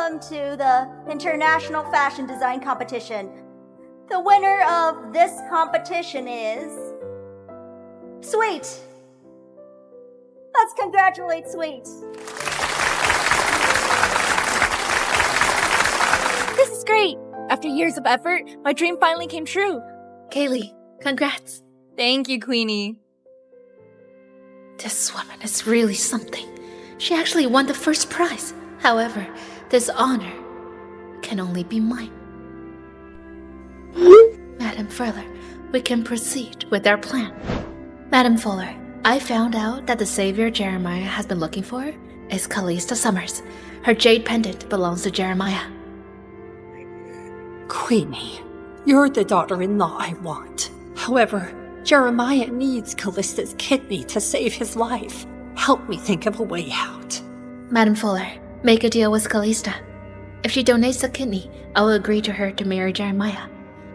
welcome to the International Fashion Design Competition. The winner of this competition is... Sweet! Let's congratulate Sweet! This is great! After years of effort, my dream finally came true. Kaylee, congrats. Thank you, Queenie. This woman is really something. She actually won the first prize. However, this honor can only be mine. Madam Fuller, we can proceed with our plan. Madam Fuller, I found out that the savior Jeremiah has been looking for is Callista Summers. Her jade pendant belongs to Jeremiah. Queenie, you're the daughter-in-law I want. However, Jeremiah needs Callista's kidney to save his life. Help me think of a way out. Madam Fuller, make a deal with Callista. If she donates the kidney, I will agree to her to marry Jeremiah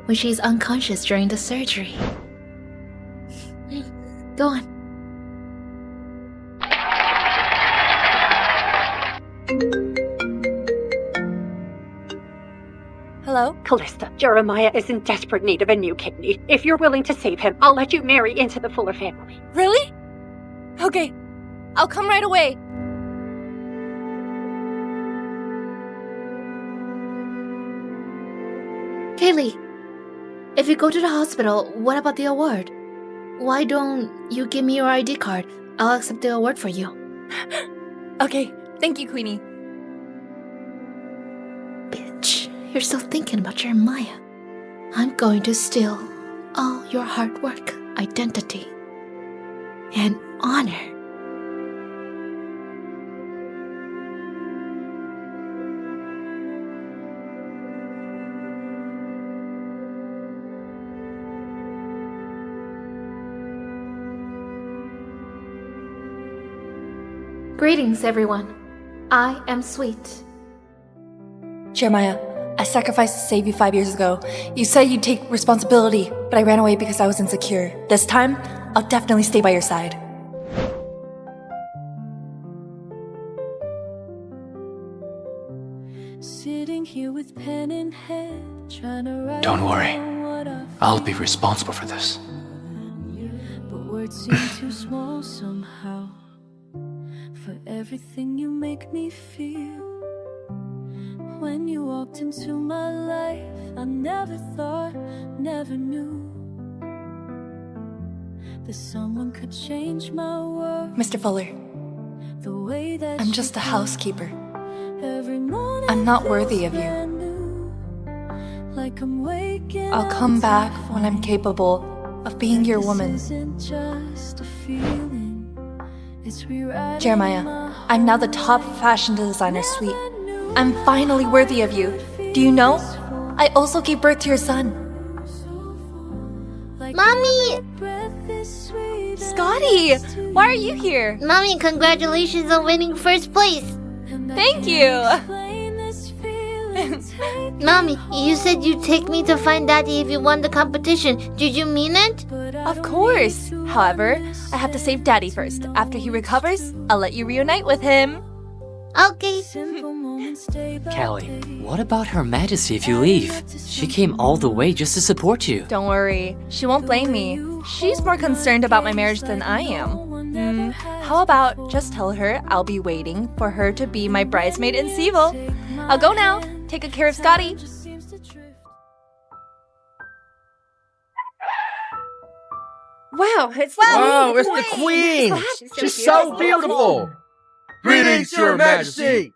when she is unconscious during the surgery. Go on. Hello? Callista, Jeremiah is in desperate need of a new kidney. If you're willing to save him, I'll let you marry into the Fuller family. Really? Okay, I'll come right away. Kaylee, if you go to the hospital, what about the award? Why don't you give me your ID card? I'll accept the award for you. Okay, thank you, Queenie. Bitch, you're still thinking about Jeremiah. I'm going to steal all your hard work, identity, and honor. Greetings, everyone. I am Sweet. Jeremiah, I sacrificed to save you 5 years ago. You said you'd take responsibility, but I ran away because I was insecure. This time, I'll definitely stay by your side. Sitting here with pen in hand, trying to write. Don't worry. I'll be responsible for this. But words seem too small somehow. For everything you make me feel. When you walked into my life, I never thought, never knew that someone could change my world. Mr. Fuller, The way that I'm just a housekeeper. every morning I'm not worthy of you. brand new, like I'm waking I'll come up back to when I'm capable of being your this woman. isn't just a feeling. It's rewriting Jeremiah, my I'm now the top fashion designer Sweet. I'm finally worthy of you. Do you know? I also gave birth to your son. Mommy! Scotty, why are you here? Mommy, congratulations on winning first place! Thank you. Mommy, you said you'd take me to find Daddy if you won the competition. Did you mean it? Of course. However, I have to save Daddy first. After he recovers, I'll let you reunite with him. Okay. Callie, what about Her Majesty if you leave? She came all the way just to support you. Don't worry, she won't blame me. She's more concerned about my marriage than I am. How about just tell her I'll be waiting for her to be my bridesmaid in Seville. I'll go now. Take good care of Scotty. Wow, it's the Queen! She's so beautiful! Greetings, Your Majesty!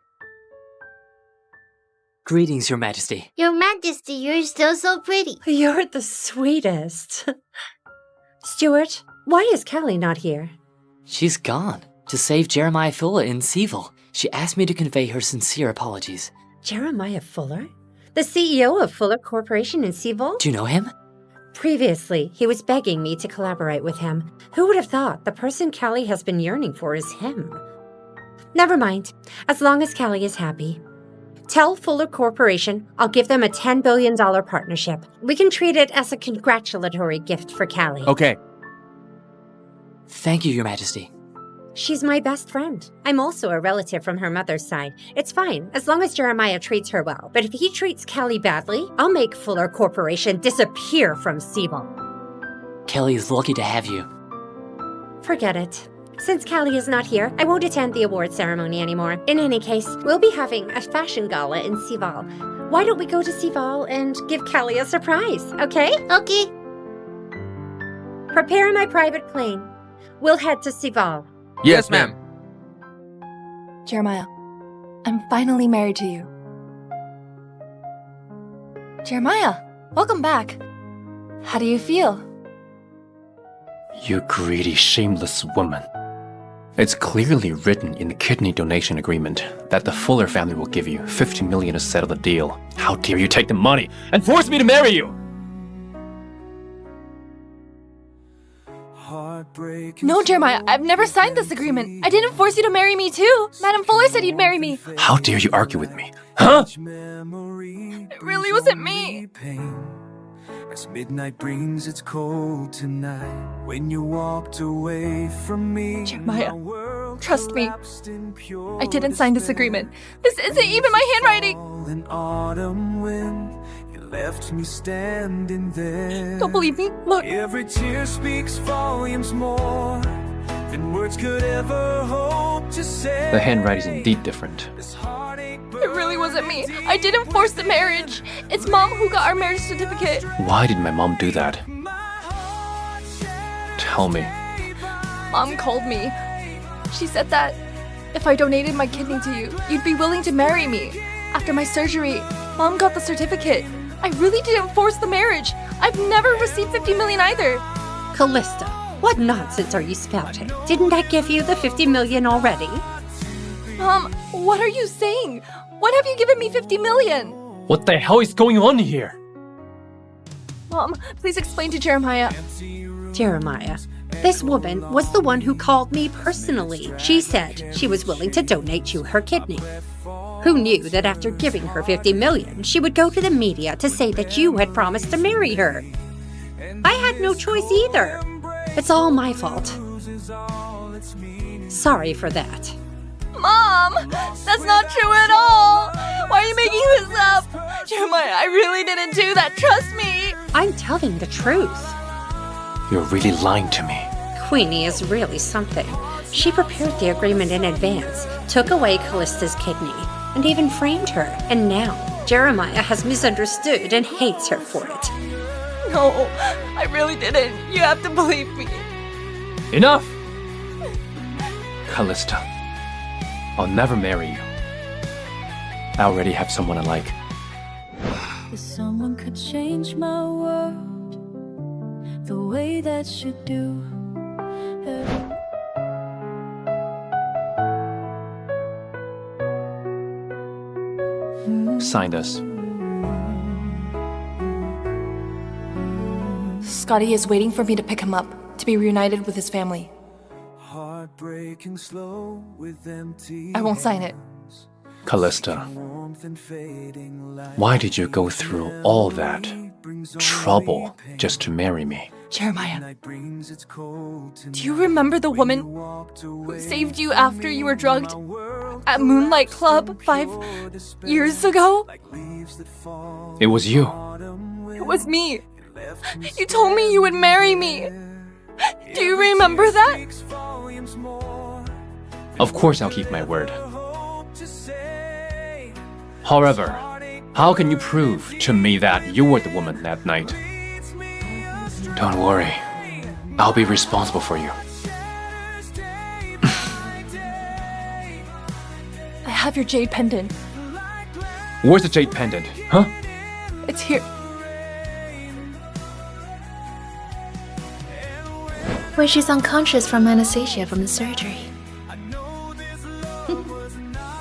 Greetings, Your Majesty. Your Majesty, you're still so pretty. You're the sweetest. Stuart, why is Callie not here? She's gone to save Jeremiah Fuller in Seville. She asked me to convey her sincere apologies. Jeremiah Fuller? The CEO of Fuller Corporation in Seville? Do you know him? Previously, he was begging me to collaborate with him. Who would have thought the person Callie has been yearning for is him? Never mind, as long as Callie is happy. Tell Fuller Corporation I'll give them a $10 billion partnership. We can treat it as a congratulatory gift for Callie. Okay. Thank you, Your Majesty. She's my best friend. I'm also a relative from her mother's side. It's fine, as long as Jeremiah treats her well. But if he treats Callie badly, I'll make Fuller Corporation disappear from Seaval. Kelly is lucky to have you. Forget it. Since Callie is not here, I won't attend the award ceremony anymore. In any case, we'll be having a fashion gala in Seaval. Why don't we go to Seaval and give Callie a surprise, okay? Okay. Prepare my private plane. We'll head to Seaval. Yes, ma'am. Jeremiah, I'm finally married to you. Jeremiah, welcome back. How do you feel? You greedy, shameless woman. It's clearly written in the kidney donation agreement that the Fuller family will give you 50 million to settle the deal. How dare you take the money and force me to marry you? No, Jeremiah, I've never signed this agreement. I didn't force you to marry me too. Madam Fuller said you'd marry me. How dare you argue with me? Huh? It really wasn't me. As midnight brings its cold tonight, when you walked away from me, Jeremiah, trust me. I didn't sign this agreement. This isn't even my handwriting. An autumn wind, you left me standing there. Don't believe me? Look. Every tear speaks volumes more than words could ever hope to say. The handwriting is indeed different. It really wasn't me. I didn't force the marriage. It's Mom who got our marriage certificate. Why did my mom do that? Tell me. Mom called me. She said that if I donated my kidney to you, you'd be willing to marry me. After my surgery, Mom got the certificate. I really didn't force the marriage. I've never received 50 million either. Callista, what nonsense are you spouting? Didn't I give you the 50 million already? Mom, what are you saying? When have you given me 50 million? What the hell is going on here? Mom, please explain to Jeremiah. Jeremiah, this woman was the one who called me personally. She said she was willing to donate you her kidney. Who knew that after giving her 50 million, she would go to the media to say that you had promised to marry her? I had no choice either. It's all my fault. Sorry for that. Mom, that's not true at all. Why are you making this up? Jeremiah, I really didn't do that. Trust me. I'm telling the truth. You're really lying to me. Queenie is really something. She prepared the agreement in advance, took away Callista's kidney, and even framed her. And now, Jeremiah has misunderstood and hates her for it. No, I really didn't. You have to believe me. Enough! Callista, I'll never marry you. I already have someone I like. If someone could change my world the way that you do. Sign this. Scotty is waiting for me to pick him up, to be reunited with his family. I won't sign it. Callista, why did you go through all that trouble just to marry me? Jeremiah, do you remember the woman who saved you after you were drugged at Moonlight Club 5 years ago? It was you. It was me. You told me you would marry me. Do you remember that? Of course I'll keep my word. However, how can you prove to me that you were the woman that night? Don't worry. I'll be responsible for you. I have your jade pendant. Where's the jade pendant, huh? It's here. Where she's unconscious from anesthesia from the surgery.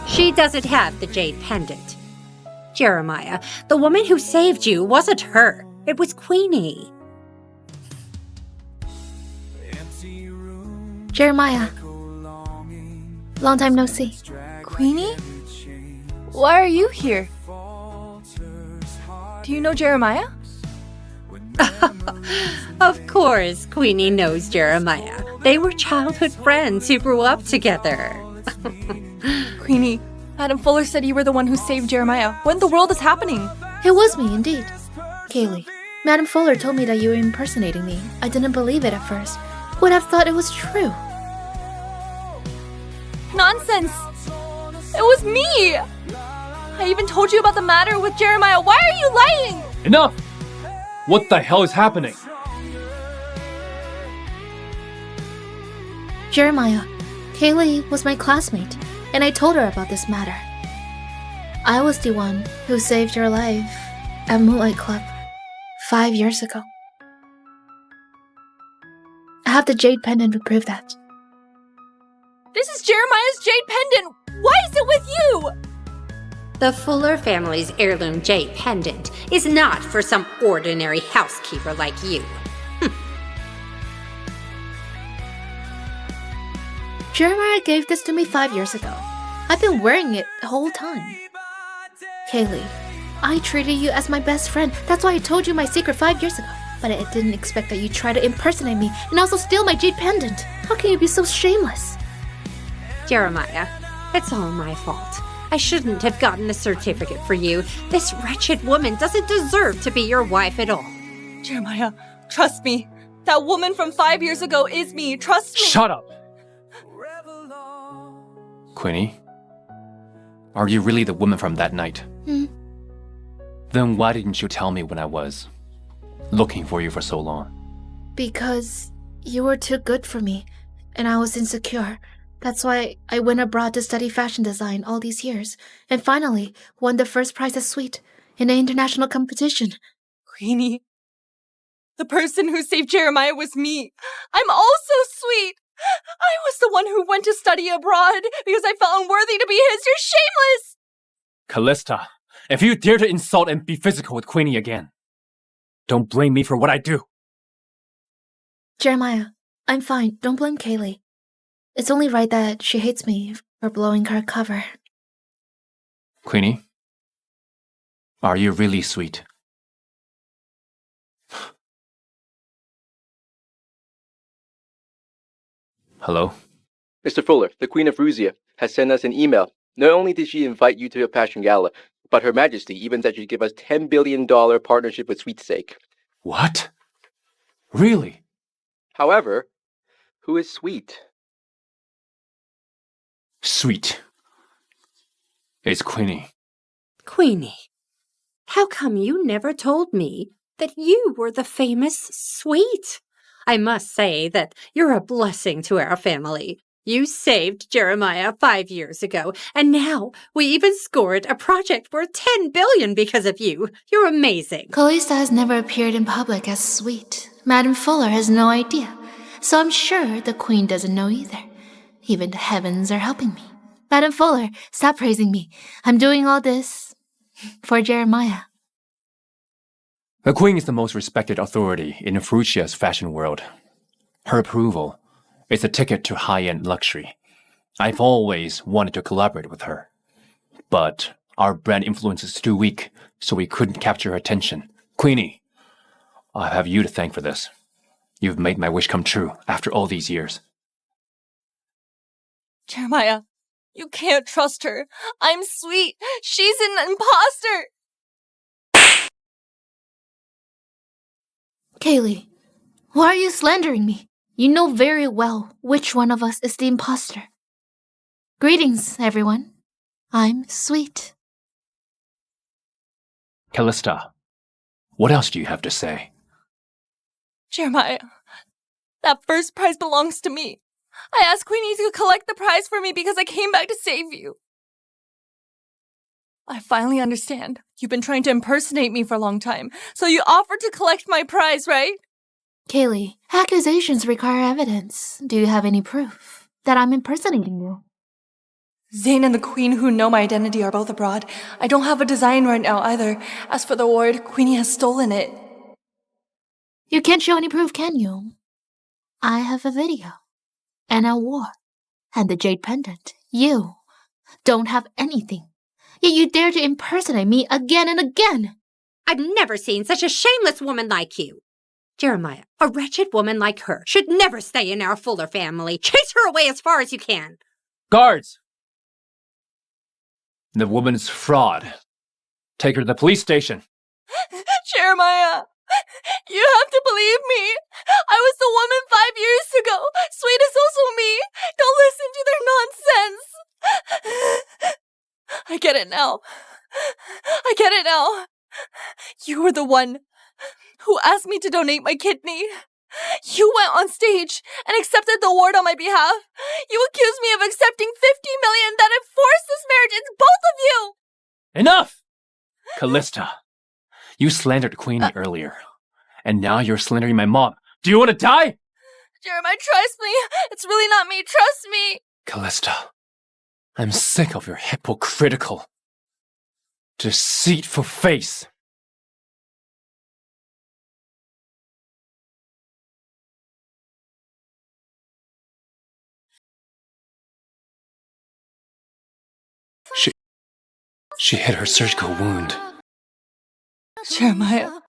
She doesn't have the jade pendant. Jeremiah, the woman who saved you wasn't her. It was Queenie. Jeremiah. Long time no see. Queenie? Why are you here? Do you know Jeremiah? Of course, Queenie knows Jeremiah. They were childhood friends who grew up together. Queenie, Madam Fuller said you were the one who saved Jeremiah. What in the world is happening? It was me, indeed. Kaylee, Madam Fuller told me that you were impersonating me. I didn't believe it at first. Would have thought it was true. Nonsense! It was me! I even told you about the matter with Jeremiah. Why are you lying? Enough! What the hell is happening? Jeremiah, Kaylee was my classmate, and I told her about this matter. I was the one who saved your life at Moonlight Club 5 years ago. I have the jade pendant to prove that. This is Jeremiah's jade pendant! Why is it with you? The Fuller family's heirloom jade pendant is not for some ordinary housekeeper like you. Jeremiah gave this to me 5 years ago. I've been wearing it the whole time. Kaylee, I treated you as my best friend. That's why I told you my secret 5 years ago. But I didn't expect that you'd try to impersonate me and also steal my jade pendant. How can you be so shameless? Jeremiah, it's all my fault. I shouldn't have gotten the certificate for you. This wretched woman doesn't deserve to be your wife at all. Jeremiah, trust me. That woman from 5 years ago is me. Trust me. Shut up! Queenie, are you really the woman from that night? Then why didn't you tell me when I was looking for you for so long? Because you were too good for me, and I was insecure. That's why I went abroad to study fashion design all these years, and finally won the first prize as Sweet in the international competition. Queenie, the person who saved Jeremiah was me. I'm also Sweet. I was the one who went to study abroad because I felt unworthy to be his. You're shameless! Callista, if you dare to insult and be physical with Queenie again, don't blame me for what I do. Jeremiah, I'm fine. Don't blame Kaylee. It's only right that she hates me for blowing her cover. Queenie, are you really sweet? Hello? Mr. Fuller, the Queen of Rusia, has sent us an email. Not only did she invite you to her passion gala, but Her Majesty even said she'd give us $10 billion partnership with Sweet's sake. What? Really? However, who is Sweet? Sweet. It's Queenie. Queenie, how come you never told me that you were the famous Sweet? I must say that you're a blessing to our family. You saved Jeremiah 5 years ago, and now we even scored a project worth $10 billion because of you. You're amazing. Callista has never appeared in public as Sweet. Madam Fuller has no idea, so I'm sure the Queen doesn't know either. Even the heavens are helping me. Madam Fuller, stop praising me. I'm doing all this for Jeremiah. The Queen is the most respected authority in Fruitia's fashion world. Her approval is a ticket to high-end luxury. I've always wanted to collaborate with her. But our brand influence is too weak, so we couldn't capture her attention. Queenie, I have you to thank for this. You've made my wish come true after all these years. Jeremiah, you can't trust her. I'm Sweet. She's an imposter. Kaylee, why are you slandering me? You know very well which one of us is the imposter. Greetings, everyone. I'm Sweet. Callista, what else do you have to say? Jeremiah, that first prize belongs to me. I asked Queenie to collect the prize for me because I came back to save you. I finally understand. You've been trying to impersonate me for a long time, so you offered to collect my prize, right? Kaylee, accusations require evidence. Do you have any proof that I'm impersonating you? Zane and the Queen who know my identity are both abroad. I don't have a design right now either. As for the award, Queenie has stolen it. You can't show any proof, can you? I have a video, an award, and the jade pendant. You don't have anything. Yet you dare to impersonate me again and again. I've never seen such a shameless woman like you. Jeremiah, a wretched woman like her should never stay in our Fuller family. Chase her away as far as you can. Guards! The woman's fraud. Take her to the police station. Jeremiah, you have to believe me. I was the woman 5 years ago. Sweet is also me. Don't listen to their nonsense. I get it now. I get it now. You were the one who asked me to donate my kidney. You went on stage and accepted the award on my behalf. You accused me of accepting $50 million that had forced this marriage into both of you. Enough! Callista, you slandered Queenie earlier, and now you're slandering my mom. Do you want to die? Jeremiah, trust me. It's really not me. Trust me. Callista, I'm sick of your hypocritical, deceitful face. She hit her surgical wound. Jeremiah,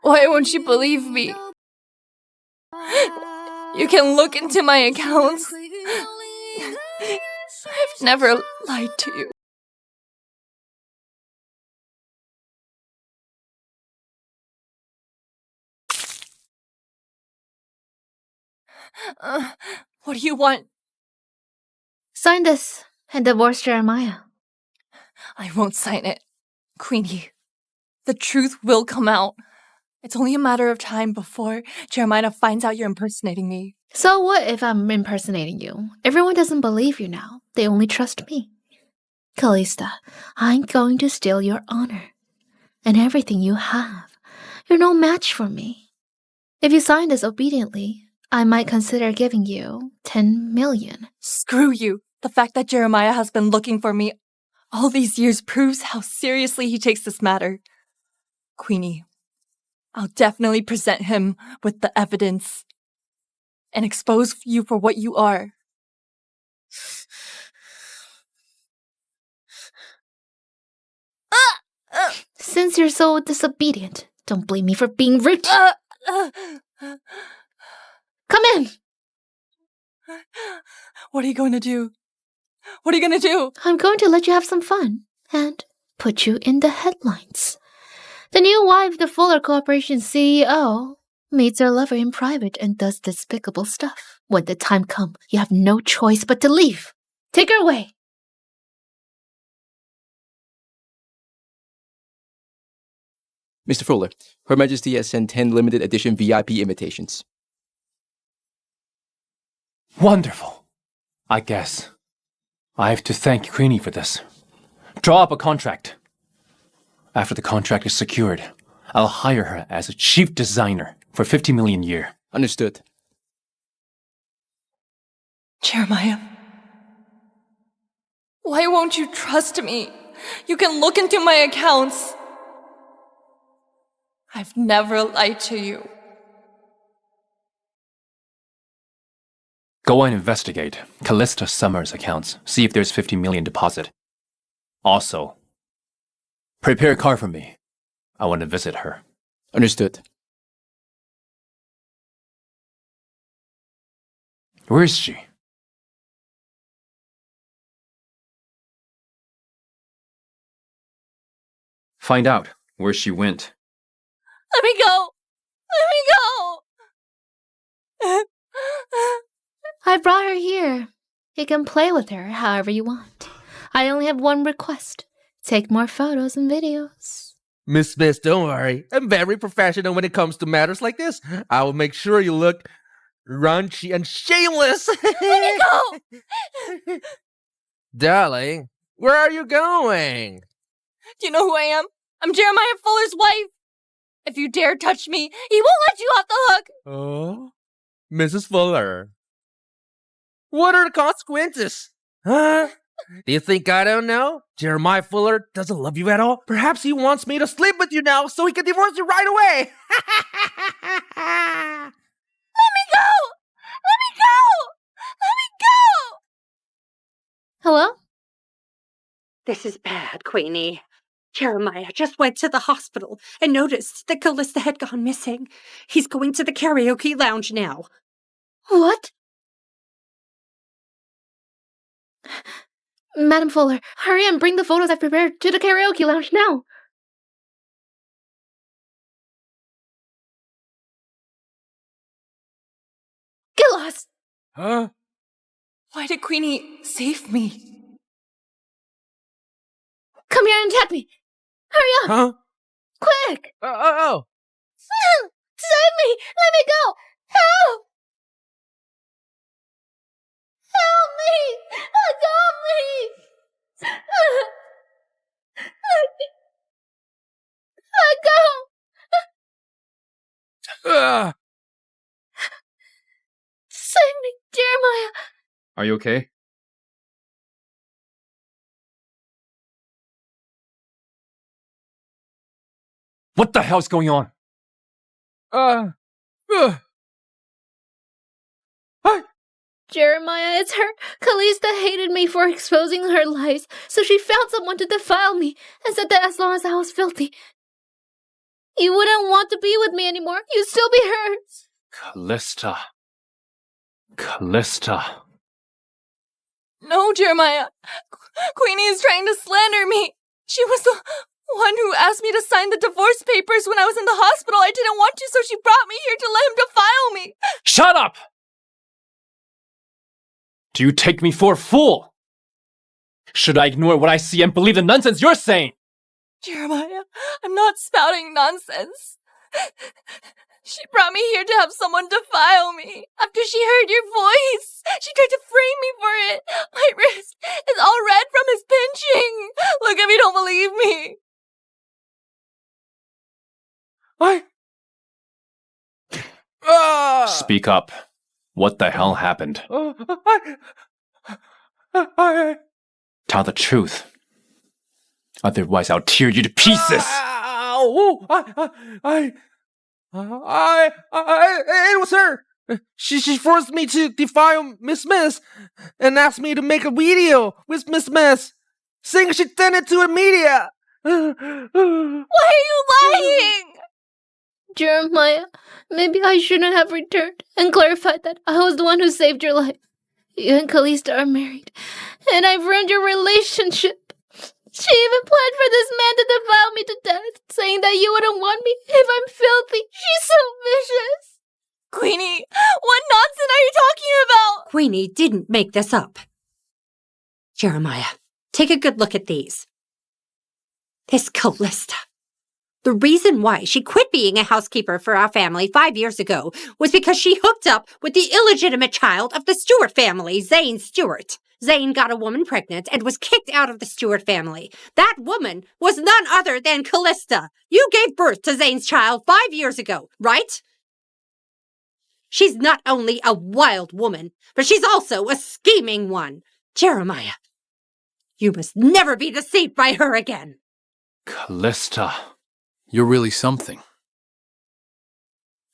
why won't you believe me? You can look into my accounts. I've never lied to you. What do you want? Sign this and divorce Jeremiah. I won't sign it. Queenie, the truth will come out. It's only a matter of time before Jeremiah finds out you're impersonating me. So what if I'm impersonating you? Everyone doesn't believe you now. They only trust me. Callista, I'm going to steal your honor and everything you have. You're no match for me. If you sign this obediently, I might consider giving you 10 million. Screw you. The fact that Jeremiah has been looking for me all these years proves how seriously he takes this matter. Queenie, I'll definitely present him with the evidence and expose you for what you are. Since you're so disobedient, don't blame me for being rude. Come in! What are you going to do? What are you going to do? I'm going to let you have some fun and put you in the headlines. The new wife of the Fuller Corporation CEO meets her lover in private and does despicable stuff. When the time comes, you have no choice but to leave. Take her away. Mr. Fuller, Her Majesty has sent 10 limited edition VIP invitations. Wonderful. I guess I have to thank Queenie for this. Draw up a contract. After the contract is secured, I'll hire her as a chief designer for $50 million a year. Understood. Jeremiah, why won't you trust me? You can look into my accounts. I've never lied to you. Go and investigate Callista Summers' accounts. See if there's $50 million deposit. Also, prepare a car for me. I want to visit her. Understood. Where is she? Find out where she went. Let me go! Let me go! I brought her here. You can play with her however you want. I only have one request. Take more photos and videos. Miss Smith, don't worry. I'm very professional when it comes to matters like this. I will make sure you look raunchy and shameless. Let me go! Darling, where are you going? Do you know who I am? I'm Jeremiah Fuller's wife. If you dare touch me, he won't let you off the hook. Oh, Mrs. Fuller. What are the consequences? Huh? Do you think I don't know? Jeremiah Fuller doesn't love you at all? Perhaps he wants me to sleep with you now so he can divorce you right away. Let me go! Let me go! Let me go! Hello? This is bad, Queenie. Jeremiah just went to the hospital and noticed that Callista had gone missing. He's going to the karaoke lounge now. What? Madam Fuller, hurry and bring the photos I've prepared to the karaoke lounge now. Get lost! Huh? Why did Queenie save me? Come here and tap me! Hurry up! Huh? Quick! Oh! Save me! Let me go! Help! Help me! Adopt me! Let go! Save me, Jeremiah! Are you okay? What the hell's going on? Jeremiah, it's her. Callista hated me for exposing her lies, so she found someone to defile me and said that as long as I was filthy, you wouldn't want to be with me anymore. You'd still be hers. Callista. Callista. No, Jeremiah. Queenie is trying to slander me. She was the one who asked me to sign the divorce papers when I was in the hospital. I didn't want to, so she brought me here to let him defile me. Shut up! Do you take me for a fool? Should I ignore what I see and believe the nonsense you're saying? Jeremiah, I'm not spouting nonsense. She brought me here to have someone defile me. After she heard your voice, she tried to frame me for it. My wrist is all red from his pinching. Look if you don't believe me. Speak up. What the hell happened? Tell the truth. Otherwise, I'll tear you to pieces. It was her. She forced me to defile Miss and asked me to make a video with Miss, saying she'd send it to the media. Why are you lying? Jeremiah, maybe I shouldn't have returned and clarified that I was the one who saved your life. You and Callista are married, and I've ruined your relationship. She even planned for this man to defile me to death, saying that you wouldn't want me if I'm filthy. She's so vicious. Queenie, what nonsense are you talking about? Queenie didn't make this up. Jeremiah, take a good look at these. This Callista. The reason why she quit being a housekeeper for our family 5 years ago was because she hooked up with the illegitimate child of the Stewart family, Zane Stewart. Zane got a woman pregnant and was kicked out of the Stewart family. That woman was none other than Callista. You gave birth to Zane's child 5 years ago, right? She's not only a wild woman, but she's also a scheming one. Jeremiah, you must never be deceived by her again. Callista, you're really something.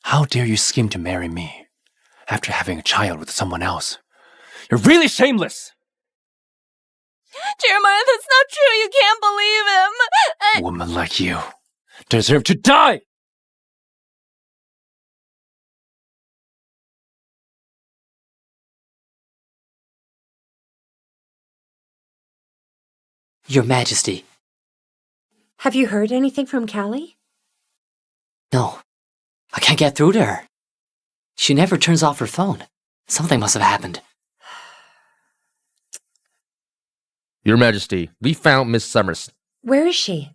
How dare you scheme to marry me after having a child with someone else? You're really shameless! Jeremiah, that's not true. You can't believe him. A woman like you deserve to die! Your Majesty. Have you heard anything from Callie? No. I can't get through to her. She never turns off her phone. Something must have happened. Your Majesty, we found Miss Summers. Where is she?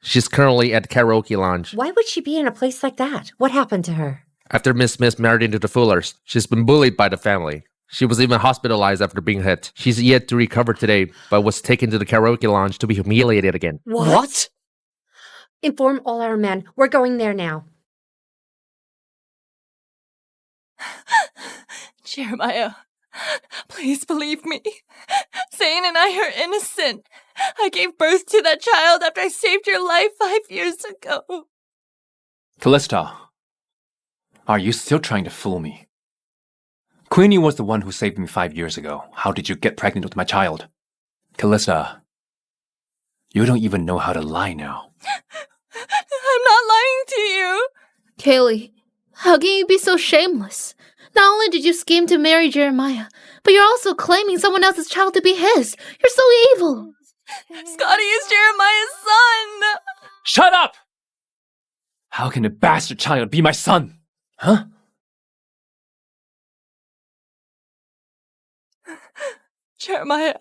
She's currently at the karaoke lounge. Why would she be in a place like that? What happened to her? After Miss married into the Fullers, she's been bullied by the family. She was even hospitalized after being hit. She's yet to recover today, but was taken to the karaoke lounge to be humiliated again. What? Inform all our men. We're going there now. Jeremiah, please believe me. Zane and I are innocent. I gave birth to that child after I saved your life 5 years ago. Callista, are you still trying to fool me? Queenie was the one who saved me 5 years ago. How did you get pregnant with my child? Callista, You don't even know how to lie now. I'm not lying to you. Kaylee, how can you be so shameless? Not only did you scheme to marry Jeremiah, but you're also claiming someone else's child to be his. You're so evil. Scotty is Jeremiah's son. Shut up! How can a bastard child be my son? Huh? Jeremiah,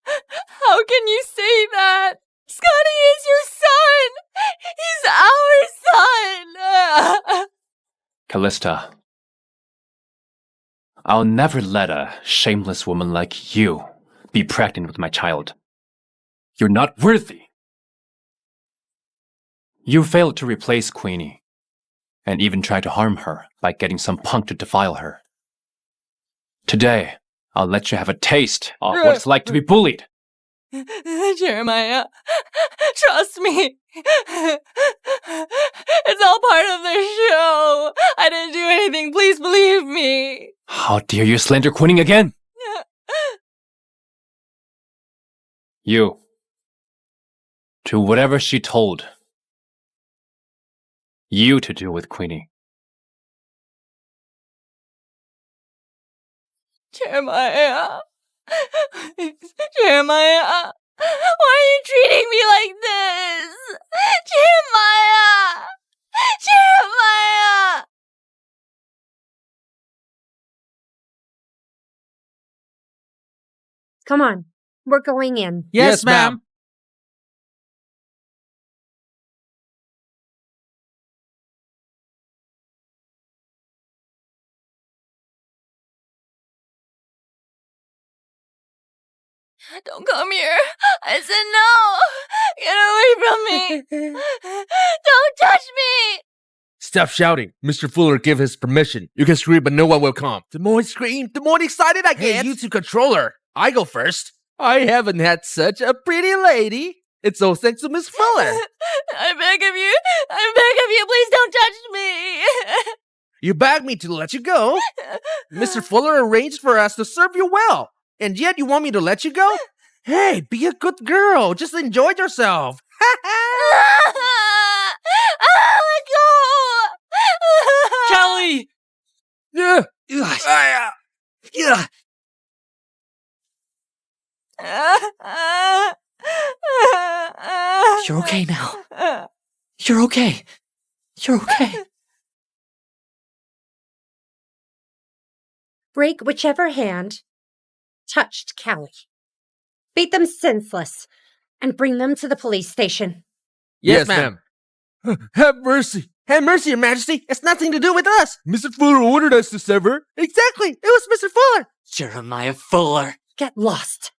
how can you say that? Scotty is your son! He's our son! Callista, I'll never let a shameless woman like you be pregnant with my child. You're not worthy. You failed to replace Queenie, and even tried to harm her by getting some punk to defile her. Today, I'll let you have a taste of what it's like to be bullied. Jeremiah, trust me. It's all part of the show. I didn't do anything. Please believe me. How dare you slander Queenie again? You. Do whatever she told you to do with Queenie. Jeremiah. Jeremiah. Why are you treating me like this? Jeremiah. Jeremiah. Come on, we're going in. Yes, ma'am. Don't come here. I said no. Get away from me. Don't touch me. Stop shouting. Mr. Fuller give his permission. You can scream, but no one will come. The more I scream, the more excited I get. Hey, you two controller. I go first. I haven't had such a pretty lady. It's all thanks to Miss Fuller. I beg of you, please don't touch me. You begged me to let you go. Mr. Fuller arranged for us to serve you well. And yet you want me to let you go? Hey, be a good girl. Just enjoy yourself. Let go. Kelly! You're okay now. You're okay. You're okay. Break whichever hand touched Callie. Beat them senseless and bring them to the police station. Yes, ma'am. Have mercy. Have mercy, Your Majesty. It's nothing to do with us. Mr. Fuller ordered us to sever. Exactly. It was Mr. Fuller. Jeremiah Fuller. Get lost.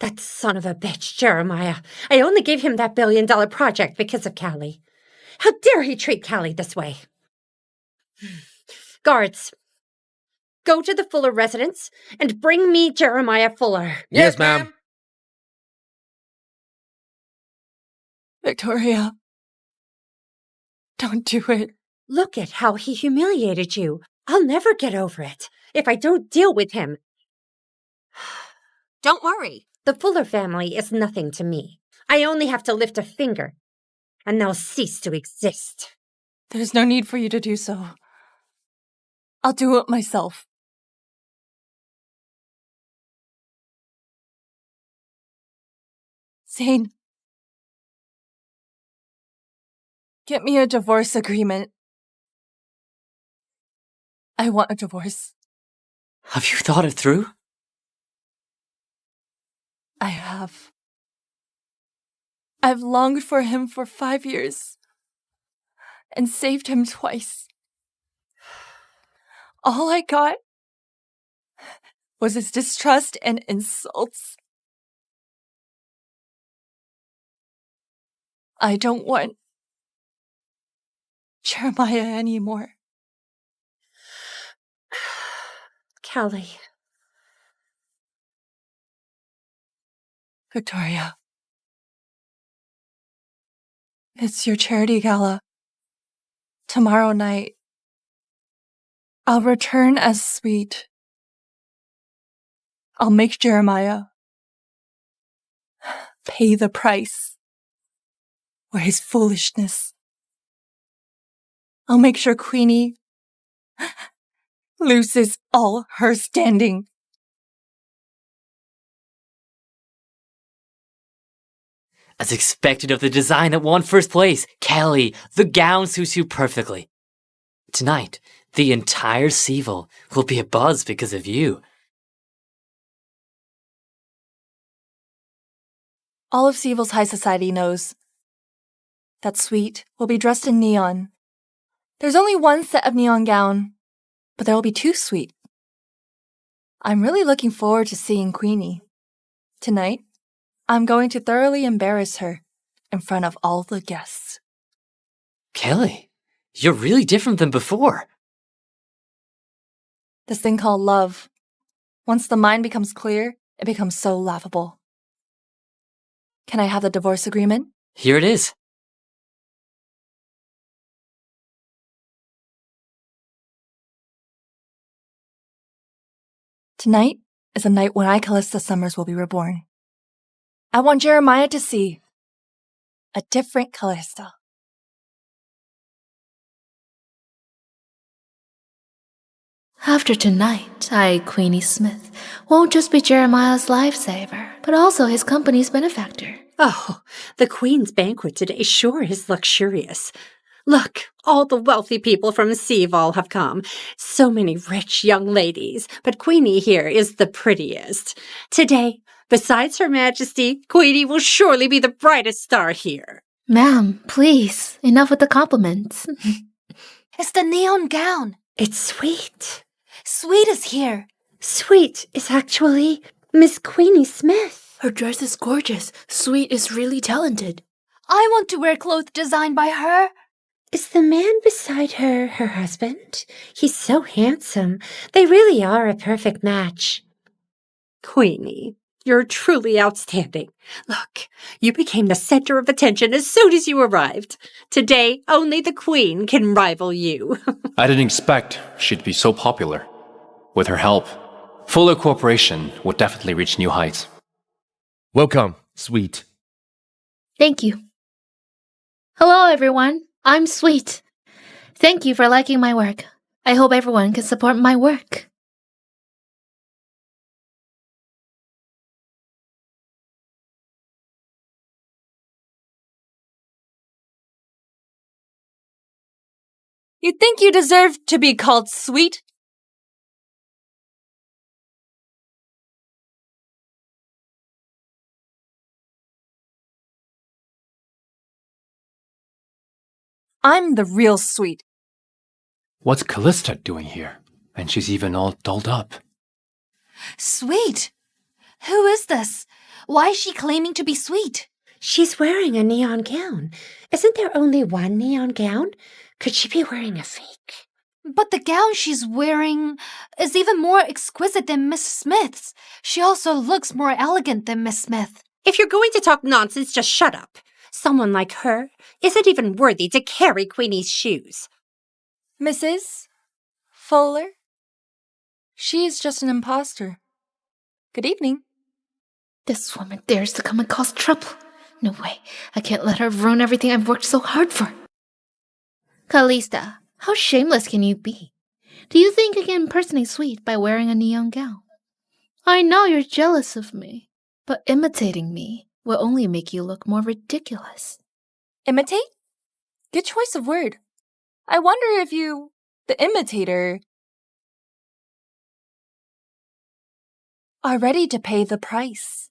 That son of a bitch, Jeremiah. I only gave him that $1 billion project because of Callie. How dare he treat Callie this way? Guards, go to the Fuller residence and bring me Jeremiah Fuller. Yes, ma'am. Victoria, don't do it. Look at how he humiliated you. I'll never get over it if I don't deal with him. Don't worry. The Fuller family is nothing to me. I only have to lift a finger, and they'll cease to exist. There's no need for you to do so. I'll do it myself. Zane, get me a divorce agreement. I want a divorce. Have you thought it through? I have. I've longed for him for 5 years and saved him twice. All I got was his distrust and insults. I don't want Jeremiah anymore. Callie. Victoria, It's your charity gala. Tomorrow night, I'll return as Sweet. I'll make Jeremiah pay the price for his foolishness. I'll make sure Queenie loses all her standing. As expected of the design that won first place, Kelly, the gown suits you perfectly. Tonight, the entire Seville will be abuzz because of you. All of Seville's high society knows that Sweet will be dressed in neon. There's only one set of neon gown, but there will be two Sweet. I'm really looking forward to seeing Queenie. Tonight, I'm going to thoroughly embarrass her in front of all the guests. Kelly, you're really different than before. This thing called love. Once the mind becomes clear, it becomes so laughable. Can I have the divorce agreement? Here it is. Tonight is a night when Callista Summers will be reborn. I want Jeremiah to see a different Callista. After tonight, Queenie Smith, won't just be Jeremiah's lifesaver, but also his company's benefactor. Oh, the Queen's banquet today sure is luxurious. Look, all the wealthy people from Seville have come. So many rich young ladies, but Queenie here is the prettiest. Today, besides Her Majesty, Queenie will surely be the brightest star here. Ma'am, please, enough with the compliments. It's the neon gown. It's Sweet. Sweet is here. Sweet is actually Miss Queenie Smith. Her dress is gorgeous. Sweet is really talented. I want to wear clothes designed by her. Is the man beside her her husband? He's so handsome. They really are a perfect match. Queenie, you're truly outstanding. Look, you became the center of attention as soon as you arrived. Today, only the Queen can rival you. I didn't expect she'd be so popular. With her help, Fuller Corporation would definitely reach new heights. Welcome, Sweet. Thank you. Hello, everyone. I'm Sweet. Thank you for liking my work. I hope everyone can support my work. You think you deserve to be called Sweet? I'm the real Sweet. What's Callista doing here? And she's even all dolled up. Sweet? Who is this? Why is she claiming to be Sweet? She's wearing a neon gown. Isn't there only one neon gown? Could she be wearing a fake? But the gown she's wearing is even more exquisite than Miss Smith's. She also looks more elegant than Miss Smith. If you're going to talk nonsense, just shut up. Someone like her isn't even worthy to carry Queenie's shoes. Mrs. Fuller? She is just an imposter. Good evening. This woman dares to come and cause trouble. No way. I can't let her ruin everything I've worked so hard for. Callista, how shameless can you be? Do you think you can impersonate Sweet by wearing a neon gown? I know you're jealous of me, but imitating me will only make you look more ridiculous. Imitate? Good choice of word. I wonder if you, the imitator, are ready to pay the price.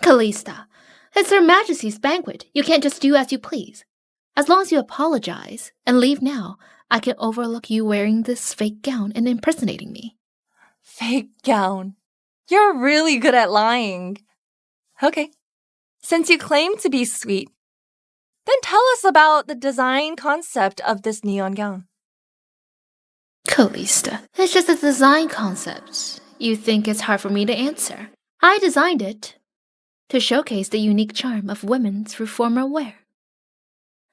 Callista, it's Her Majesty's banquet. You can't just do as you please. As long as you apologize and leave now, I can overlook you wearing this fake gown and impersonating me. Fake gown. You're really good at lying. Okay. Since you claim to be Sweet, then tell us about the design concept of this neon gown. Callista, it's just a design concept. You think it's hard for me to answer. I designed it to showcase the unique charm of women through formal wear.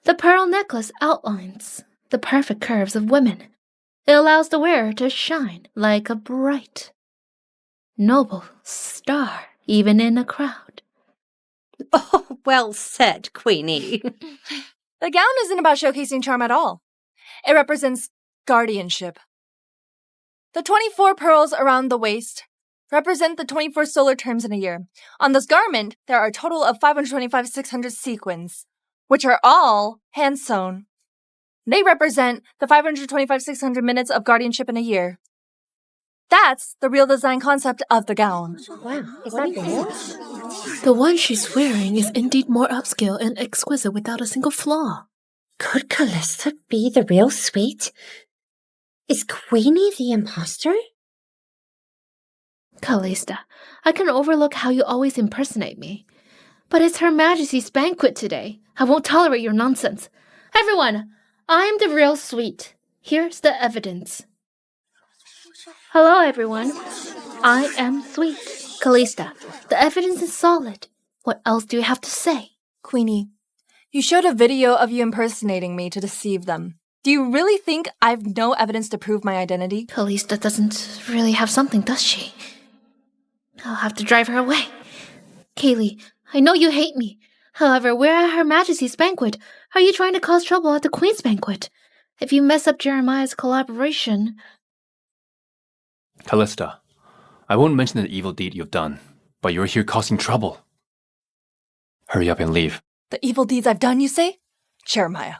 The pearl necklace outlines the perfect curves of women. It allows the wearer to shine like a bright, noble star, even in a crowd. Oh, well said, Queenie. The gown isn't about showcasing charm at all. It represents guardianship. The 24 pearls around the waist represent the 24 solar terms in a year. On this garment, there are a total of 525,600 sequins, which are all hand-sewn. They represent the 525,600 minutes of guardianship in a year. That's the real design concept of the gown. Wow, is that real? The one she's wearing is indeed more upscale and exquisite without a single flaw. Could Callista be the real sweet? Is Queenie the imposter? Callista, I can overlook how you always impersonate me. But it's Her Majesty's banquet today. I won't tolerate your nonsense. Everyone, I'm the real sweet. Here's the evidence. Hello, everyone. I am sweet. Callista, the evidence is solid. What else do you have to say? Queenie, you showed a video of you impersonating me to deceive them. Do you really think I've no evidence to prove my identity? Callista doesn't really have something, does she? I'll have to drive her away. Kaylee, I know you hate me. However, we're at Her Majesty's banquet. Are you trying to cause trouble at the Queen's banquet? If you mess up Jeremiah's collaboration... Callista, I won't mention the evil deed you've done, but you're here causing trouble. Hurry up and leave. The evil deeds I've done, you say? Jeremiah,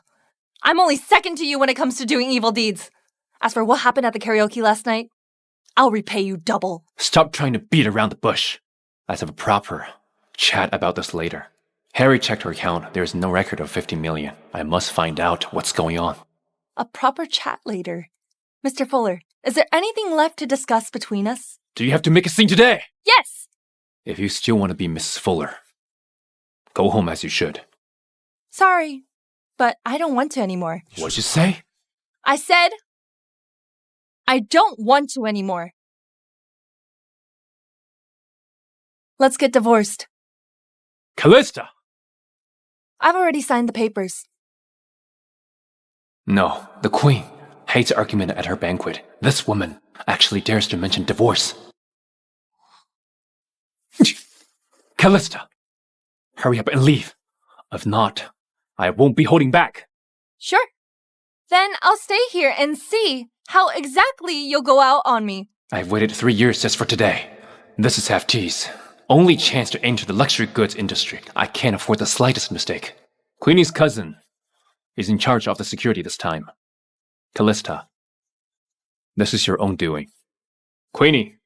I'm only second to you when it comes to doing evil deeds. As for what happened at the karaoke last night, I'll repay you double. Stop trying to beat around the bush. Let's have a proper chat about this later. Harry checked her account. There is no record of 50 million. I must find out what's going on. A proper chat later. Mr. Fuller, is there anything left to discuss between us? Do you have to make a scene today? Yes! If you still want to be Mrs. Fuller, go home as you should. Sorry, but I don't want to anymore. What'd you say? I said, I don't want to anymore. Let's get divorced. Callista! I've already signed the papers. No, the Queen hates argument at her banquet. This woman actually dares to mention divorce. Callista, hurry up and leave. If not, I won't be holding back. Sure. Then I'll stay here and see how exactly you'll go out on me. I've waited 3 years just for today. This is half tease. Only chance to enter the luxury goods industry. I can't afford the slightest mistake. Queenie's cousin is in charge of the security this time. Callista, this is your own doing. Queenie,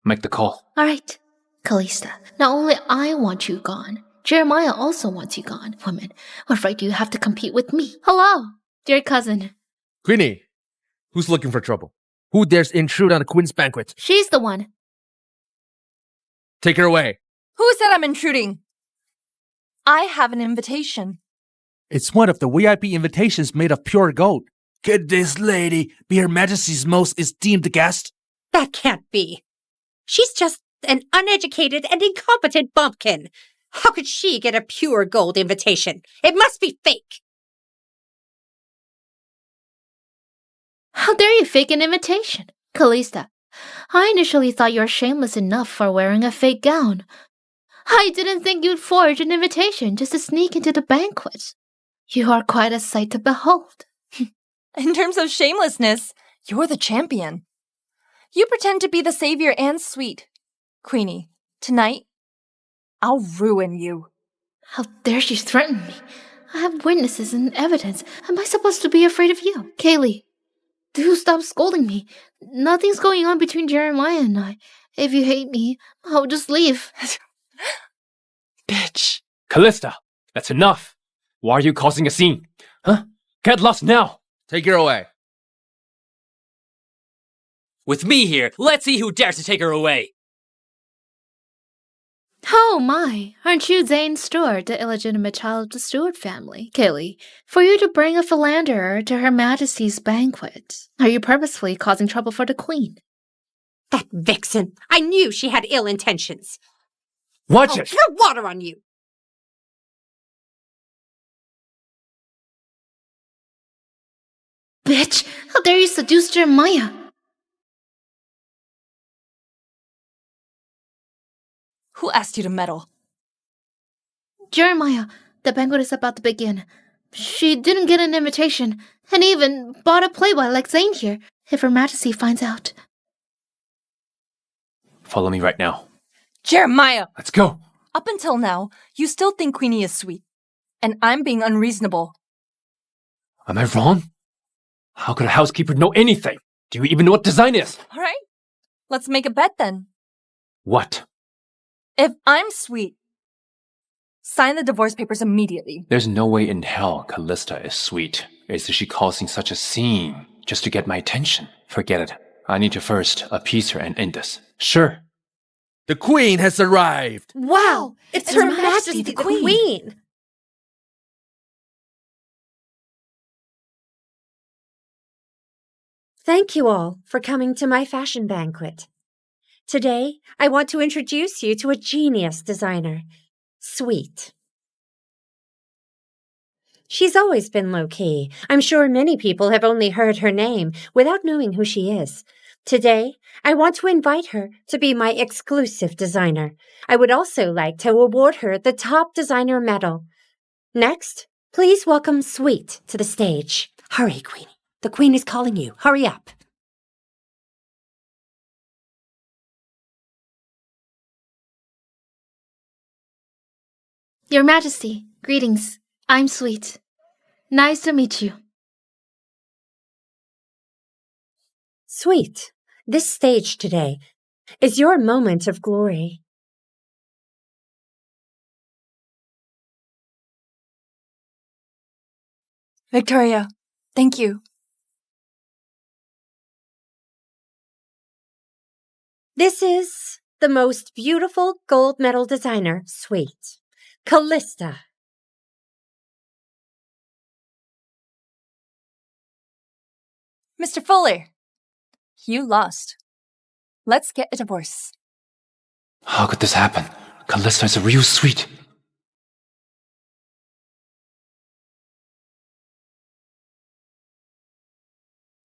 make the call. All right, Callista, not only I want you gone, Jeremiah also wants you gone. Woman, what right do you have to compete with me? Hello, dear cousin. Queenie, who's looking for trouble? Who dares intrude on the Queen's banquet? She's the one. Take her away. Who said I'm intruding? I have an invitation. It's one of the VIP invitations made of pure gold. Could this lady be Her Majesty's most esteemed guest? That can't be. She's just an uneducated and incompetent bumpkin. How could she get a pure gold invitation? It must be fake. How dare you fake an invitation? Callista, I initially thought you were shameless enough for wearing a fake gown. I didn't think you'd forge an invitation just to sneak into the banquet. You are quite a sight to behold. In terms of shamelessness, you're the champion. You pretend to be the savior and sweet. Queenie, tonight, I'll ruin you. How dare she threaten me? I have witnesses and evidence. Am I supposed to be afraid of you? Kaylee, do stop scolding me. Nothing's going on between Jeremiah and I. If you hate me, I'll just leave. Bitch. Callista, that's enough. Why are you causing a scene? Huh? Get lost now. Take her away. With me here, let's see who dares to take her away. Oh my, aren't you Zane Stewart, the illegitimate child of the Stewart family? Kaylee, for you to bring a philanderer to Her Majesty's banquet, are you purposefully causing trouble for the Queen? That vixen! I knew she had ill intentions. Watch I'll it! pour water on you! Bitch! How dare you seduce Jeremiah? Who asked you to meddle? Jeremiah, the banquet is about to begin. She didn't get an invitation, and even bought a playboy like Zane here, if Her Majesty finds out. Follow me right now. Jeremiah! Let's go. Up until now, you still think Queenie is sweet. And I'm being unreasonable. Am I wrong? How could a housekeeper know anything? Do you even know what design is? Alright, let's make a bet then. What? If I'm sweet, sign the divorce papers immediately. There's no way in hell Callista is sweet. Is she causing such a scene just to get my attention? Forget it. I need to first appease her and end this. Sure. The queen has arrived. Wow! It's Her Majesty the Queen! Thank you all for coming to my fashion banquet. Today, I want to introduce you to a genius designer, Sweet. She's always been low-key. I'm sure many people have only heard her name without knowing who she is. Today, I want to invite her to be my exclusive designer. I would also like to award her the Top Designer Medal. Next, please welcome Sweet to the stage. Hurry, Queenie. The Queen is calling you. Hurry up. Your Majesty, greetings. I'm Sweet. Nice to meet you. Sweet, this stage today is your moment of glory. Victoria, thank you. This is the most beautiful gold medal designer, Sweet. Callista. Mr. Fuller, you lost. Let's get a divorce. How could this happen? Callista is a real sweet.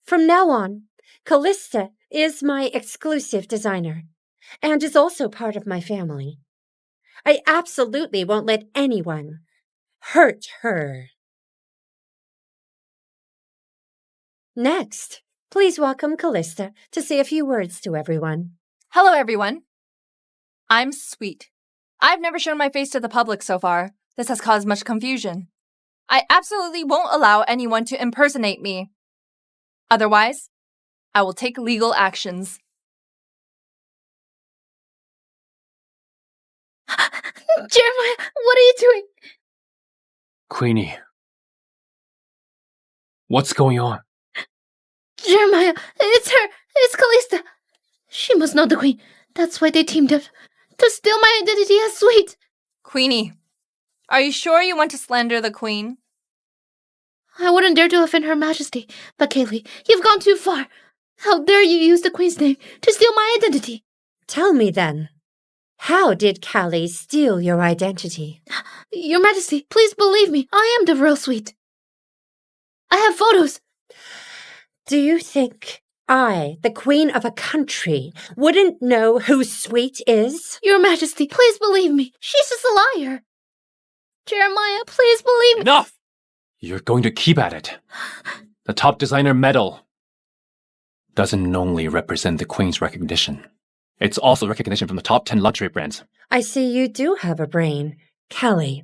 From now on, Callista is my exclusive designer and is also part of my family. I absolutely won't let anyone hurt her. Next, please welcome Callista to say a few words to everyone. Hello, everyone. I'm Sweet. I've never shown my face to the public so far. This has caused much confusion. I absolutely won't allow anyone to impersonate me. Otherwise, I will take legal actions. Jeremiah, what are you doing? Queenie. What's going on? Jeremiah, it's her. It's Callista. She must know the Queen. That's why they teamed up to steal my identity as Sweet. Queenie, are you sure you want to slander the Queen? I wouldn't dare to offend Her Majesty, but Kaylee, you've gone too far. How dare you use the Queen's name to steal my identity? Tell me then, how did Callie steal your identity? Your Majesty, please believe me, I am the real Sweet. I have photos. Do you think I, the Queen of a country, wouldn't know who Sweet is? Your Majesty, please believe me. She's just a liar. Jeremiah, please believe me. Enough! You're going to keep at it. The Top Designer Medal doesn't only represent the Queen's recognition. It's also recognition from the top 10 luxury brands. I see you do have a brain. Callie,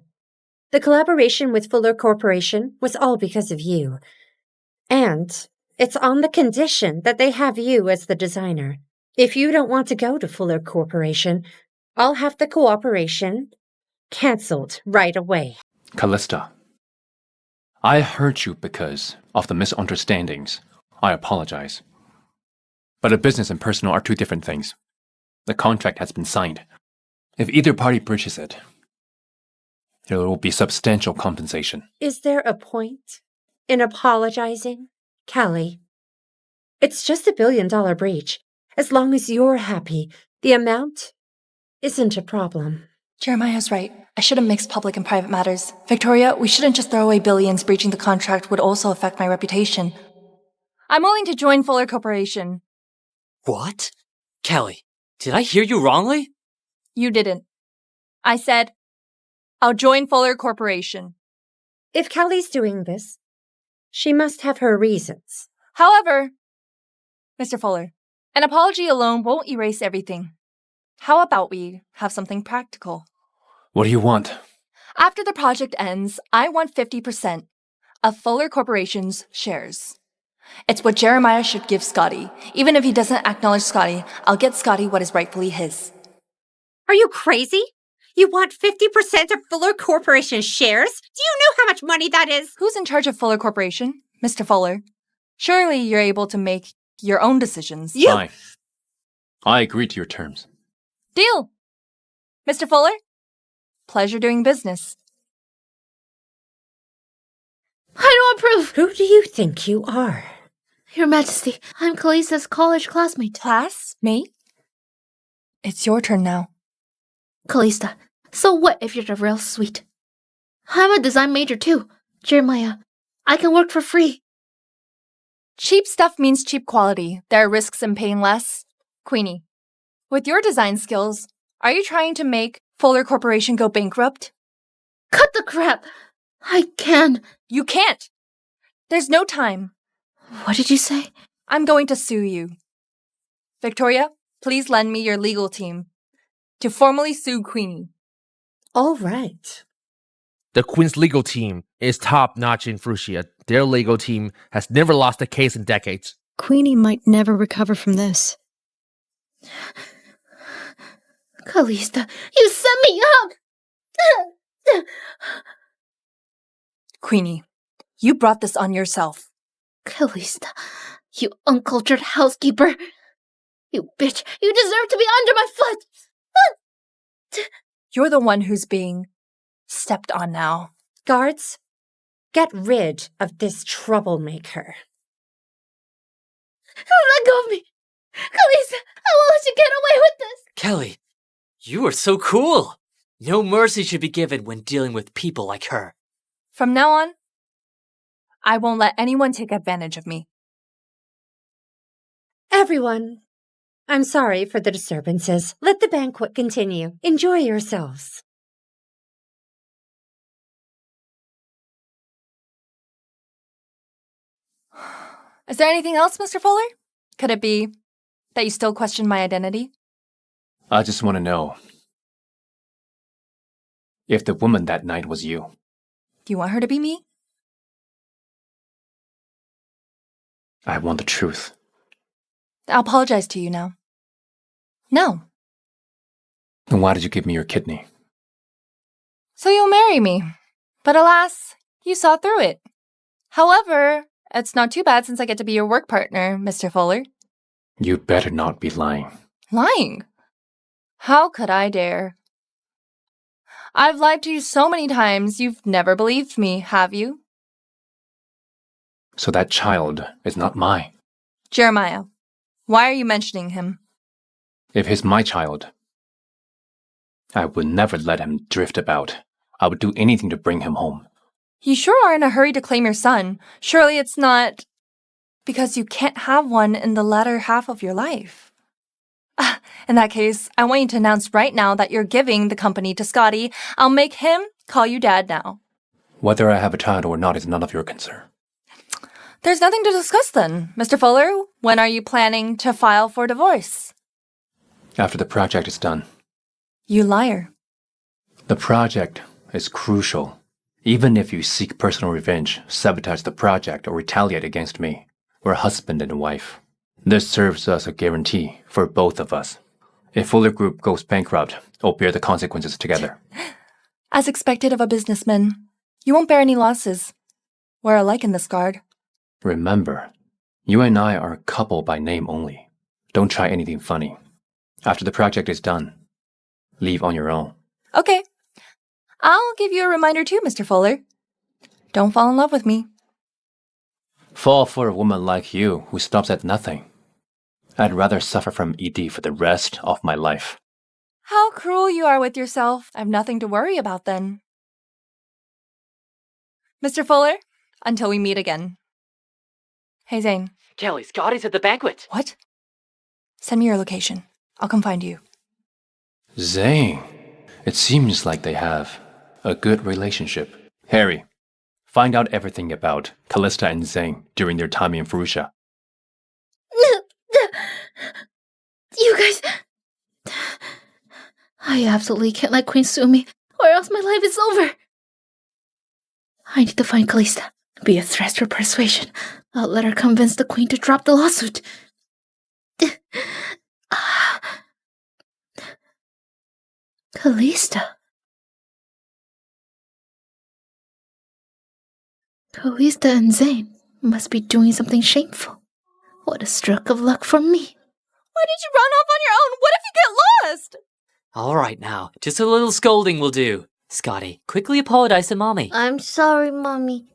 the collaboration with Fuller Corporation was all because of you. And it's on the condition that they have you as the designer. If you don't want to go to Fuller Corporation, I'll have the cooperation cancelled right away. Callista, I hurt you because of the misunderstandings. I apologize. But a business and personal are two different things. The contract has been signed. If either party breaches it, there will be substantial compensation. Is there a point in apologizing? Callie, it's just $1 billion breach. As long as you're happy, the amount isn't a problem. Jeremiah's right. I shouldn't mix public and private matters. Victoria, we shouldn't just throw away billions. Breaching the contract would also affect my reputation. I'm willing to join Fuller Corporation. What? Kelly, did I hear you wrongly? You didn't. I said, I'll join Fuller Corporation. If Kelly's doing this, she must have her reasons. However, Mr. Fuller, an apology alone won't erase everything. How about we have something practical? What do you want? After the project ends, I want 50% of Fuller Corporation's shares. It's what Jeremiah should give Scotty. Even if he doesn't acknowledge Scotty, I'll get Scotty what is rightfully his. Are you crazy? You want 50% of Fuller Corporation shares? Do you know how much money that is? Who's in charge of Fuller Corporation? Mr. Fuller. Surely you're able to make your own decisions. Fine. I agree to your terms. Deal! Mr. Fuller? Pleasure doing business. I don't approve. Who do you think you are? Your Majesty, I'm Callista's college classmate. Classmate? It's your turn now. Callista, so what if you're the real sweet? I'm a design major too. Jeremiah, I can work for free. Cheap stuff means cheap quality. There are risks in paying less. Queenie, with your design skills, are you trying to make Fuller Corporation go bankrupt? Cut the crap! I can. You can't. There's no time. What did you say? I'm going to sue you. Victoria, please lend me your legal team to formally sue Queenie. All right. The Queen's legal team is top-notch in Frusia. Their legal team has never lost a case in decades. Queenie might never recover from this. Callista, you set me up! Queenie, you brought this on yourself. Callista, you uncultured housekeeper. You bitch, you deserve to be under my foot! You're the one who's being stepped on now. Guards, get rid of this troublemaker. Let go of me! Callista, I won't let you get away with this! Kelly, you are so cool. No mercy should be given when dealing with people like her. From now on, I won't let anyone take advantage of me. Everyone, I'm sorry for the disturbances. Let the banquet continue. Enjoy yourselves. Is there anything else, Mr. Fuller? Could it be that you still question my identity? I just want to know if the woman that night was you. Do you want her to be me? I want the truth. I'll apologize to you now. No. Then why did you give me your kidney? So you'll marry me. But alas, you saw through it. However, it's not too bad since I get to be your work partner, Mr. Fuller. You better not be lying. Lying? How could I dare? I've lied to you so many times, you've never believed me, have you? So that child is not mine. Jeremiah, why are you mentioning him? If he's my child, I would never let him drift about. I would do anything to bring him home. You sure are in a hurry to claim your son. Surely it's not because you can't have one in the latter half of your life. In that case, I want you to announce right now that you're giving the company to Scotty. I'll make him call you Dad now. Whether I have a child or not is none of your concern. There's nothing to discuss then. Mr. Fuller, when are you planning to file for divorce? After the project is done. You liar. The project is crucial. Even if you seek personal revenge, sabotage the project, or retaliate against me, we're husband and wife. This serves as a guarantee for both of us. If Fuller Group goes bankrupt, we'll bear the consequences together. As expected of a businessman, you won't bear any losses. We're alike in this regard. Remember, you and I are a couple by name only. Don't try anything funny. After the project is done, leave on your own. Okay. I'll give you a reminder too, Mr. Fuller. Don't fall in love with me. Fall for a woman like you who stops at nothing. I'd rather suffer from ED for the rest of my life. How cruel you are with yourself. I've nothing to worry about then. Mr. Fuller, until we meet again. Hey, Zane. Kelly, Scotty's at the banquet. What? Send me your location. I'll come find you. Zane, it seems like they have a good relationship. Harry, find out everything about Callista and Zane during their time in Fruscia. You guys... I absolutely can't let Queen sue me, or else my life is over. I need to find Callista. Be a threat for persuasion. I'll let her convince the Queen to drop the lawsuit. Callista. Callista and Zane must be doing something shameful. What a stroke of luck for me. Why did you run off on your own? What if you get lost? All right now, just a little scolding will do. Scotty, quickly apologize to Mommy. I'm sorry, Mommy.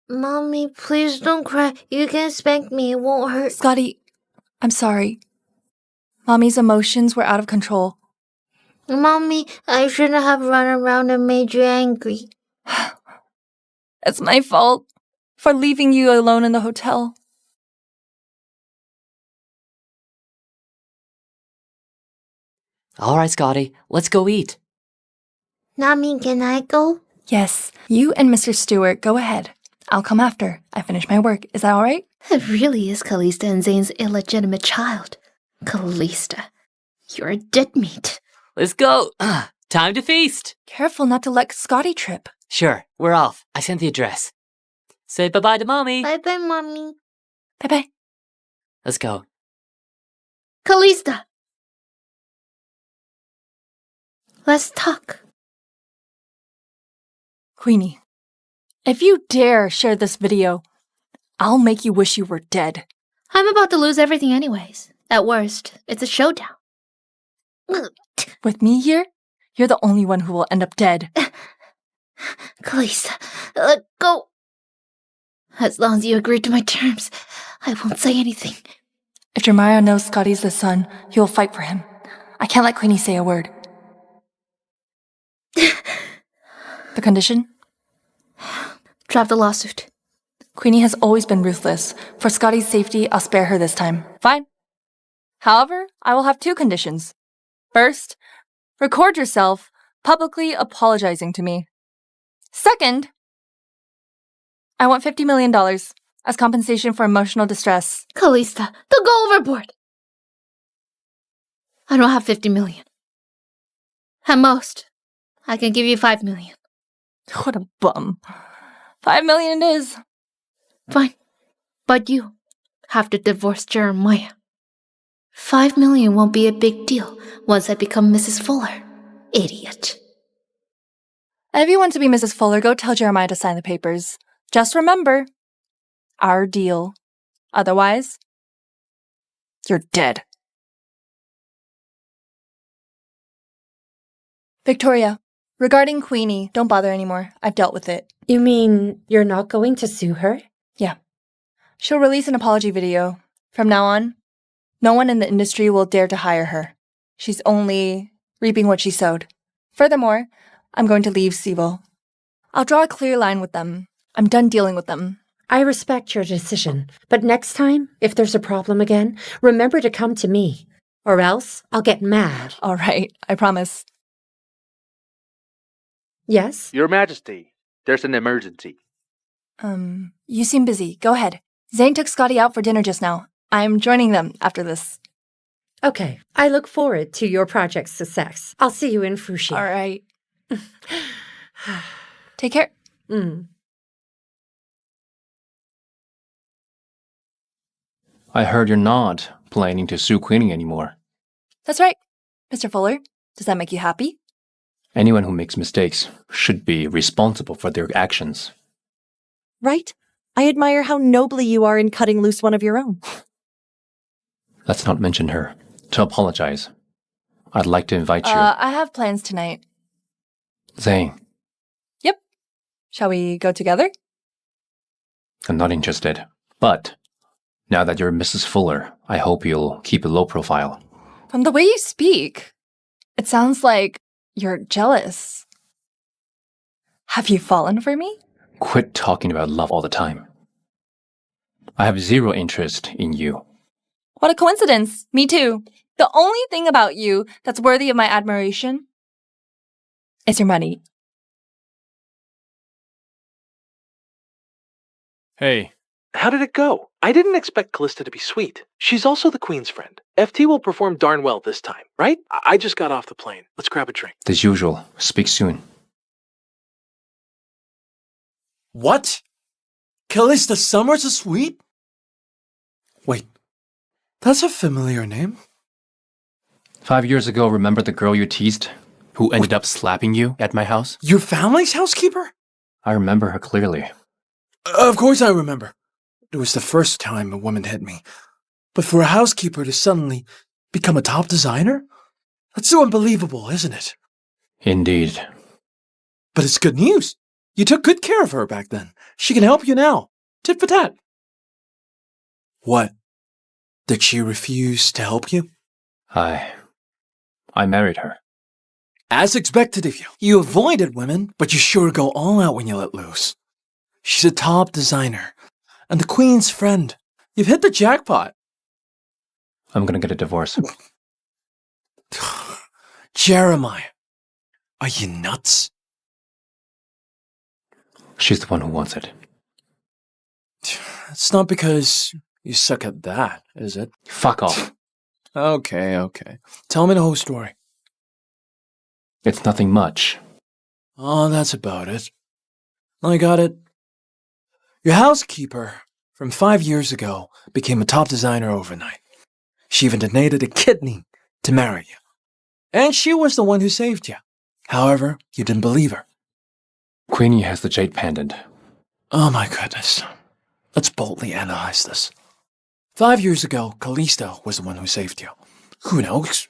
Mommy, please don't cry. You can spank me. It won't hurt. Scotty, I'm sorry. Mommy's emotions were out of control. Mommy, I shouldn't have run around and made you angry. It's my fault for leaving you alone in the hotel. All right, Scotty, let's go eat. Nami, can I go? Yes, you and Mr. Stewart go ahead. I'll come after I finish my work. Is that all right? It really is Callista and Zane's illegitimate child. Callista, you're a dead meat. Let's go. Time to feast. Careful not to let Scotty trip. Sure, we're off. I sent the address. Say bye-bye to Mommy. Bye-bye, Mommy. Bye-bye. Let's go. Callista! Let's talk. Queenie, if you dare share this video, I'll make you wish you were dead. I'm about to lose everything anyways. At worst, it's a showdown. With me here, you're the only one who will end up dead. Callista, let go. As long as you agree to my terms, I won't say anything. If Jeremiah knows Scotty's the son, he will fight for him. I can't let Queenie say a word. The condition? Drop the lawsuit. Queenie has always been ruthless. For Scotty's safety, I'll spare her this time. Fine. However, I will have two conditions. First, record yourself publicly apologizing to me. Second, I want $50 million as compensation for emotional distress. Callista, they'll go overboard. I don't have 50 million. At most, I can give you 5 million. What a bum. 5 million it is. Fine. But you have to divorce Jeremiah. 5 million won't be a big deal once I become Mrs. Fuller. Idiot. If you want to be Mrs. Fuller, go tell Jeremiah to sign the papers. Just remember, our deal. Otherwise, you're dead. Victoria, regarding Queenie, don't bother anymore. I've dealt with it. You mean you're not going to sue her? Yeah. She'll release an apology video. From now on, no one in the industry will dare to hire her. She's only reaping what she sowed. Furthermore, I'm going to leave Siebel. I'll draw a clear line with them. I'm done dealing with them. I respect your decision, but next time, if there's a problem again, remember to come to me. Or else, I'll get mad. All right, I promise. Yes? Your Majesty, there's an emergency. You seem busy. Go ahead. Zane took Scotty out for dinner just now. I'm joining them after this. Okay, I look forward to your project's success. I'll see you in Fruscia. All right. Take care. I heard you're not planning to sue Queenie anymore. That's right. Mr. Fuller, does that make you happy? Anyone who makes mistakes should be responsible for their actions. Right? I admire how nobly you are in cutting loose one of your own. Let's not mention her. To apologize, I'd like to invite you. I have plans tonight. Zane, Yep. Shall we go together? I'm not interested. But now that you're Mrs. Fuller, I hope you'll keep a low profile. From the way you speak, it sounds like you're jealous. Have you fallen for me? Quit talking about love all the time. I have zero interest in you. What a coincidence. Me too. The only thing about you that's worthy of my admiration is your money. Hey. How did it go? I didn't expect Callista to be sweet. She's also the Queen's friend. FT will perform darn well this time, right? I just got off the plane. Let's grab a drink. As usual, speak soon. What? Callista Summers is sweet? Wait, that's a familiar name. 5 years ago, remember the girl you teased? Who ended up slapping you at my house? Your family's housekeeper? I remember her clearly. Of course I remember. It was the first time a woman hit me. But for a housekeeper to suddenly become a top designer? That's so unbelievable, isn't it? Indeed. But it's good news. You took good care of her back then. She can help you now. Tit for tat. What? Did she refuse to help you? I married her. As expected of you. You avoided women, but you sure go all out when you let loose. She's a top designer. And the Queen's friend. You've hit the jackpot. I'm gonna get a divorce. Jeremiah, are you nuts? She's the one who wants it. It's not because you suck at that, is it? Fuck off. Okay. Tell me the whole story. It's nothing much. Oh, that's about it. I got it. Your housekeeper from 5 years ago became a top designer overnight. She even donated a kidney to marry you. And she was the one who saved you. However, you didn't believe her. Queenie has the jade pendant. Oh my goodness. Let's boldly analyze this. 5 years ago, Callista was the one who saved you. Who knows?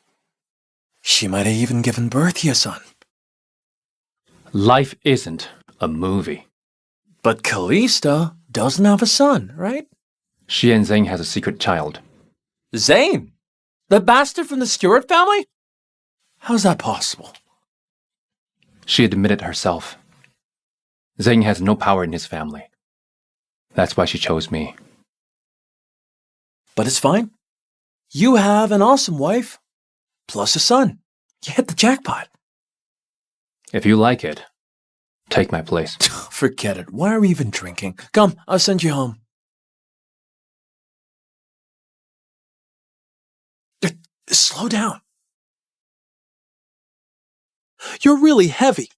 She might have even given birth to your son. Life isn't a movie. But Callista doesn't have a son, right? She and Zane has a secret child. Zane? The bastard from the Stewart family? How's that possible? She admitted herself. Zane has no power in his family. That's why she chose me. But it's fine. You have an awesome wife, plus a son. You hit the jackpot. If you like it, take my place. Forget it. Why are we even drinking? Come, I'll send you home. Slow down. You're really heavy.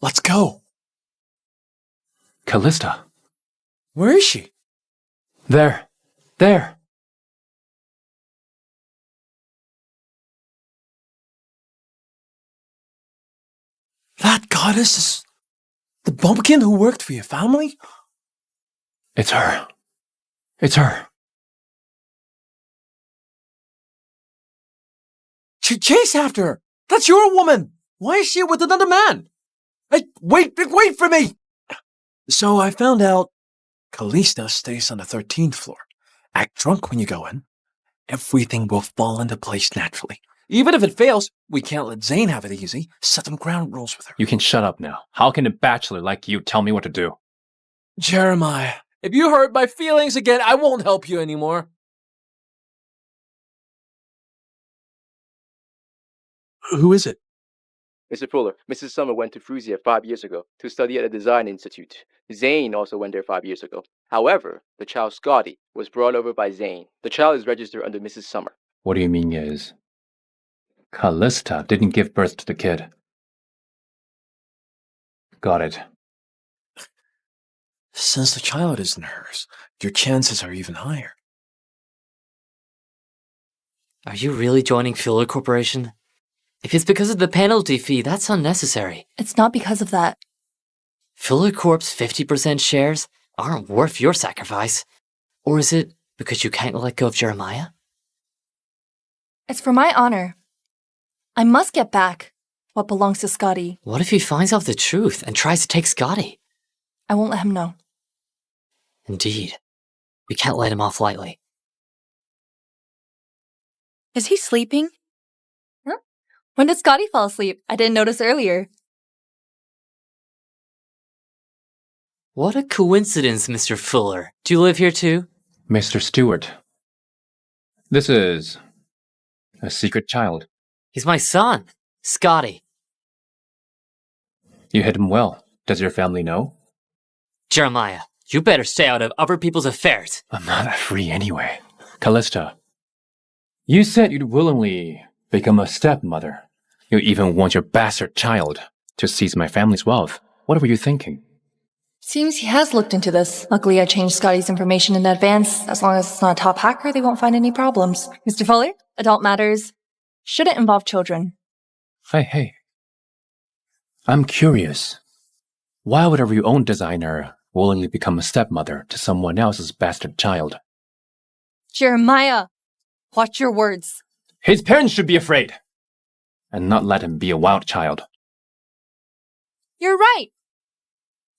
Let's go. Callista. Where is she? There. That goddess is the bumpkin who worked for your family? It's her. It's her. Chase after her. That's your woman. Why is she with another man? Hey, wait for me. So I found out Callista stays on the 13th floor. Act drunk when you go in. Everything will fall into place naturally. Even if it fails, we can't let Zane have it easy. Set some ground rules with her. You can shut up now. How can a bachelor like you tell me what to do? Jeremiah, if you hurt my feelings again, I won't help you anymore. Who is it? Mr. Fuller, Mrs. Summer went to Fruzia 5 years ago to study at a design institute. Zane also went there 5 years ago. However, the child Scotty was brought over by Zane. The child is registered under Mrs. Summer. What do you mean is? Callista didn't give birth to the kid. Got it. Since the child isn't hers, your chances are even higher. Are you really joining Fuller Corporation? If it's because of the penalty fee, that's unnecessary. It's not because of that. Fuller Corp's 50% shares aren't worth your sacrifice. Or is it because you can't let go of Jeremiah? It's for my honor. I must get back what belongs to Scotty. What if he finds out the truth and tries to take Scotty? I won't let him know. Indeed. We can't let him off lightly. Is he sleeping? Huh? When did Scotty fall asleep? I didn't notice earlier. What a coincidence, Mr. Fuller. Do you live here too? Mr. Stewart, this is a secret child. He's my son, Scotty. You hid him well. Does your family know? Jeremiah, you better stay out of other people's affairs. I'm not that free anyway. Callista, you said you'd willingly become a stepmother. You even want your bastard child to seize my family's wealth. What were you thinking? Seems he has looked into this. Luckily, I changed Scotty's information in advance. As long as it's not a top hacker, they won't find any problems. Mr. Fuller, adult matters shouldn't involve children. Hey. I'm curious. Why would a renowned designer willingly become a stepmother to someone else's bastard child? Jeremiah, watch your words. His parents should be afraid, and not let him be a wild child. You're right.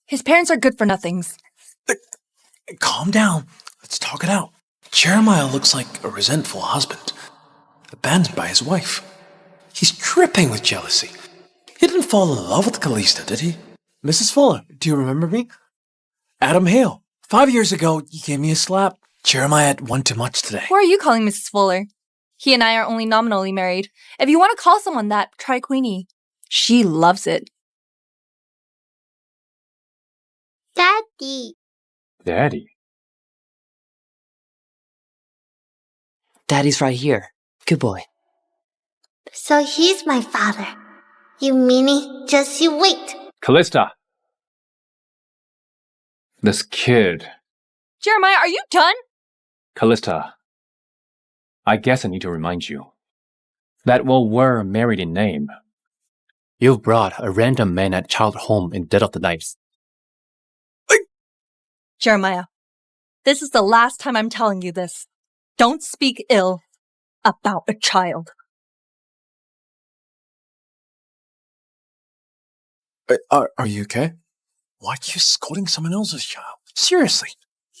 His parents are good for nothings. Calm down. Let's talk it out. Jeremiah looks like a resentful husband, abandoned by his wife. He's dripping with jealousy. He didn't fall in love with Callista, did he? Mrs. Fuller, do you remember me? Adam Hale. 5 years ago, you gave me a slap. Jeremiah had one too much today. Who are you calling Mrs. Fuller? He and I are only nominally married. If you want to call someone that, try Queenie. She loves it. Daddy. Daddy? Daddy's right here. Good boy. So he's my father. You meanie, just you wait. Callista! This kid. Jeremiah, are you done? Callista, I guess I need to remind you that while we're married in name, you've brought a random man at child home in dead of the night. Jeremiah, this is the last time I'm telling you this. Don't speak ill about a child. Are you okay? Why are you scolding someone else's child? Seriously.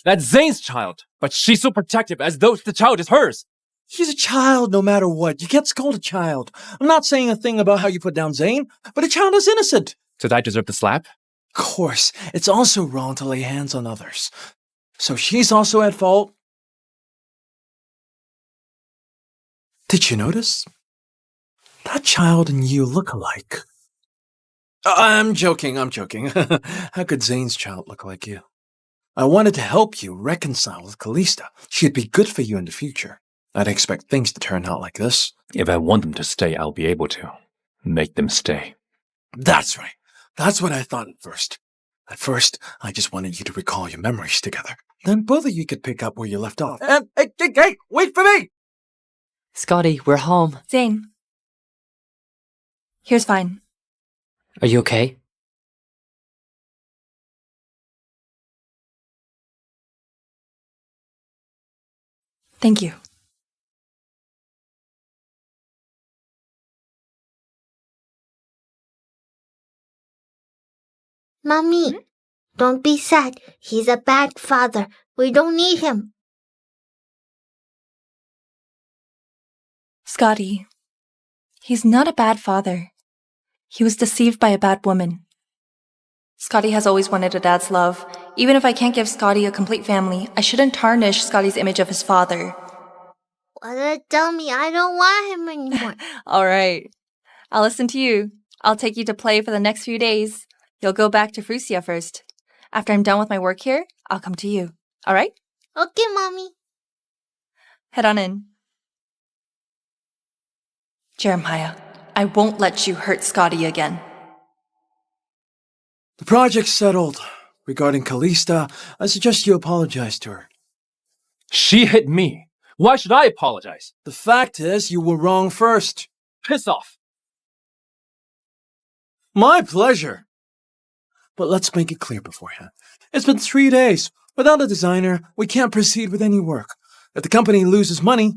That's Zane's child, but she's so protective as though the child is hers. He's a child no matter what. You can't scold a child. I'm not saying a thing about how you put down Zane, but a child is innocent. Did I deserve the slap? Of course, it's also wrong to lay hands on others. So she's also at fault. Did you notice? That child and you look alike. I'm joking. How could Zane's child look like you? I wanted to help you reconcile with Callista. She'd be good for you in the future. I'd expect things to turn out like this. If I want them to stay, I'll be able to. Make them stay. That's right. That's what I thought at first. At first, I just wanted you to recall your memories together. Then both of you could pick up where you left off. Hey, wait for me! Scotty, we're home. Zane. Here's fine. Are you okay? Thank you. Mommy, don't be sad. He's a bad father. We don't need him. Scotty, he's not a bad father. He was deceived by a bad woman. Scotty has always wanted a dad's love. Even if I can't give Scotty a complete family, I shouldn't tarnish Scotty's image of his father. Well, tell me I don't want him anymore. All right. I'll listen to you. I'll take you to play for the next few days. You'll go back to Frusia first. After I'm done with my work here, I'll come to you. All right? Okay, Mommy. Head on in. Jeremiah, I won't let you hurt Scotty again. The project's settled. Regarding Callista, I suggest you apologize to her. She hit me. Why should I apologize? The fact is, you were wrong first. Piss off. My pleasure. But let's make it clear beforehand. It's been 3 days. Without a designer, we can't proceed with any work. If the company loses money,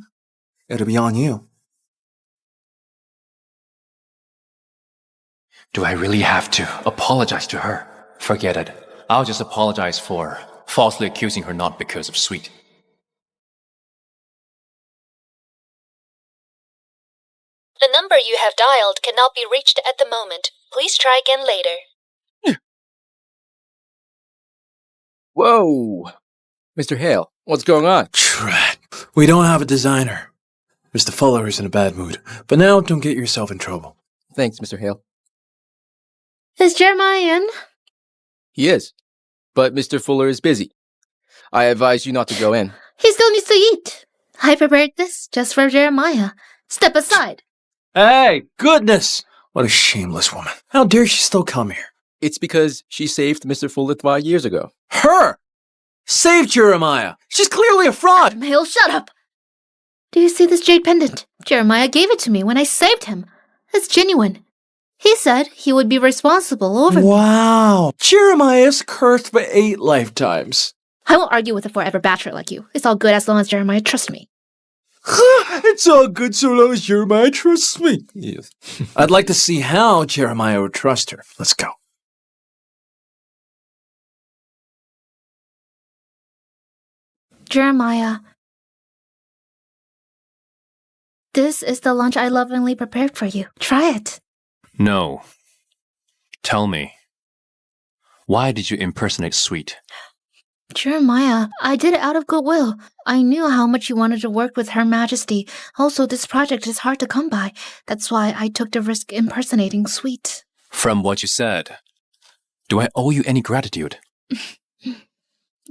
it'll be on you. Do I really have to apologize to her? Forget it. I'll just apologize for falsely accusing her not because of sweet. The number you have dialed cannot be reached at the moment. Please try again later. Whoa! Mr. Hale, what's going on? Drat. We don't have a designer. Mr. Fuller is in a bad mood. But now, don't get yourself in trouble. Thanks, Mr. Hale. Is Jeremiah in? He is. But Mr. Fuller is busy. I advise you not to go in. He still needs to eat. I prepared this just for Jeremiah. Step aside. Hey, goodness! What a shameless woman. How dare she still come here? It's because she saved Mr. Fuller 5 years ago. Her! Saved Jeremiah! She's clearly a fraud! Hale, shut up! Do you see this jade pendant? Jeremiah gave it to me when I saved him. It's genuine. He said he would be responsible over me. Wow! Jeremiah's cursed for 8 lifetimes. I won't argue with a forever bachelor like you. It's all good as long as Jeremiah trusts me. It's all good so long as Jeremiah trusts me. Yes. I'd like to see how Jeremiah would trust her. Let's go. Jeremiah. This is the lunch I lovingly prepared for you. Try it. No. Tell me. Why did you impersonate Sweet? Jeremiah, I did it out of goodwill. I knew how much you wanted to work with Her Majesty. Also, this project is hard to come by. That's why I took the risk impersonating Sweet. From what you said, do I owe you any gratitude?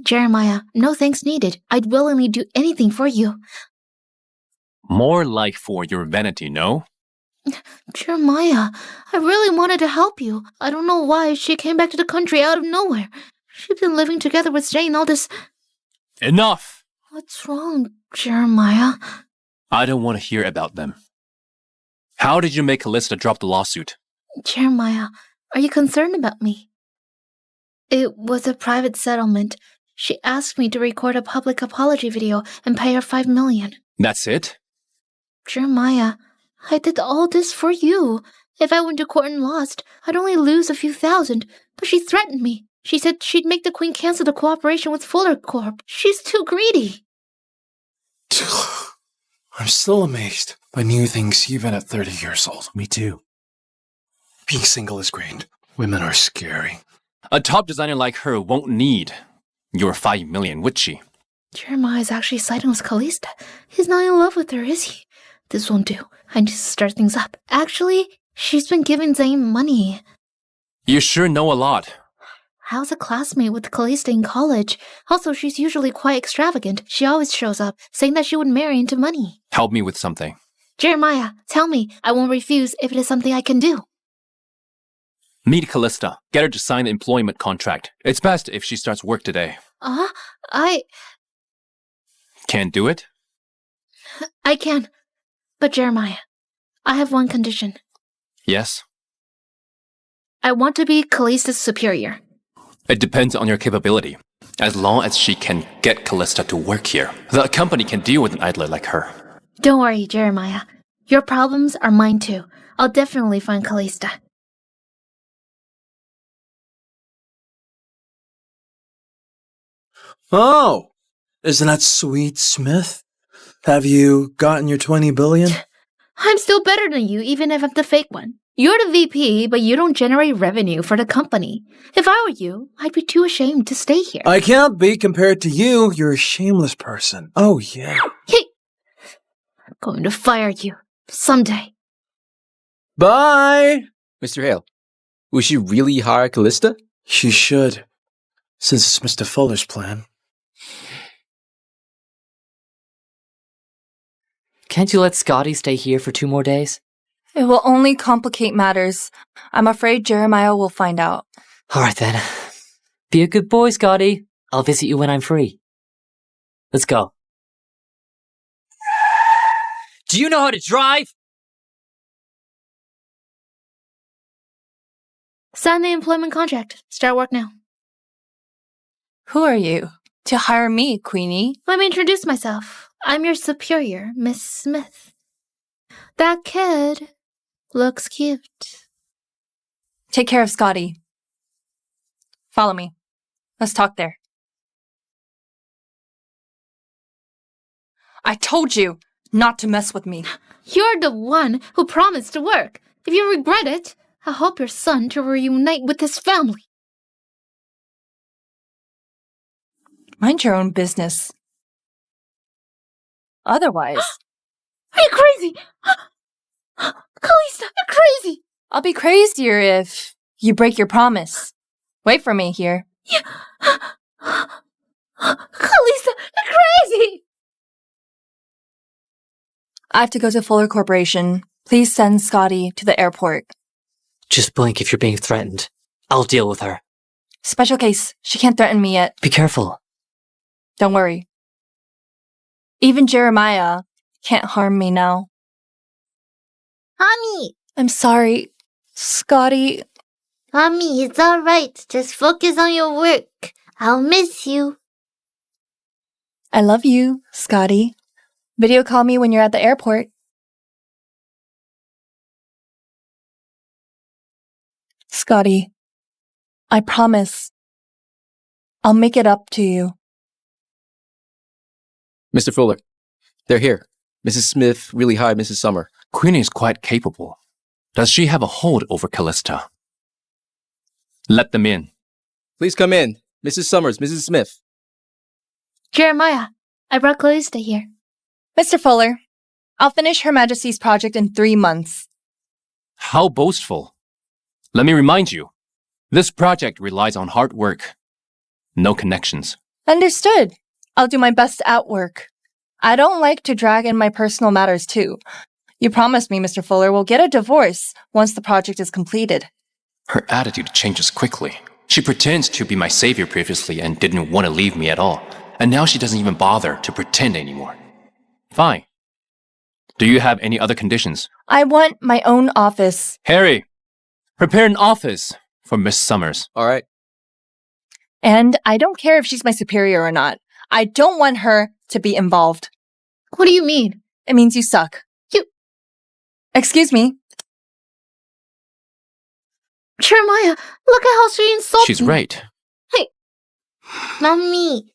Jeremiah, no thanks needed. I'd willingly do anything for you. More like for your vanity, no? Jeremiah, I really wanted to help you. I don't know why she came back to the country out of nowhere. She's been living together with Jane all this... Enough! What's wrong, Jeremiah? I don't want to hear about them. How did you make Callista drop the lawsuit? Jeremiah, are you concerned about me? It was a private settlement. She asked me to record a public apology video and pay her $5 million. That's it? Jeremiah, I did all this for you. If I went to court and lost, I'd only lose a few thousand. But she threatened me. She said she'd make the Queen cancel the cooperation with Fuller Corp. She's too greedy. I'm still amazed by new things even at 30 years old. Me too. Being single is great. Women are scary. A top designer like her won't need your $5 million, would she? Jeremiah is actually siding with Callista. He's not in love with her, is he? This won't do. I need to start things up. Actually, she's been giving Zane money. You sure know a lot. I was a classmate with Callista in college. Also, she's usually quite extravagant. She always shows up, saying that she would marry into money. Help me with something. Jeremiah, tell me. I won't refuse if it is something I can do. Meet Callista. Get her to sign the employment contract. It's best if she starts work today. Can't do it? I can. But Jeremiah, I have one condition. Yes? I want to be Callista's superior. It depends on your capability. As long as she can get Callista to work here, the company can deal with an idler like her. Don't worry, Jeremiah. Your problems are mine too. I'll definitely find Callista. Oh! Isn't that sweet, Smith? Have you gotten your 20 billion? I'm still better than you, even if I'm the fake one. You're the VP, but you don't generate revenue for the company. If I were you, I'd be too ashamed to stay here. I can't be compared to you. You're a shameless person. Oh, yeah. Hey! I'm going to fire you. Someday. Bye! Mr. Hale, will she really hire Callista? She should, since it's Mr. Fuller's plan. Can't you let Scotty stay here for 2 more days? It will only complicate matters. I'm afraid Jeremiah will find out. All right then. Be a good boy, Scotty. I'll visit you when I'm free. Let's go. Do you know how to drive? Sign the employment contract. Start work now. Who are you? To hire me, Queenie? Let me introduce myself. I'm your superior, Miss Smith. That kid looks cute. Take care of Scotty. Follow me. Let's talk there. I told you not to mess with me. You're the one who promised to work. If you regret it, I hope your son to reunite with his family. Mind your own business. Otherwise... Are you crazy? Callista, you're crazy! I'll be crazier if you break your promise. Wait for me here. Callista, you're crazy! I have to go to Fuller Corporation. Please send Scotty to the airport. Just blink if you're being threatened. I'll deal with her. Special case. She can't threaten me yet. Be careful. Don't worry. Even Jeremiah can't harm me now. Mommy! I'm sorry, Scotty. Mommy, it's alright. Just focus on your work. I'll miss you. I love you, Scotty. Video call me when you're at the airport. Scotty, I promise I'll make it up to you. Mr. Fuller, they're here. Mrs. Smith really hired Mrs. Summer. Queenie is quite capable. Does she have a hold over Callista? Let them in. Please come in. Mrs. Summers, Mrs. Smith. Jeremiah, I brought Callista here. Mr. Fuller, I'll finish Her Majesty's project in 3 months. How boastful. Let me remind you, this project relies on hard work. No connections. Understood. I'll do my best at work. I don't like to drag in my personal matters too. You promised me, Mr. Fuller, we'll get a divorce once the project is completed. Her attitude changes quickly. She pretends to be my savior previously and didn't want to leave me at all. And now she doesn't even bother to pretend anymore. Fine. Do you have any other conditions? I want my own office. Harry, prepare an office for Miss Summers. All right. And I don't care if she's my superior or not. I don't want her to be involved. What do you mean? It means you suck. Excuse me. Jeremiah, look at how she insulted She's me. right. Hey. Mommy,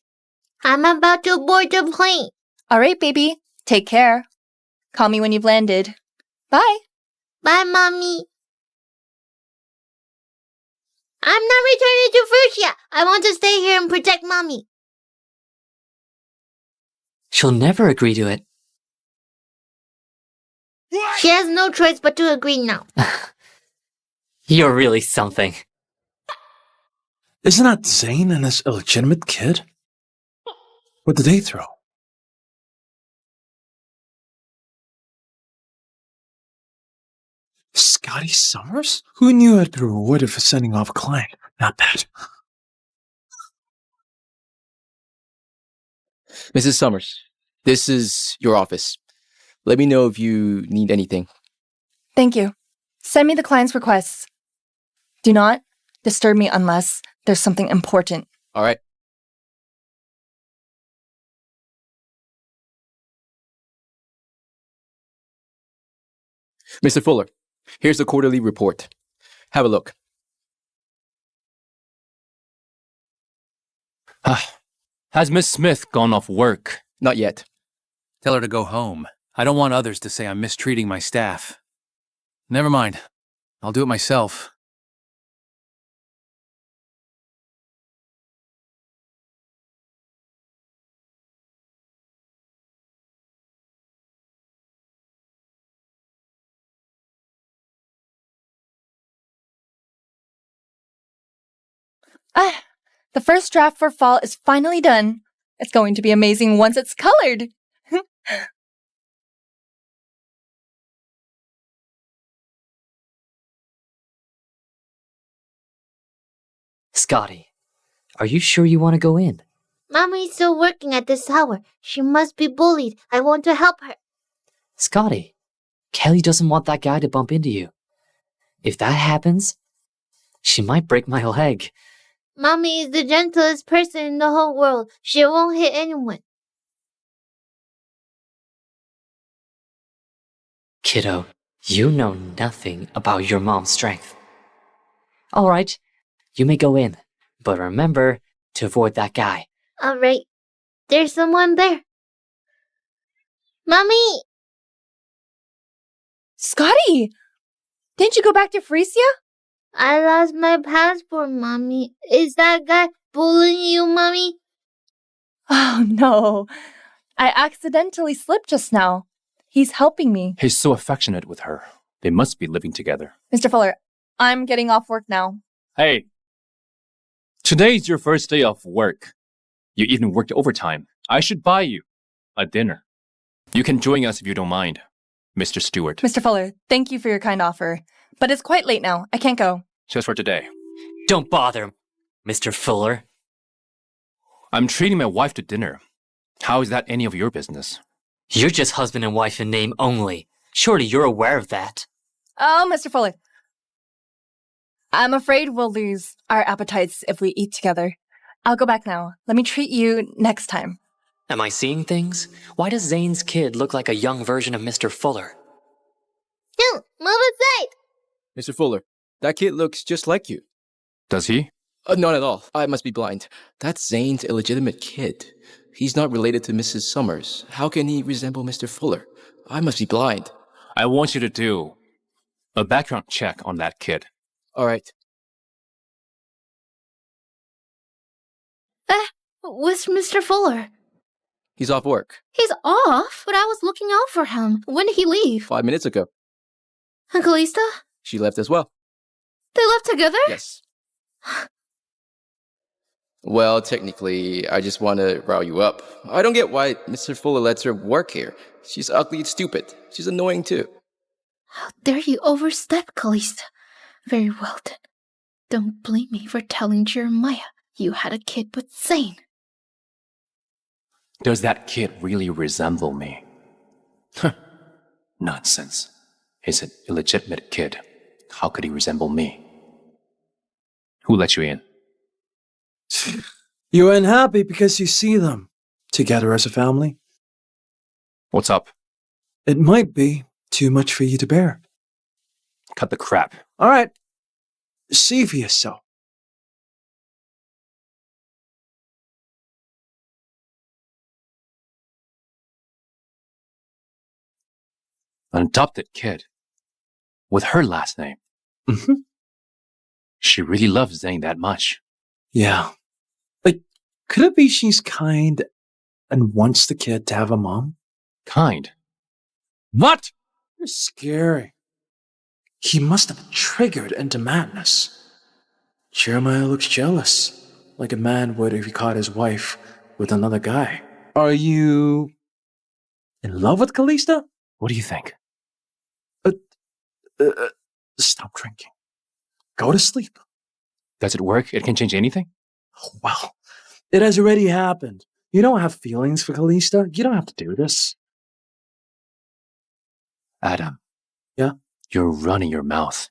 I'm about to board the plane. All right, baby. Take care. Call me when you've landed. Bye. Bye, Mommy. I'm not returning to Frisia. I want to stay here and protect Mommy. She'll never agree to it. She has no choice but to agree now. You're really something. Isn't that Zane and his illegitimate kid? What did they throw? Scotty Summers? Who knew I'd be rewarded for sending off a client? Not bad. Mrs. Summers, this is your office. Let me know if you need anything. Thank you. Send me the client's requests. Do not disturb me unless there's something important. All right. Mr. Fuller, here's the quarterly report. Have a look. Has Miss Smith gone off work? Not yet. Tell her to go home. I don't want others to say I'm mistreating my staff. Never mind. I'll do it myself. The first draft for fall is finally done. It's going to be amazing once it's colored. Scotty, are you sure you want to go in? Mommy's still working at this tower. She must be bullied. I want to help her. Scotty, Kelly doesn't want that guy to bump into you. If that happens, she might break my leg. Mommy is the gentlest person in the whole world. She won't hit anyone. Kiddo, you know nothing about your mom's strength. All right, you may go in, but remember to avoid that guy. All right. There's someone there. Mommy! Scotty! Didn't you go back to Frisia? I lost my passport, Mommy. Is that guy bullying you, Mommy? Oh, no. I accidentally slipped just now. He's helping me. He's so affectionate with her. They must be living together. Mr. Fuller, I'm getting off work now. Hey, today's your first day of work. You even worked overtime. I should buy you a dinner. You can join us if you don't mind, Mr. Stewart. Mr. Fuller, thank you for your kind offer. But it's quite late now. I can't go. Just for today. Don't bother, Mr. Fuller. I'm treating my wife to dinner. How is that any of your business? You're just husband and wife in name only. Surely you're aware of that. Oh, Mr. Fuller. I'm afraid we'll lose our appetites if we eat together. I'll go back now. Let me treat you next time. Am I seeing things? Why does Zane's kid look like a young version of Mr. Fuller? No, move aside! Mr. Fuller, that kid looks just like you. Does he? Not at all. I must be blind. That's Zane's illegitimate kid. He's not related to Mrs. Summers. How can he resemble Mr. Fuller? I must be blind. I want you to do a background check on that kid. All right. Where's Mr. Fuller? He's off work. He's off, but I was looking out for him. When did he leave? 5 minutes ago. And Callista? She left as well. They left together? Yes. Well, technically, I just want to rile you up. I don't get why Mr. Fuller lets her work here. She's ugly and stupid. She's annoying too. How dare you overstep, Callista? Very well then. Don't blame me for telling Jeremiah you had a kid with Zane. Does that kid really resemble me? Nonsense. He's an illegitimate kid. How could he resemble me? Who let you in? You're unhappy because you see them together as a family. What's up? It might be too much for you to bear. Cut the crap. All right. See for yourself. An adopted kid. With her last name. Mm-hmm. She really loves Zane that much. Yeah. Like, could it be she's kind and wants the kid to have a mom? Kind? What? You're scary. He must have been triggered into madness. Jeremiah looks jealous, like a man would if he caught his wife with another guy. Are you in love with Callista? What do you think? Stop drinking. Go to sleep. Does it work? It can change anything? Oh, well, it has already happened. You don't have feelings for Callista. You don't have to do this. Adam. Yeah? You're running your mouth.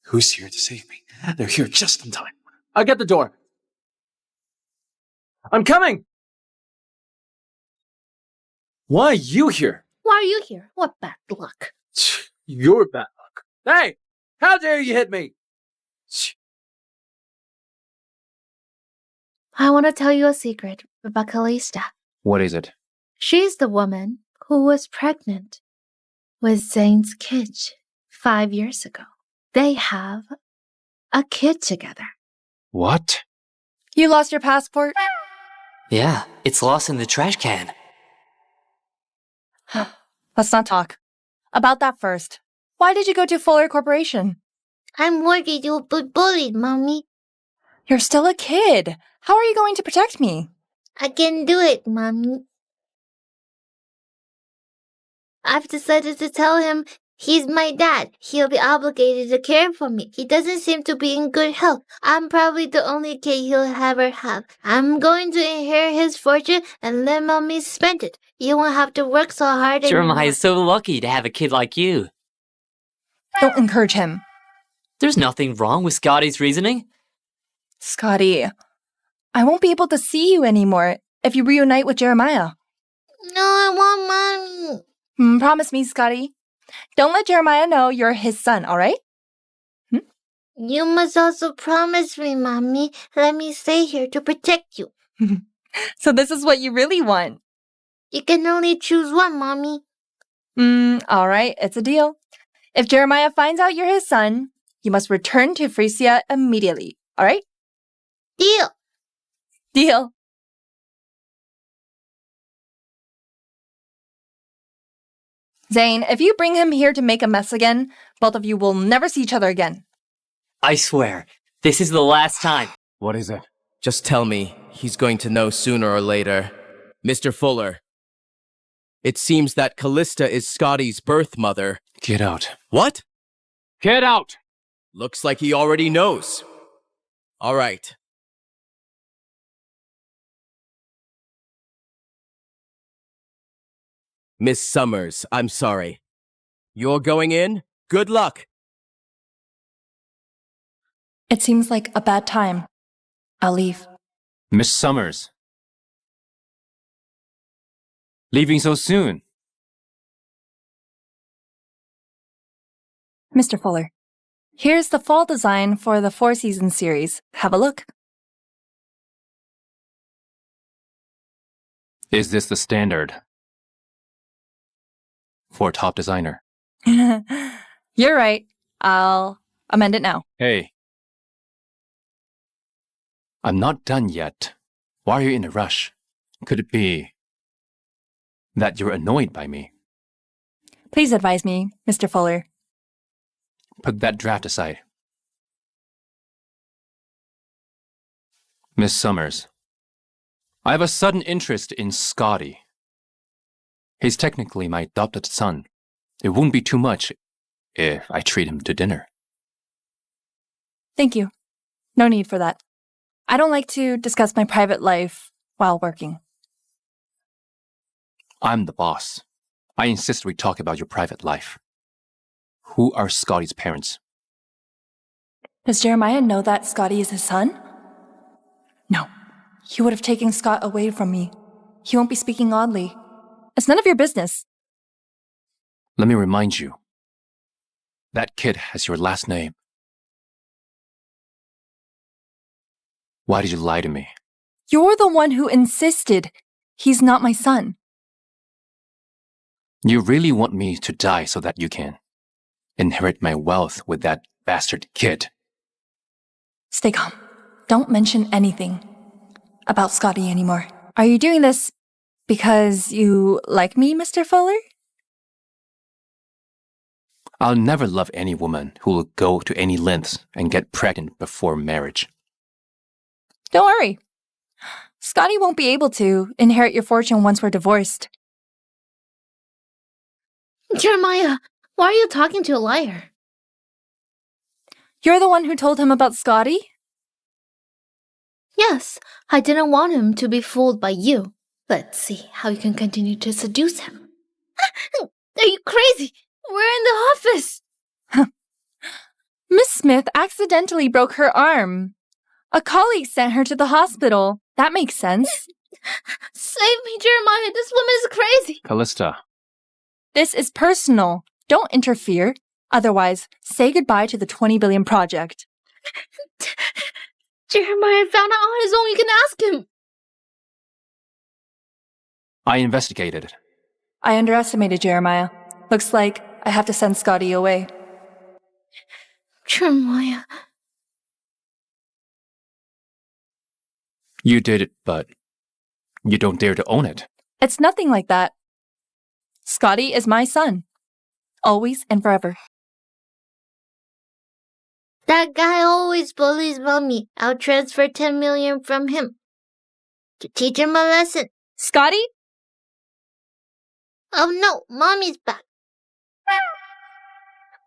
Who's here to save me? They're here just in time. I'll get the door. I'm coming! Why are you here? Why are you here? What bad luck. You're bad luck. Hey! How dare you hit me? I want to tell you a secret about Callista. What is it? She's the woman who was pregnant with Zane's kid 5 years ago. They have a kid together. What? You lost your passport? Yeah, it's lost in the trash can. Let's not talk. About that first. Why did you go to Fuller Corporation? I'm worried you'll be bullied, Mommy. You're still a kid. How are you going to protect me? I can do it, Mommy. I've decided to tell him he's my dad. He'll be obligated to care for me. He doesn't seem to be in good health. I'm probably the only kid he'll ever have. I'm going to inherit his fortune and let Mommy spend it. You won't have to work so hard anymore. Jeremiah is so lucky to have a kid like you. Don't encourage him. There's nothing wrong with Scotty's reasoning. Scotty, I won't be able to see you anymore if you reunite with Jeremiah. No, I want Mommy. Promise me, Scotty. Don't let Jeremiah know you're his son, all right? You must also promise me, Mommy. Let me stay here to protect you. So this is what you really want. You can only choose one, Mommy. All right, it's a deal. If Jeremiah finds out you're his son, you must return to Frisia immediately, all right? Deal. Deal. Zane, if you bring him here to make a mess again, both of you will never see each other again. I swear, this is the last time. What is it? Just tell me. He's going to know sooner or later. Mr. Fuller. It seems that Callista is Scotty's birth mother. Get out. What? Get out! Looks like he already knows. All right. Miss Summers, I'm sorry. You're going in? Good luck. It seems like a bad time. I'll leave. Miss Summers. Leaving so soon? Mr. Fuller, here's the fall design for the 4-season series. Have a look. Is this the standard for a top designer? You're right. I'll amend it now. Hey. I'm not done yet. Why are you in a rush? Could it be that you're annoyed by me? Please advise me, Mr. Fuller. Put that draft aside. Miss Summers, I have a sudden interest in Scotty. He's technically my adopted son. It won't be too much if I treat him to dinner. Thank you. No need for that. I don't like to discuss my private life while working. I'm the boss. I insist we talk about your private life. Who are Scotty's parents? Does Jeremiah know that Scotty is his son? No. He would have taken Scott away from me. He won't be speaking oddly. It's none of your business. Let me remind you. That kid has your last name. Why did you lie to me? You're the one who insisted he's not my son. You really want me to die so that you can inherit my wealth with that bastard kid? Stay calm. Don't mention anything about Scotty anymore. Are you doing this because you like me, Mr. Fuller? I'll never love any woman who will go to any lengths and get pregnant before marriage. Don't worry. Scotty won't be able to inherit your fortune once we're divorced. Jeremiah, why are you talking to a liar? You're the one who told him about Scotty? Yes, I didn't want him to be fooled by you. Let's see how you can continue to seduce him. Are you crazy? We're in the office. Miss Smith accidentally broke her arm. A colleague sent her to the hospital. That makes sense. Save me, Jeremiah. This woman is crazy. Callista. This is personal. Don't interfere. Otherwise, say goodbye to the 20 billion project. Jeremiah found out on his own. You can ask him. I investigated it. I underestimated Jeremiah. Looks like I have to send Scotty away. Jeremiah. You did it, but you don't dare to own it. It's nothing like that. Scotty is my son. Always and forever. That guy always bullies mommy. I'll transfer 10 million from him to teach him a lesson. Scotty? Oh no, mommy's back.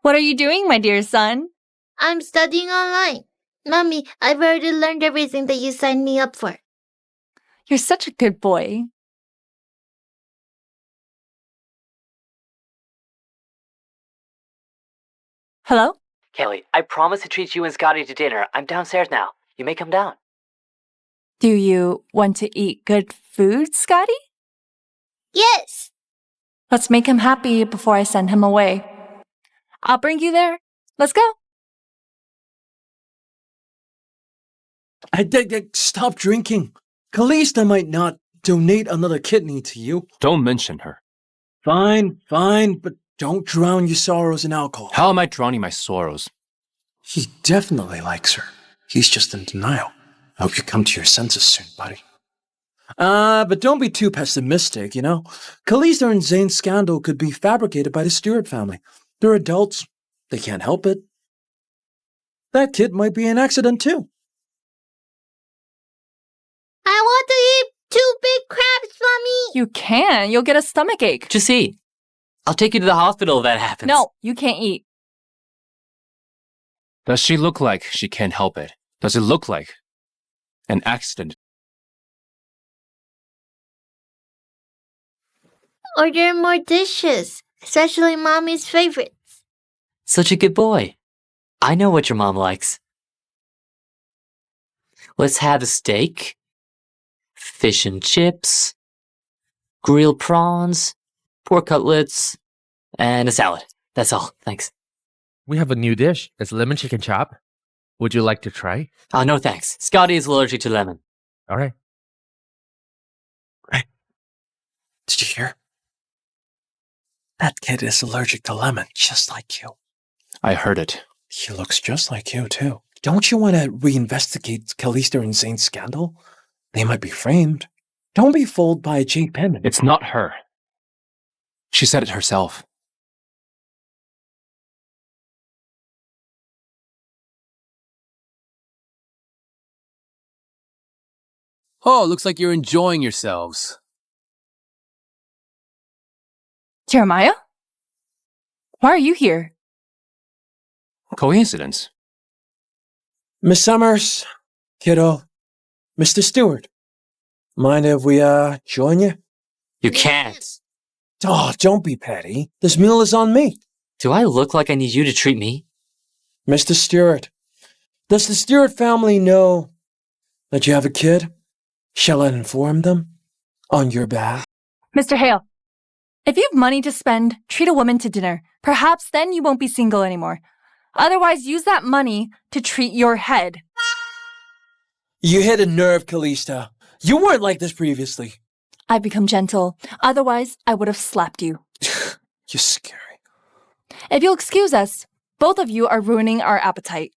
What are you doing, my dear son? I'm studying online. Mommy, I've already learned everything that you signed me up for. You're such a good boy. Hello? Kelly, I promise to treat you and Scotty to dinner. I'm downstairs now. You may come down. Do you want to eat good food, Scotty? Yes! Let's make him happy before I send him away. I'll bring you there. Let's go. Stop drinking. Callista might not donate another kidney to you. Don't mention her. Fine, but don't drown your sorrows in alcohol. How am I drowning my sorrows? He definitely likes her. He's just in denial. I hope you come to your senses soon, buddy. But don't be too pessimistic, you know? Callista and Zane's scandal could be fabricated by the Stewart family. They're adults. They can't help it. That kid might be an accident, too. I want to eat 2 big crabs, Mommy! You can. You'll get a stomachache. Just eat. I'll take you to the hospital if that happens. No, you can't eat. Does she look like she can't help it? Does it look like an accident? Order more dishes, especially Mommy's favorites. Such a good boy. I know what your mom likes. Let's have a steak, fish and chips, grilled prawns, pork cutlets, and a salad. That's all. Thanks. We have a new dish. It's lemon chicken chop. Would you like to try? No thanks. Scotty is allergic to lemon. All right. Did you hear? That kid is allergic to lemon, just like you. I heard it. He looks just like you, too. Don't you want to reinvestigate Callista and Zane's scandal? They might be framed. Don't be fooled by a jade pendant. It's not her. She said it herself. Oh, looks like you're enjoying yourselves. Jeremiah? Why are you here? Coincidence. Miss Summers, kiddo, Mr. Stewart, mind if we, join you? You can't. Oh, don't be petty. This meal is on me. Do I look like I need you to treat me? Mr. Stewart, does the Stewart family know that you have a kid? Shall I inform them on your behalf? Mr. Hale, if you have money to spend, treat a woman to dinner. Perhaps then you won't be single anymore. Otherwise, use that money to treat your head. You hit a nerve, Callista. You weren't like this previously. I've become gentle. Otherwise, I would have slapped you. You're scary. If you'll excuse us, both of you are ruining our appetite.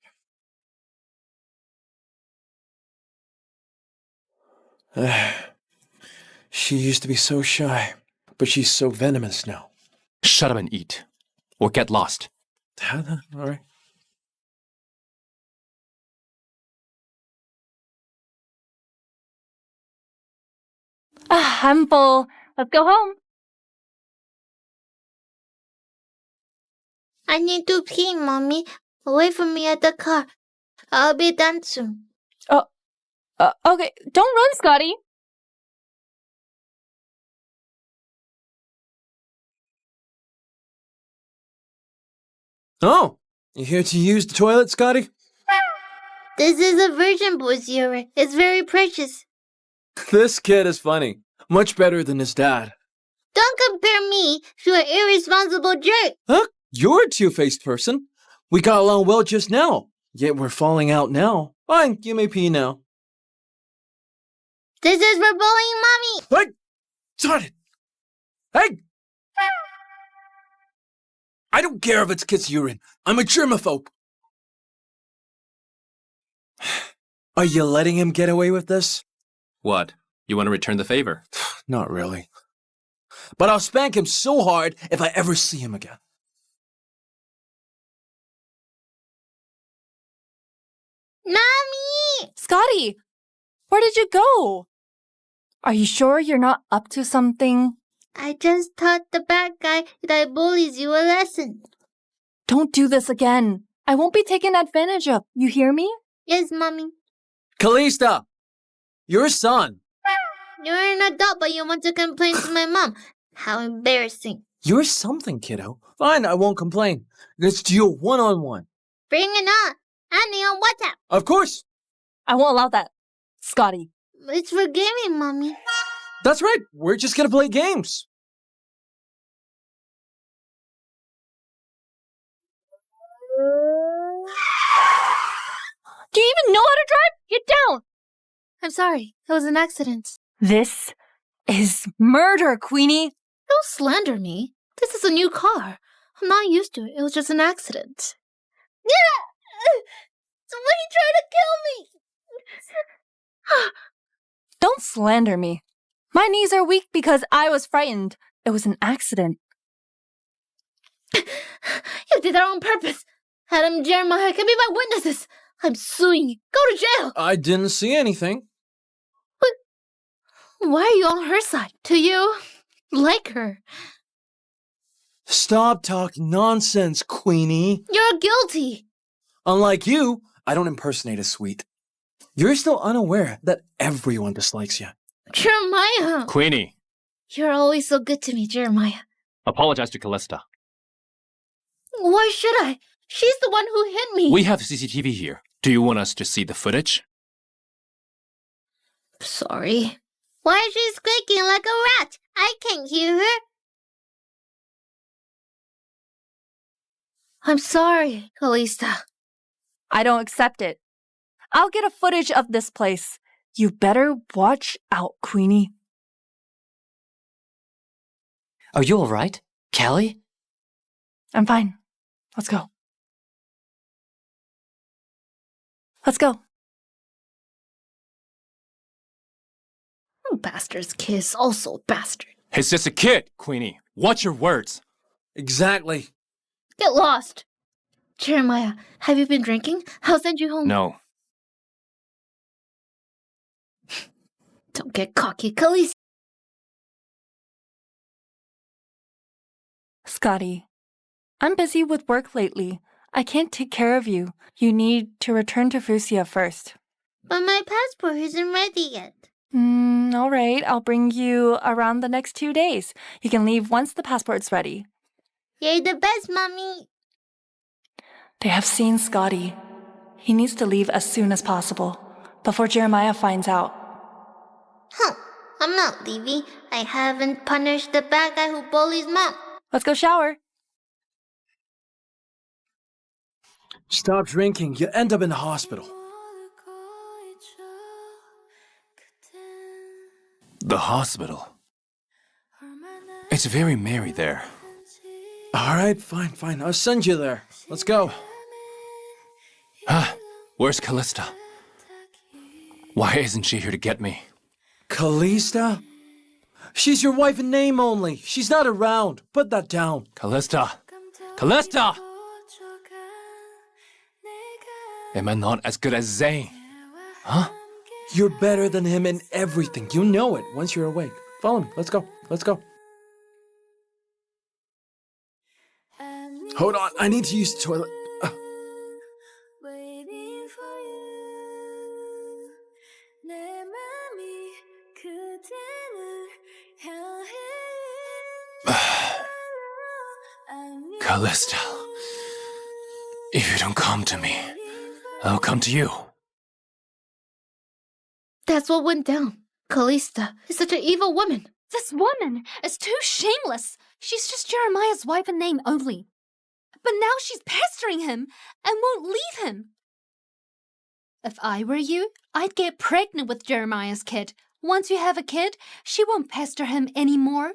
She used to be so shy, but she's so venomous now. Shut up and eat, or get lost. All right. I'm full. Let's go home. I need to pee, Mommy. Wait for me at the car. I'll be done soon. Okay. Don't run, Scotty. Oh, you here to use the toilet, Scotty? This is a virgin boy's urine. It's very precious. This kid is funny. Much better than his dad. Don't compare me to an irresponsible jerk. Huh? You're a two-faced person. We got along well just now, yet we're falling out now. Fine, you may pee now. This is for bullying, Mommy. Hey! Start it! Hey! I don't care if it's kid's urine. I'm a germaphobe. Are you letting him get away with this? What? You want to return the favor? Not really. But I'll spank him so hard if I ever see him again. Mommy! Scotty, where did you go? Are you sure you're not up to something? I just taught the bad guy that bullies you a lesson. Don't do this again. I won't be taken advantage of. You hear me? Yes, Mommy. Callista! Your son! You're an adult, but you want to complain to my mom. How embarrassing. You're something, kiddo. Fine, I won't complain. Let's deal one-on-one. Bring it on. Annie on WhatsApp. Of course. I won't allow that. Scotty. It's for gaming, Mommy. That's right. We're just gonna play games. Do you even know how to drive? Get down! I'm sorry. It was an accident. This is murder, Queenie. Don't slander me. This is a new car. I'm not used to it. It was just an accident. Yeah! Somebody tried to kill me! Don't Don't slander me. My knees are weak because I was frightened. It was an accident. You did that on purpose. Adam, Jeremiah can be my witnesses. I'm suing you. Go to jail. I didn't see anything. Why are you on her side? Do you like her? Stop talking nonsense, Queenie. You're guilty. Unlike you, I don't impersonate a sweet. You're still unaware that everyone dislikes you. Jeremiah. Queenie, You're always so good to me, Jeremiah. apologize to Callista. Why should I? She's the one who hit me. We have CCTV here. Do you want us to see the footage? Sorry. Why is she squeaking like a rat? I can't hear her. I'm sorry, Callista. I don't accept it. I'll get a footage of this place. You better watch out, Queenie. Are you alright, Callie? I'm fine. Let's go. Let's go. Bastard's kiss, also bastard. He's just a kid, Queenie. Watch your words. Exactly. Get lost. Jeremiah, have you been drinking? I'll send you home. No. Don't get cocky, Callista. Scotty, I'm busy with work lately. I can't take care of you. You need to return to Fusia first. But my passport isn't ready yet. All right. I'll bring you around the next 2 days. You can leave once the passport's ready. You're the best, Mommy. They have seen Scotty. He needs to leave as soon as possible, before Jeremiah finds out. Huh. I'm not leaving. I haven't punished the bad guy who bullies Mom. Let's go shower. Stop drinking. You end up in the hospital. The hospital. It's very merry there. All right, fine. I'll send you there. Let's go. Where's Callista? Why isn't she here to get me? Callista? She's your wife in name only. She's not around. Put that down. Callista! Callista! Am I not as good as Zane? Huh? You're better than him in everything. You know it once you're awake. Follow me. Let's go. Hold on. I need to use the toilet. Callista, if you don't come to me, I'll come to you. That's what went down. Callista is such an evil woman. This woman is too shameless. She's just Jeremiah's wife in name only. But now she's pestering him and won't leave him. If I were you, I'd get pregnant with Jeremiah's kid. Once you have a kid, she won't pester him anymore.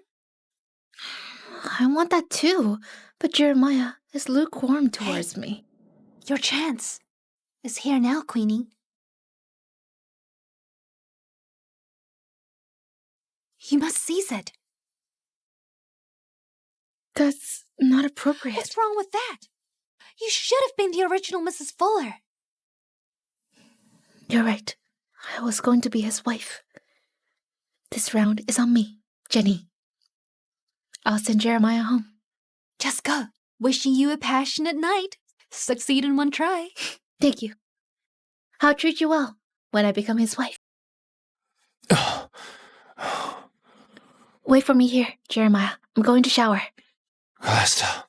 I want that too, but Jeremiah is lukewarm towards me. Your chance is here now, Queenie. You must seize it. That's not appropriate. What's wrong with that? You should have been the original Mrs. Fuller. You're right. I was going to be his wife. This round is on me, Jenny. I'll send Jeremiah home. Just go. Wishing you a passionate night. Succeed in one try. Thank you. I'll treat you well when I become his wife. Wait for me here, Jeremiah. I'm going to shower. Callista,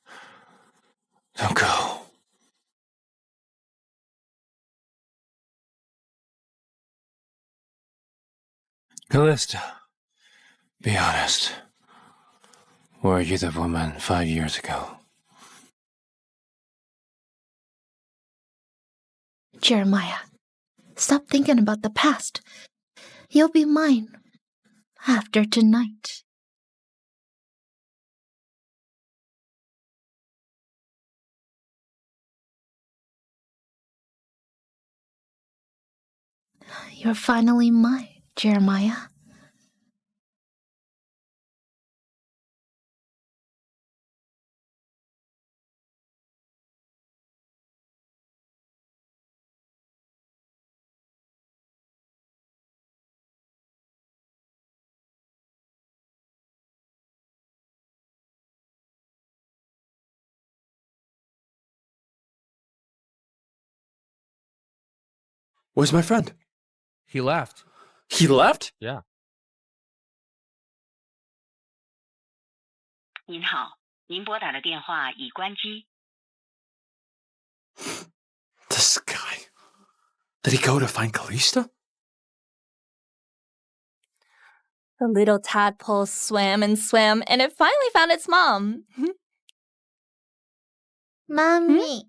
don't go. Callista, be honest. Were you the woman 5 years ago? Jeremiah, stop thinking about the past. You'll be mine after tonight. You're finally mine, Jeremiah? Where's my friend? He left. He left? Yeah. 您好，您拨打的电话已关机。 This guy. Did he go to find Callista? The little tadpole swam and swam, and it finally found its mom. Mommy,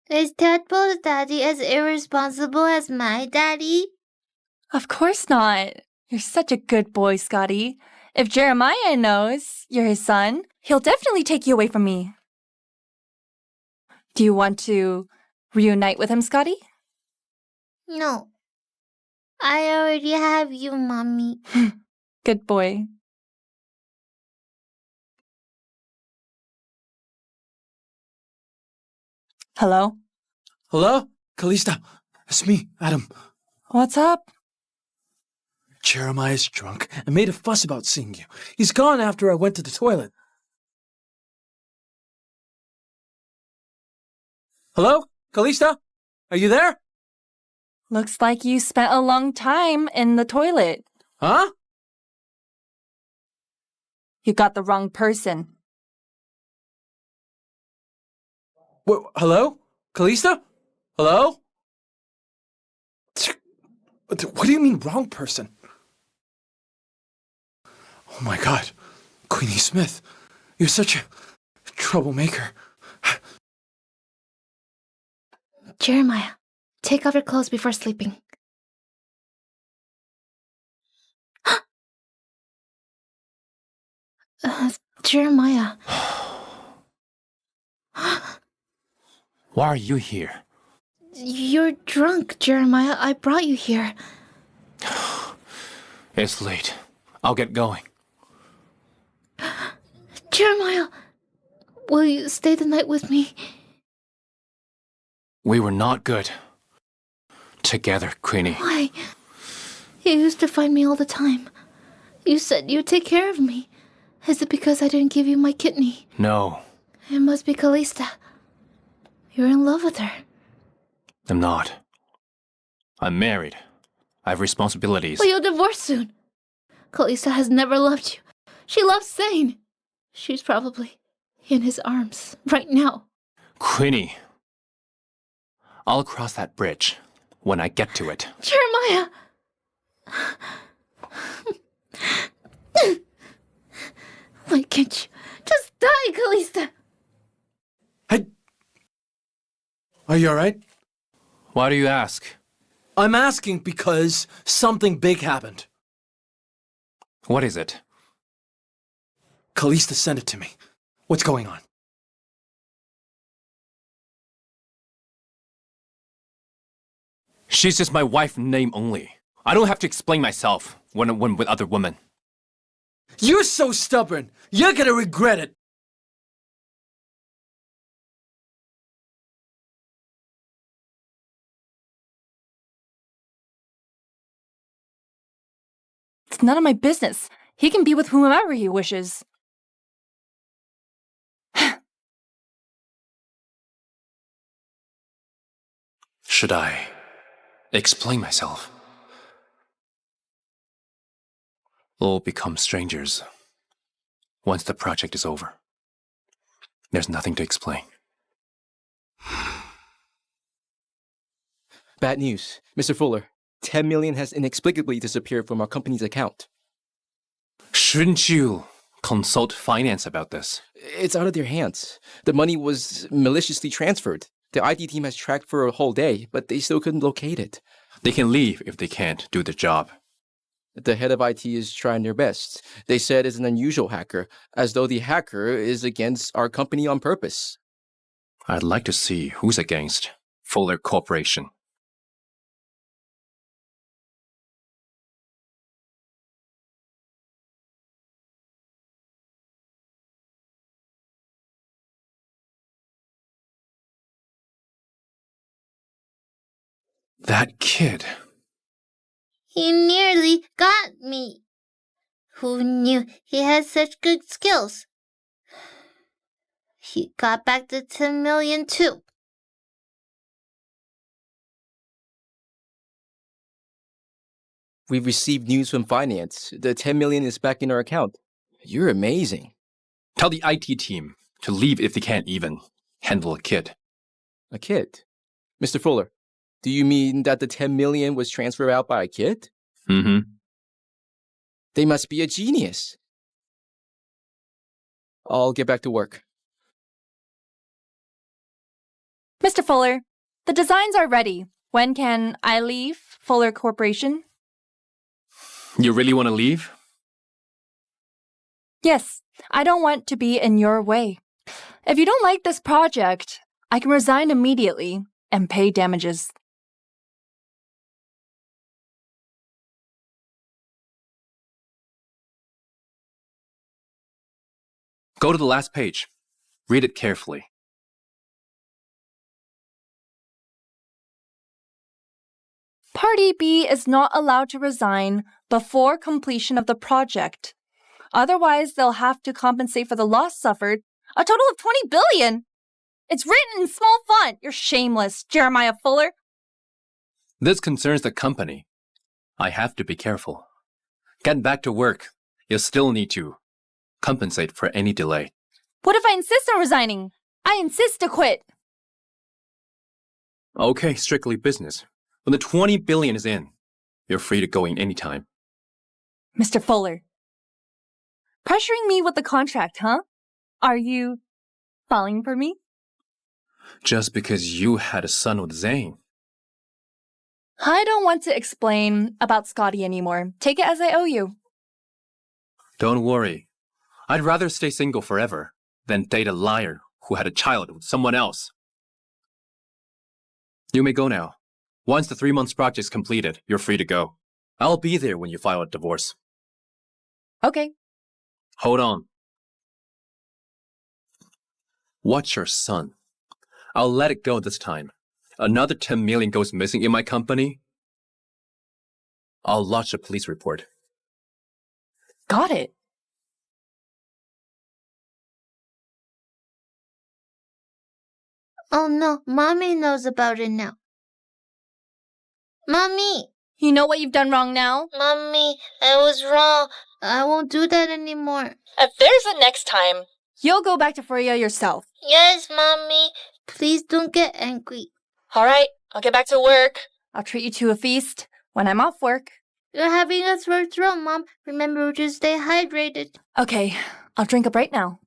is Tadpole's daddy as irresponsible as my daddy? Of course not. You're such a good boy, Scotty. If Jeremiah knows you're his son, he'll definitely take you away from me. Do you want to reunite with him, Scotty? No. I already have you, Mommy. Good boy. Hello? Hello? Callista. It's me, Adam. What's up? Jeremiah's drunk and made a fuss about seeing you. He's gone after I went to the toilet. Hello? Callista? Are you there? Looks like you spent a long time in the toilet. Huh? You got the wrong person. Hello? Callista? Hello? What do you mean, wrong person? Oh my god. Queenie Smith, you're such a troublemaker. Jeremiah, take off your clothes before sleeping. Jeremiah. Why are you here? You're drunk, Jeremiah. I brought you here. It's late. I'll get going. Jeremiah, will you stay the night with me? We were not good together, Queenie. Why? You used to find me all the time. You said you'd take care of me. Is it because I didn't give you my kidney? No, It must be Callista. You're in love with her. I'm not. I'm married. I have responsibilities. But you'll divorce soon. Callista has never loved you. She loves Zane. She's probably in his arms right now. Queenie, I'll cross that bridge when I get to it. Jeremiah! Why can't you just die, Callista? Are you alright? Why do you ask? I'm asking because something big happened. What is it? Callista sent it to me. What's going on? She's just my wife in name only. I don't have to explain myself when I'm with other women. You're so stubborn. You're gonna regret it. It's none of my business. He can be with whomever he wishes. Should I explain myself? We'll become strangers once the project is over. There's nothing to explain. Bad news, Mr. Fuller. 10 million has inexplicably disappeared from our company's account. Shouldn't you consult finance about this? It's out of their hands. The money was maliciously transferred. The IT team has tracked for a whole day, but they still couldn't locate it. They can leave if they can't do the job. The head of IT is trying their best. They said it's an unusual hacker, as though the hacker is against our company on purpose. I'd like to see who's against Fuller Corporation. That kid. He nearly got me. Who knew he had such good skills? He got back the 10 million too. We've received news from finance. The 10 million is back in our account. You're amazing. Tell the IT team to leave if they can't even handle a kid. A kid? Mr. Fuller, do you mean that the 10 million was transferred out by a kid? Mm-hmm. They must be a genius. I'll get back to work. Mr. Fuller, the designs are ready. When can I leave Fuller Corporation? You really want to leave? Yes, I don't want to be in your way. If you don't like this project, I can resign immediately and pay damages. Go to the last page. Read it carefully. Party B is not allowed to resign before completion of the project. Otherwise, they'll have to compensate for the loss suffered, a total of 20 billion. It's written in small font. You're shameless, Jeremiah Fuller. This concerns the company. I have to be careful. Get back to work. You'll still need to compensate for any delay. What if I insist on resigning? I insist to quit. Okay, strictly business. When the 20 billion is in, you're free to go in anytime. Mr. Fuller. Pressuring me with the contract, huh? Are you falling for me? Just because you had a son with Zane. I don't want to explain about Scotty anymore. Take it as I owe you. Don't worry. I'd rather stay single forever than date a liar who had a child with someone else. You may go now. Once the 3 months project is completed, you're free to go. I'll be there when you file a divorce. Okay. Hold on. Watch your son. I'll let it go this time. Another 10 million goes missing in my company. I'll lodge a police report. Got it. Oh no, Mommy knows about it now. Mommy! You know what you've done wrong now? Mommy, I was wrong. I won't do that anymore. If there's a next time, you'll go back to Freya yourself. Yes, Mommy. Please don't get angry. All right, I'll get back to work. I'll treat you to a feast when I'm off work. You're having a sore throat, Mom. Remember to stay hydrated. Okay, I'll drink up right now.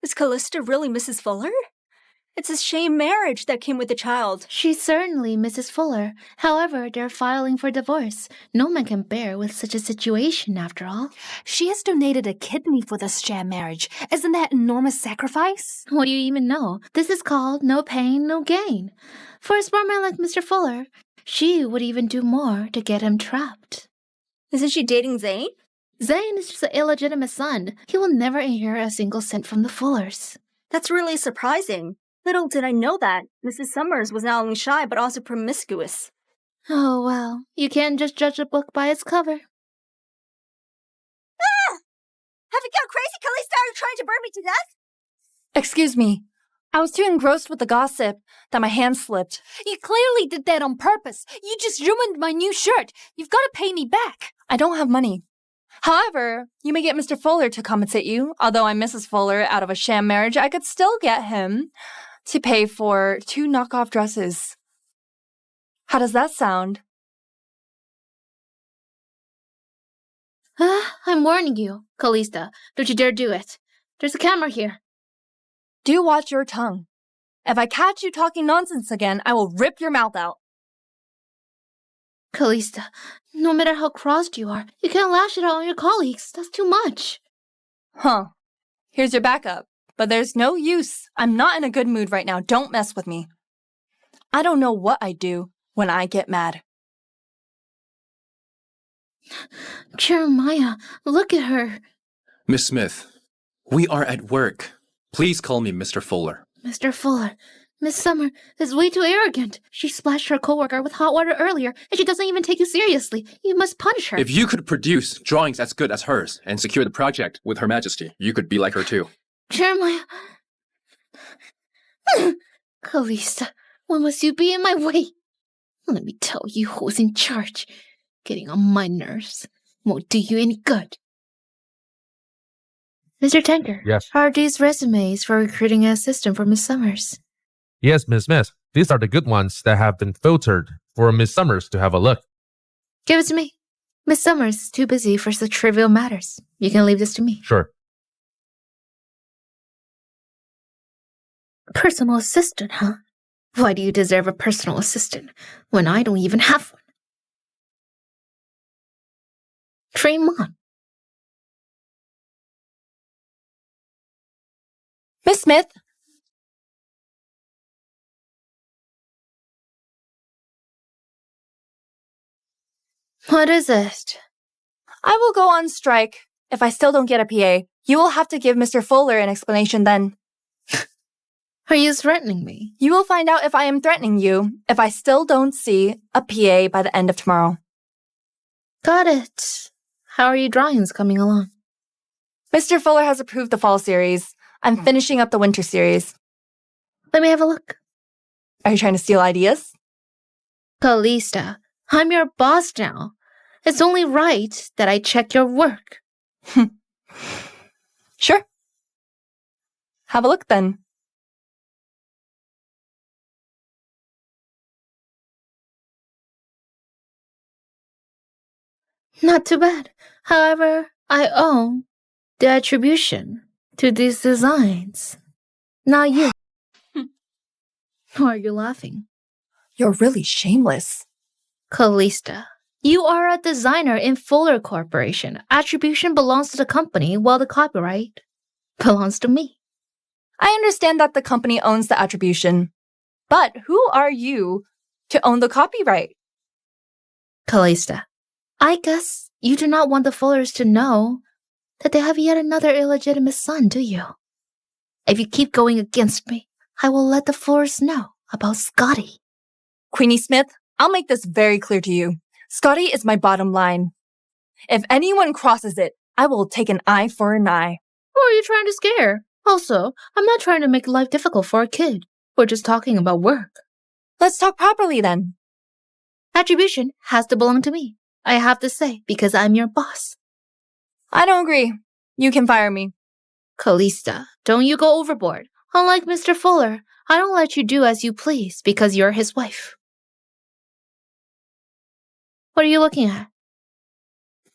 Is Callista really Mrs. Fuller? It's a sham marriage that came with the child. She's certainly Mrs. Fuller. However, they're filing for divorce. No man can bear with such a situation, after all. She has donated a kidney for this sham marriage. Isn't that enormous sacrifice? What do you even know? This is called no pain, no gain. For a smart man like Mr. Fuller, she would even do more to get him trapped. Isn't she dating Zane? Zane is just an illegitimate son. He will never inherit a single cent from the Fullers. That's really surprising. Little did I know that. Mrs. Summers was not only shy, but also promiscuous. Oh, well, you can't just judge a book by its cover. Ah! Have you gone crazy, Callista? Are you trying to burn me to death? Excuse me. I was too engrossed with the gossip that my hand slipped. You clearly did that on purpose. You just ruined my new shirt. You've got to pay me back. I don't have money. However, you may get Mr. Fuller to compensate you. Although I'm Mrs. Fuller out of a sham marriage, I could still get him to pay for 2 knockoff dresses. How does that sound? I'm warning you, Callista. Don't you dare do it. There's a camera here. Do watch your tongue. If I catch you talking nonsense again, I will rip your mouth out. Callista, no matter how crossed you are, you can't lash it out on your colleagues. That's too much. Huh. Here's your backup. But there's no use. I'm not in a good mood right now. Don't mess with me. I don't know what I do when I get mad. Jeremiah, look at her. Miss Smith, we are at work. Please call me Mr. Fuller. Mr. Fuller, Miss Summer is way too arrogant. She splashed her coworker with hot water earlier, and she doesn't even take you seriously. You must punish her. If you could produce drawings as good as hers and secure the project with Her Majesty, you could be like her too. Jeremiah... Callista, why must you be in my way? Let me tell you who's in charge. Getting on my nerves won't do you any good. Mr. Tanker, Yes. are these resumes for recruiting an assistant for Miss Summers? Yes, Miss Smith. These are the good ones that have been filtered for Miss Summers to have a look. Give it to me. Miss Summers is too busy for such trivial matters. You can leave this to me. Sure. Personal assistant, huh? Why do you deserve a personal assistant when I don't even have one? Dream on. Miss Smith? What is it? I will go on strike. If I still don't get a PA, you will have to give Mr. Fuller an explanation then. Are you threatening me? You will find out if I am threatening you if I still don't see a PA by the end of tomorrow. Got it. How are your drawings coming along? Mr. Fuller has approved the fall series. I'm finishing up the winter series. Let me have a look. Are you trying to steal ideas? Callista, I'm your boss now. It's only right that I check your work. Sure. Have a look then. Not too bad. However, I own the attribution to these designs. Not you. Why are you laughing? You're really shameless. Callista, you are a designer in Fuller Corporation. Attribution belongs to the company, while the copyright belongs to me. I understand that the company owns the attribution, but who are you to own the copyright? Callista, I guess you do not want the Fullers to know that they have yet another illegitimate son, do you? If you keep going against me, I will let the Fullers know about Scotty. Queenie Smith, I'll make this very clear to you. Scotty is my bottom line. If anyone crosses it, I will take an eye for an eye. Who are you trying to scare? Also, I'm not trying to make life difficult for a kid. We're just talking about work. Let's talk properly then. Attribution has to belong to me. I have to say, because I'm your boss. I don't agree. You can fire me. Callista, don't you go overboard. Unlike Mr. Fuller, I don't let you do as you please because you're his wife. What are you looking at?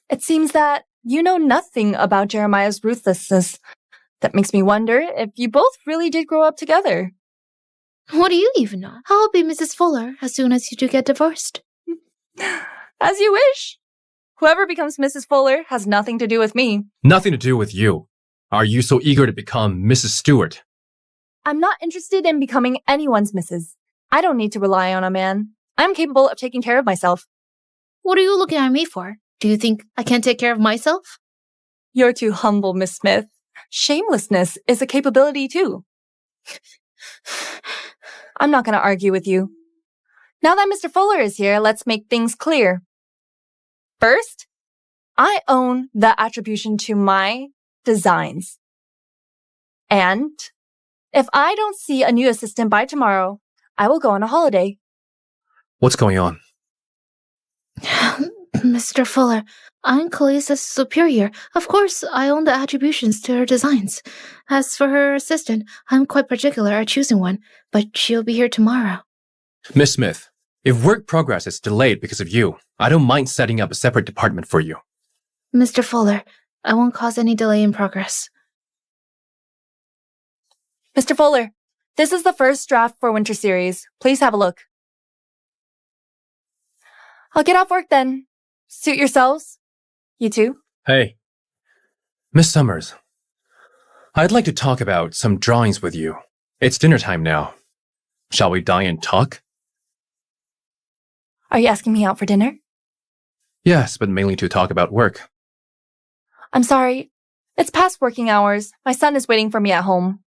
It seems that you know nothing about Jeremiah's ruthlessness. That makes me wonder if you both really did grow up together. What do you even know? I'll be Mrs. Fuller as soon as you two get divorced. As you wish. Whoever becomes Mrs. Fuller has nothing to do with me. Nothing to do with you. Are you so eager to become Mrs. Stewart? I'm not interested in becoming anyone's Mrs. I don't need to rely on a man. I'm capable of taking care of myself. What are you looking at me for? Do you think I can't take care of myself? You're too humble, Miss Smith. Shamelessness is a capability too. I'm not going to argue with you. Now that Mr. Fuller is here, let's make things clear. First, I own the attribution to my designs. And if I don't see a new assistant by tomorrow, I will go on a holiday. What's going on? Mr. Fuller, I'm Callista's superior. Of course, I own the attributions to her designs. As for her assistant, I'm quite particular at choosing one, but she'll be here tomorrow. Miss Smith, if work progress is delayed because of you, I don't mind setting up a separate department for you. Mr. Fuller, I won't cause any delay in progress. Mr. Fuller, this is the first draft for Winter Series. Please have a look. I'll get off work then. Suit yourselves. You too. Hey, Miss Summers, I'd like to talk about some drawings with you. It's dinner time now. Shall we dine and talk? Are you asking me out for dinner? Yes, but mainly to talk about work. I'm sorry. It's past working hours. My son is waiting for me at home.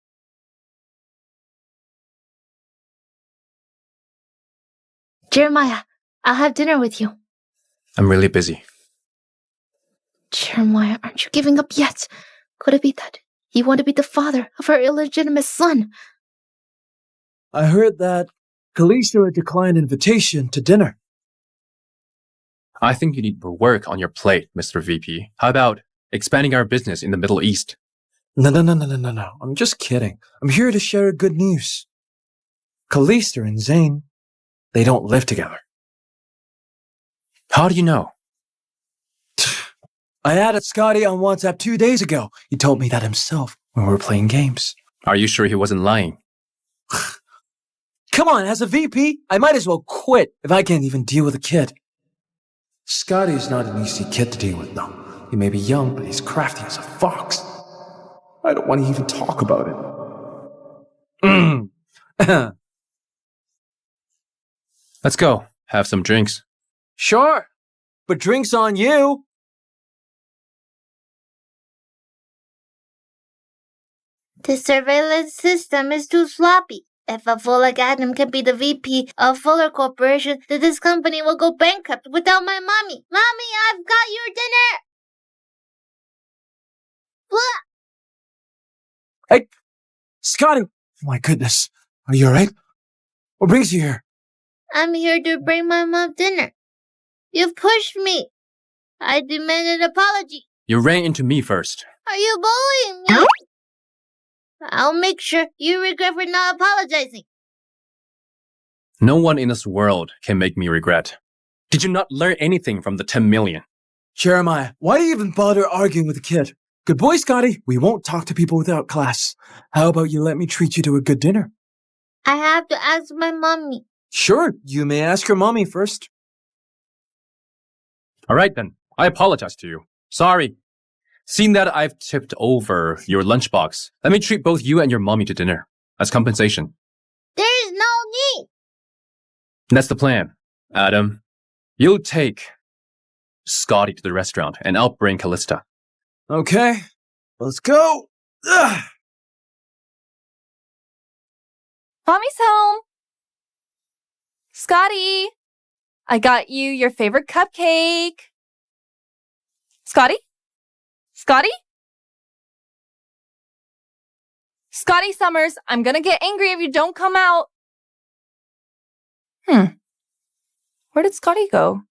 Jeremiah, I'll have dinner with you. I'm really busy. Jeremiah, aren't you giving up yet? Could it be that you want to be the father of our illegitimate son? I heard that Callista had declined invitation to dinner. I think you need more work on your plate, Mr. VP. How about expanding our business in the Middle East? No. I'm just kidding. I'm here to share good news. Callista and Zane, they don't live together. How do you know? I added Scotty on WhatsApp 2 days ago. He told me that himself when we were playing games. Are you sure he wasn't lying? Come on, as a VP, I might as well quit if I can't even deal with a kid. Scotty's not an easy kid to deal with, though. He may be young, but he's crafty as a fox. I don't want to even talk about it. Let's go. Have some drinks. Sure, but drinks on you. The surveillance system is too sloppy. If a fool like Adam can be the VP of Fuller Corporation, then this company will go bankrupt without my mommy. Mommy, I've got your dinner! What? Hey, Scotty! Oh my goodness. Are you alright? What brings you here? I'm here to bring my mom dinner. You've pushed me. I demand an apology. You ran into me first. Are you bullying me? I'll make sure you regret for not apologizing. No one in this world can make me regret. Did you not learn anything from the 10 million? Jeremiah, why do you even bother arguing with a kid? Good boy, Scotty. We won't talk to people without class. How about you let me treat you to a good dinner? I have to ask my mommy. Sure, you may ask your mommy first. Alright then, I apologize to you. Sorry. Seeing that I've tipped over your lunchbox, let me treat both you and your mommy to dinner as compensation. There is no need. That's the plan. Adam, you'll take Scotty to the restaurant and I'll bring Callista. Okay, let's go. Ugh. Mommy's home. Scotty, I got you your favorite cupcake. Scotty? Scotty? Scotty Summers, I'm gonna get angry if you don't come out. Where did Scotty go?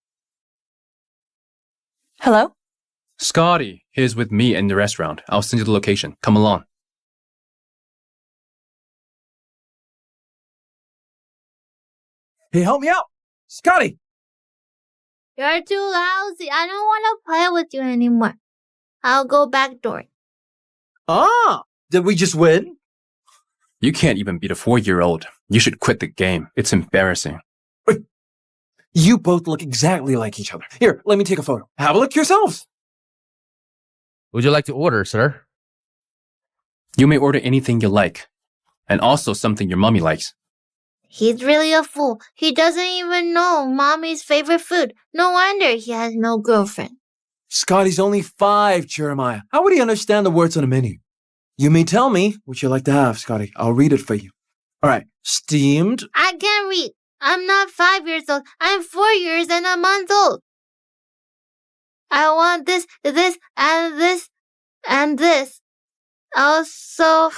Hello? Scotty is with me in the restaurant. I'll send you the location. Come along. Hey, help me out. Scotty! You're too lousy. I don't want to play with you anymore. I'll go backdoor. Ah, did we just win? You can't even beat a 4-year-old. You should quit the game. It's embarrassing. You both look exactly like each other. Here, let me take a photo. Have a look yourselves. Would you like to order, sir? You may order anything you like. And also something your mommy likes. He's really a fool. He doesn't even know mommy's favorite food. No wonder he has no girlfriend. Scotty's only 5, Jeremiah. How would he understand the words on the menu? You may tell me what you like to have, Scotty. I'll read it for you. All right. Steamed. I can't read. I'm not 5 years old. I'm 4 years and a month old. I want this, and this, and this. Also,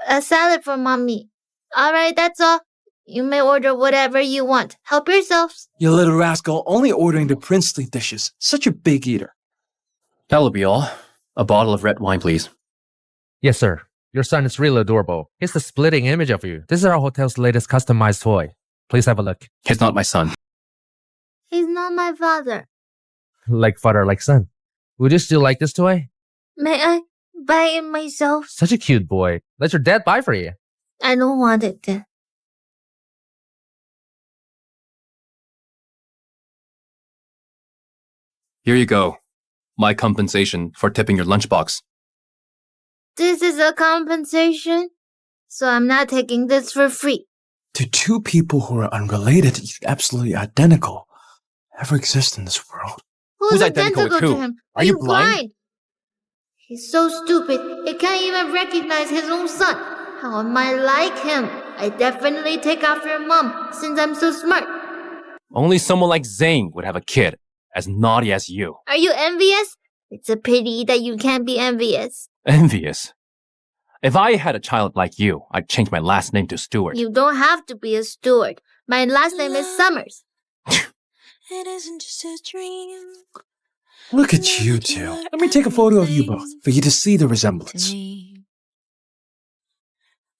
a salad for mommy. All right, that's all. You may order whatever you want. Help yourselves. You little rascal, only ordering the princely dishes. Such a big eater. That'll be all. A bottle of red wine, please. Yes, sir. Your son is really adorable. He's the splitting image of you. This is our hotel's latest customized toy. Please have a look. He's not my son. He's not my father. Like father, like son. Would you still like this toy? May I buy it myself? Such a cute boy. Let your dad buy for you. I don't want it then. Here you go. My compensation for tipping your lunchbox. This is a compensation? So I'm not taking this for free. Do 2 people who are unrelated, yet absolutely identical, ever exist in this world? Who's identical with who? to him? Are you blind? He's so stupid, he can't even recognize his own son. How am I like him? I definitely take after your mom, since I'm so smart. Only someone like Zane would have a kid as naughty as you. Are you envious? It's a pity that you can't be envious. Envious? If I had a child like you, I'd change my last name to Stewart. You don't have to be a Stewart. My last name is Summers. It isn't just a dream. Look at you two. Let me take a photo of you both for you to see the resemblance.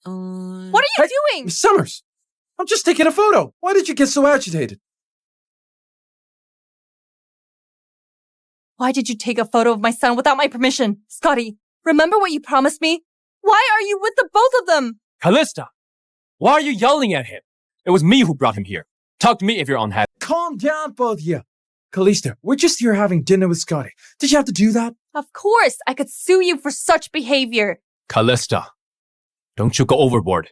What are you doing? Miss Summers, I'm just taking a photo. Why did you get so agitated? Why did you take a photo of my son without my permission? Scotty, remember what you promised me? Why are you with the both of them? Callista, why are you yelling at him? It was me who brought him here. Talk to me if you're unhappy. Calm down, both of you. Callista, we're just here having dinner with Scotty. Did you have to do that? Of course, I could sue you for such behavior. Callista, don't you go overboard.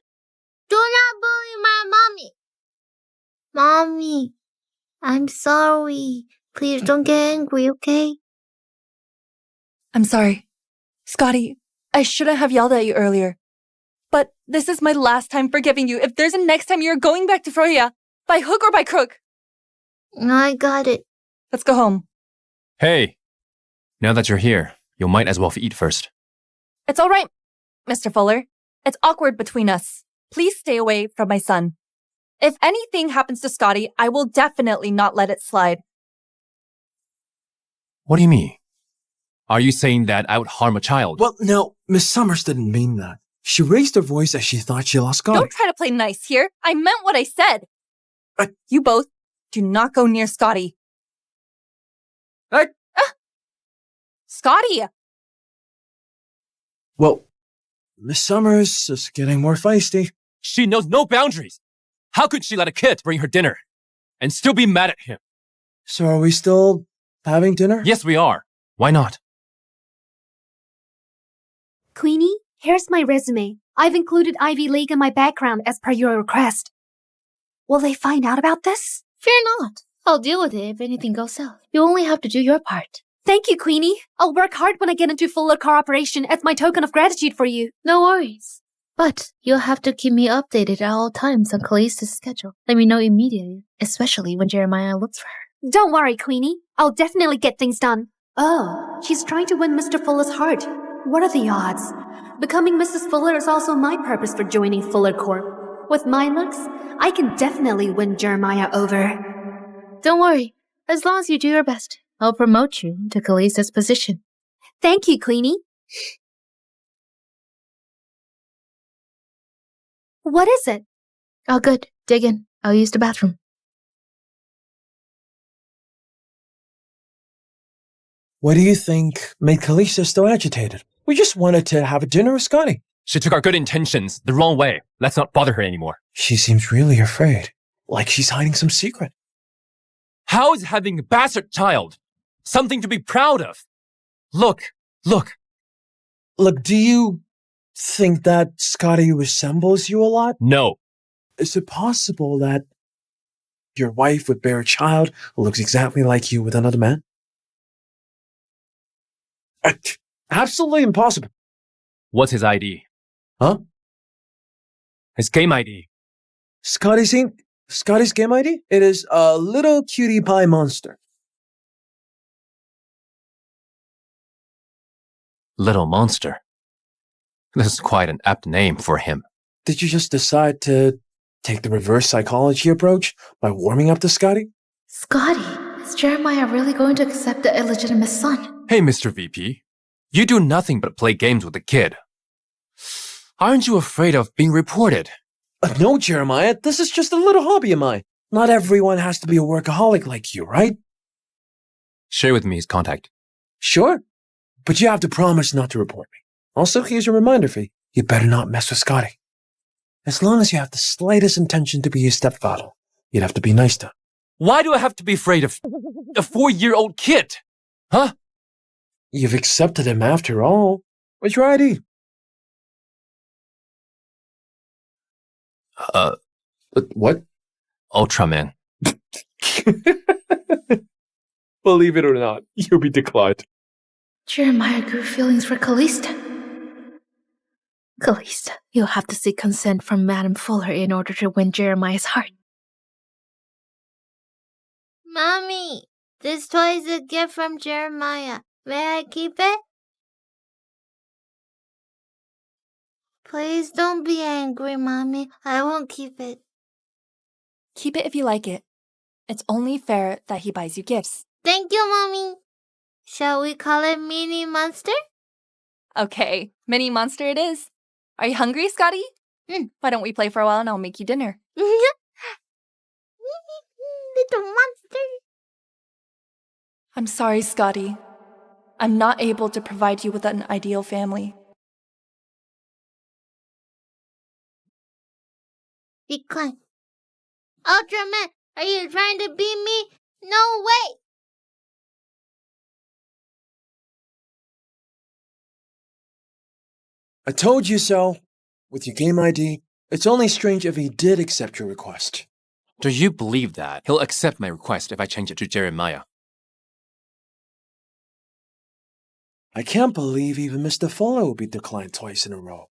Do not bully my mommy. Mommy, I'm sorry. Please don't get angry, okay? I'm sorry. Scotty, I shouldn't have yelled at you earlier. But this is my last time forgiving you. If there's a next time you're going back to Freya, by hook or by crook. I got it. Let's go home. Hey, now that you're here, you might as well eat first. It's all right, Mr. Fuller. It's awkward between us. Please stay away from my son. If anything happens to Scotty, I will definitely not let it slide. What do you mean? Are you saying that I would harm a child? Well, no, Miss Summers didn't mean that. She raised her voice as she thought she lost Scotty. Don't try to play nice here. I meant what I said. You both do not go near Scotty. Scotty! Well, Miss Summers is getting more feisty. She knows no boundaries. How could she let a kid bring her dinner and still be mad at him? So are we still having dinner? Yes, we are. Why not? Queenie, here's my resume. I've included Ivy League in my background as per your request. Will they find out about this? Fear not. I'll deal with it if anything goes south. You only have to do your part. Thank you, Queenie. I'll work hard when I get into fuller cooperation as my token of gratitude for you. No worries. But you'll have to keep me updated at all times on Callista's schedule. Let me know immediately, especially when Jeremiah looks for her. Don't worry, Queenie. I'll definitely get things done. Oh, she's trying to win Mr. Fuller's heart. What are the odds? Becoming Mrs. Fuller is also my purpose for joining Fuller Corp. With my looks, I can definitely win Jeremiah over. Don't worry. As long as you do your best, I'll promote you to Callista's position. Thank you, Queenie. What is it? Oh, good. Dig in. I'll use the bathroom. What do you think made Callista so agitated? We just wanted to have a dinner with Scotty. She took our good intentions the wrong way. Let's not bother her anymore. She seems really afraid. Like she's hiding some secret. How is having a bastard child something to be proud of? Look. Look, do you think that Scotty resembles you a lot? No. Is it possible that your wife would bear a child who looks exactly like you with another man? Absolutely impossible. What's his ID? Huh? His game ID. Scotty's game ID? It is a little cutie pie monster. Little Monster. This is quite an apt name for him. Did you just decide to take the reverse psychology approach by warming up to Scotty? Scotty, is Jeremiah really going to accept the illegitimate son? Hey, Mr. VP. You do nothing but play games with the kid. Aren't you afraid of being reported? No, Jeremiah. This is just a little hobby of mine. Not everyone has to be a workaholic like you, right? Share with me his contact. Sure. But you have to promise not to report me. Also, here's a reminder fee. You better not mess with Scotty. As long as you have the slightest intention to be his stepfather, you'd have to be nice to him. Why do I have to be afraid of a 4-year-old kid? Huh? You've accepted him after all. What's your ID? What? Ultraman. Believe it or not, you'll be declined. Jeremiah grew feelings for Callista. Callista, you'll have to seek consent from Madame Fuller in order to win Jeremiah's heart. Mommy, this toy is a gift from Jeremiah. May I keep it? Please don't be angry, Mommy. I won't keep it. Keep it if you like it. It's only fair that he buys you gifts. Thank you, Mommy. Shall we call it Mini Monster? Okay, mini monster it is. Are you hungry, Scotty? Why don't we play for a while and I'll make you dinner? Little monster. I'm sorry, Scotty. I'm not able to provide you with an ideal family. Decline. Ultraman, are you trying to beat me? No way! I told you so. With your game ID, it's only strange if he did accept your request. Do you believe that he'll accept my request if I change it to Jeremiah? I can't believe even Mr. Fuller will be declined twice in a row.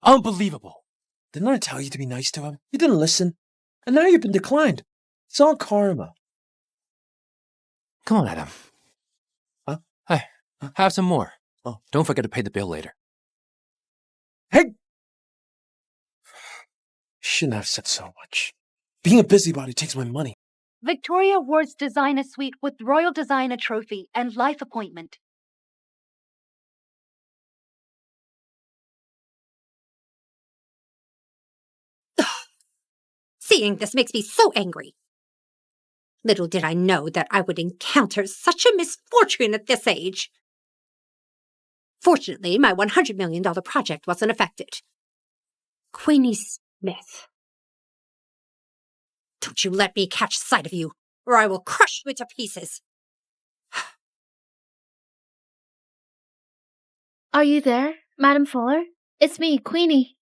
Unbelievable! Didn't I tell you to be nice to him? You didn't listen. And now you've been declined. It's all karma. Come on, Adam. Huh? Hey, have some more. Oh. Don't forget to pay the bill later. Hey! Shouldn't have said so much. Being a busybody takes my money. Victoria Ward's designer suite with Royal Designer Trophy and life appointment. Seeing this makes me so angry. Little did I know that I would encounter such a misfortune at this age. Fortunately, my $100 million project wasn't affected. Queenie Smith. Don't you let me catch sight of you, or I will crush you into pieces. Are you there, Madam Fuller? It's me, Queenie.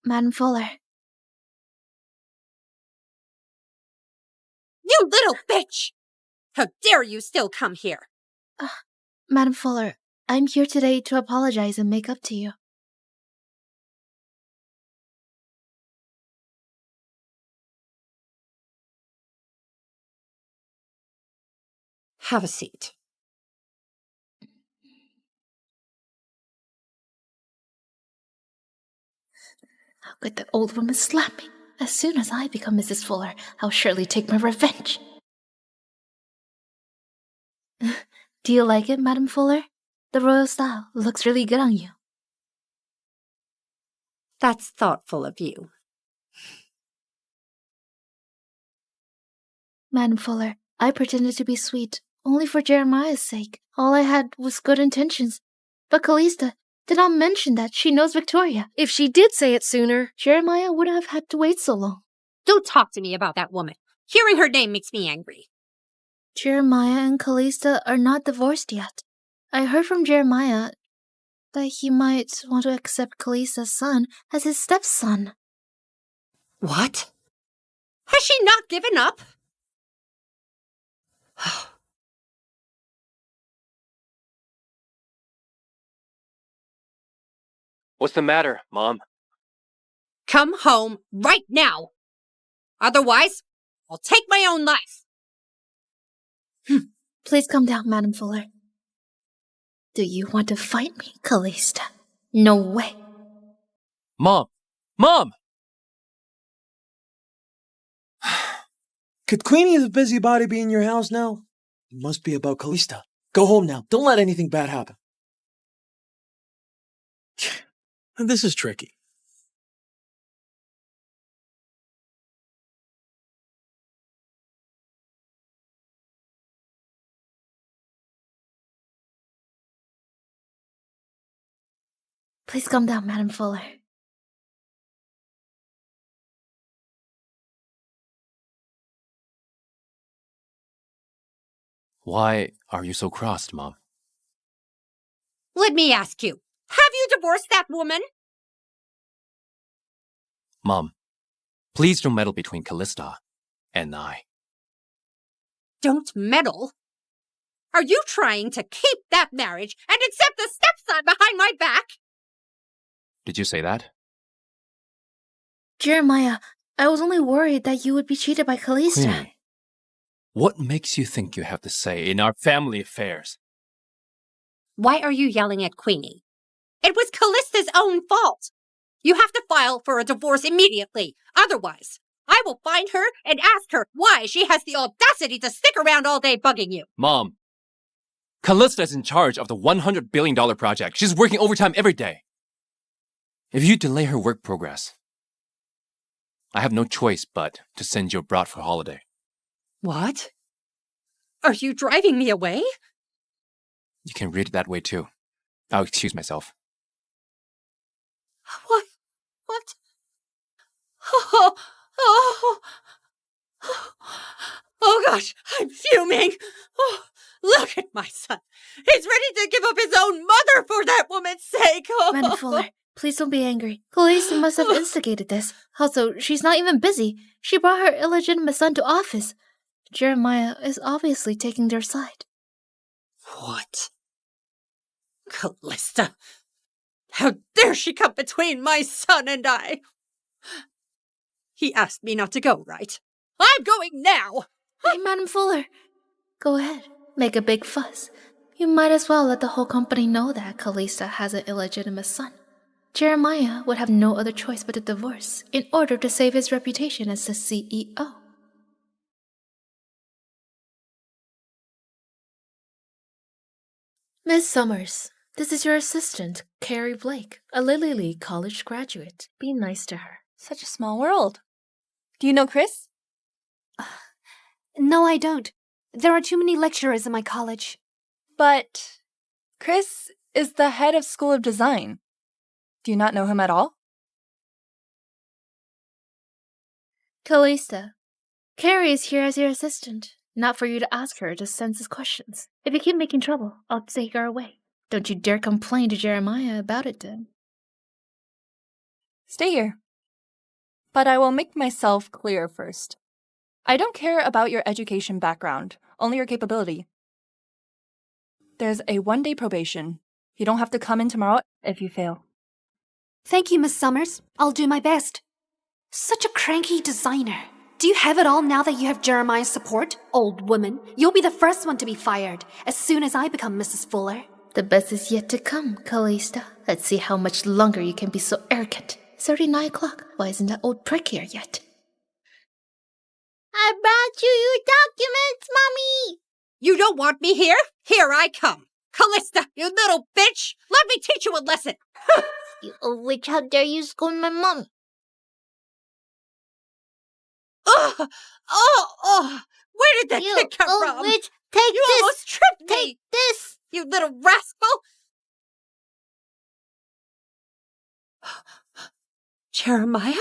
Madam Fuller. You little bitch! How dare you still come here? Madam Fuller, I'm here today to apologize and make up to you. Have a seat. How could the old woman slap me? As soon as I become Mrs. Fuller, I'll surely take my revenge. Do you like it, Madam Fuller? The royal style looks really good on you. That's thoughtful of you. Madam Fuller, I pretended to be sweet, only for Jeremiah's sake. All I had was good intentions. But Callista did not mention that she knows Victoria. If she did say it sooner, Jeremiah wouldn't have had to wait so long. Don't talk to me about that woman. Hearing her name makes me angry. Jeremiah and Callista are not divorced yet. I heard from Jeremiah that he might want to accept Callista's son as his stepson. What? Has she not given up? What's the matter, Mom? Come home right now. Otherwise, I'll take my own life. Please calm down, Madam Fuller. Do you want to fight me, Callista? No way. Mom! Mom! Could Queenie the busybody be in your house now? It must be about Callista. Go home now. Don't let anything bad happen. This is tricky. Please calm down, Madam Fuller. Why are you so crossed, Mom? Let me ask you, have you divorced that woman? Mom, please don't meddle between Callista and I. Don't meddle? Are you trying to keep that marriage and accept the stepson behind my back? Did you say that? Jeremiah, I was only worried that you would be cheated by Callista. Queenie, what makes you think you have the say in our family affairs? Why are you yelling at Queenie? It was Callista's own fault. You have to file for a divorce immediately. Otherwise, I will find her and ask her why she has the audacity to stick around all day bugging you. Mom, Callista is in charge of the $100 billion project. She's working overtime every day. If you delay her work progress, I have no choice but to send you abroad for holiday. What? Are you driving me away? You can read it that way too. I'll excuse myself. What? What? Oh, oh, oh gosh, I'm fuming. Oh, look at my son. He's ready to give up his own mother for that woman's sake. Oh. Madam Fuller, please don't be angry. Callista must have instigated this. Also, she's not even busy. She brought her illegitimate son to office. Jeremiah is obviously taking their side. What? Callista? How dare she come between my son and I? He asked me not to go, right? I'm going now! Hey, Madam Fuller. Go ahead. Make a big fuss. You might as well let the whole company know that Callista has an illegitimate son. Jeremiah would have no other choice but to divorce in order to save his reputation as the CEO. Miss Summers, this is your assistant, Carrie Blake, a Lily Lee College graduate. Be nice to her. Such a small world. Do you know Chris? No, I don't. There are too many lecturers in my college. But Chris is the head of School of Design. Do you not know him at all? Callista, Carrie is here as your assistant, not for you to ask her just senseless questions. If you keep making trouble, I'll take her away. Don't you dare complain to Jeremiah about it then. Stay here. But I will make myself clear first. I don't care about your education background, only your capability. There's a 1-day probation. You don't have to come in tomorrow if you fail. Thank you, Miss Summers. I'll do my best. Such a cranky designer. Do you have it all now that you have Jeremiah's support? Old woman, you'll be the first one to be fired as soon as I become Mrs. Fuller. The best is yet to come, Callista. Let's see how much longer you can be so arrogant. It's already 9 o'clock. Why isn't that old prick here yet? I brought you your documents, Mommy! You don't want me here? Here I come. Callista, you little bitch! Let me teach you a lesson! You old witch, how dare you scold my mom? Oh! Where did that kid come old from? Witch, take you this! Almost tripped me! Take this! You little rascal! Jeremiah?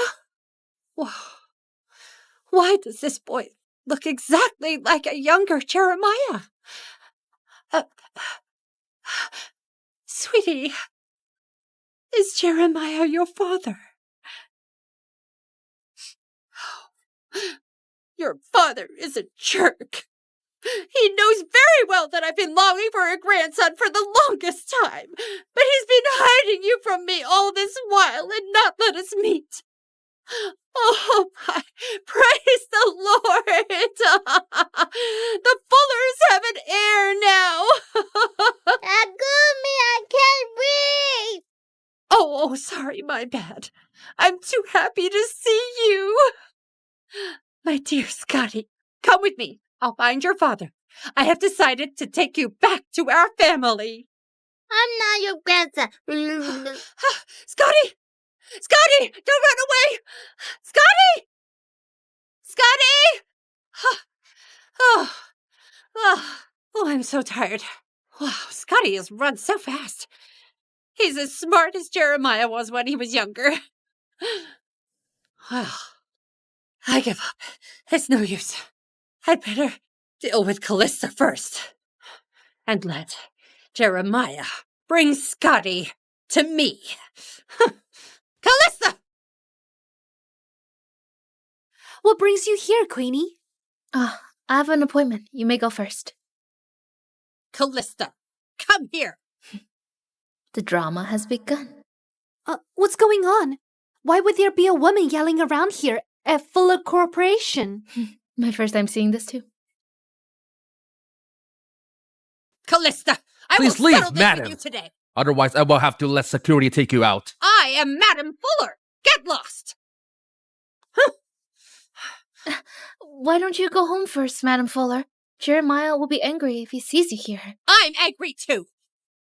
Why does this boy look exactly like a younger Jeremiah? Sweetie, is Jeremiah your father? Your father is a jerk. He knows very well that I've been longing for a grandson for the longest time, but he's been hiding you from me all this while and not let us meet. Oh my, praise the Lord! The Fullers have an heir now! Agumi, I can't breathe! Oh, sorry, my bad. I'm too happy to see you. My dear Scotty, come with me. I'll find your father. I have decided to take you back to our family. I'm not your grandson. Scotty! Scotty! Don't run away! Scotty! Scotty! Oh, I'm so tired. Wow, Scotty has run so fast. He's as smart as Jeremiah was when he was younger. Well, I give up. It's no use. I'd better deal with Callista first. And let Jeremiah bring Scotty to me. Callista! What brings you here, Queenie? I have an appointment. You may go first. Callista, come here. The drama has begun. What's going on? Why would there be a woman yelling around here at Fuller Corporation? My first time seeing this too. Callista, I Please will leave, settle this madam. with you today. Otherwise, I will have to let security take you out. I am Madam Fuller. Get lost. Why don't you go home first, Madam Fuller? Jeremiah will be angry if he sees you here. I'm angry too.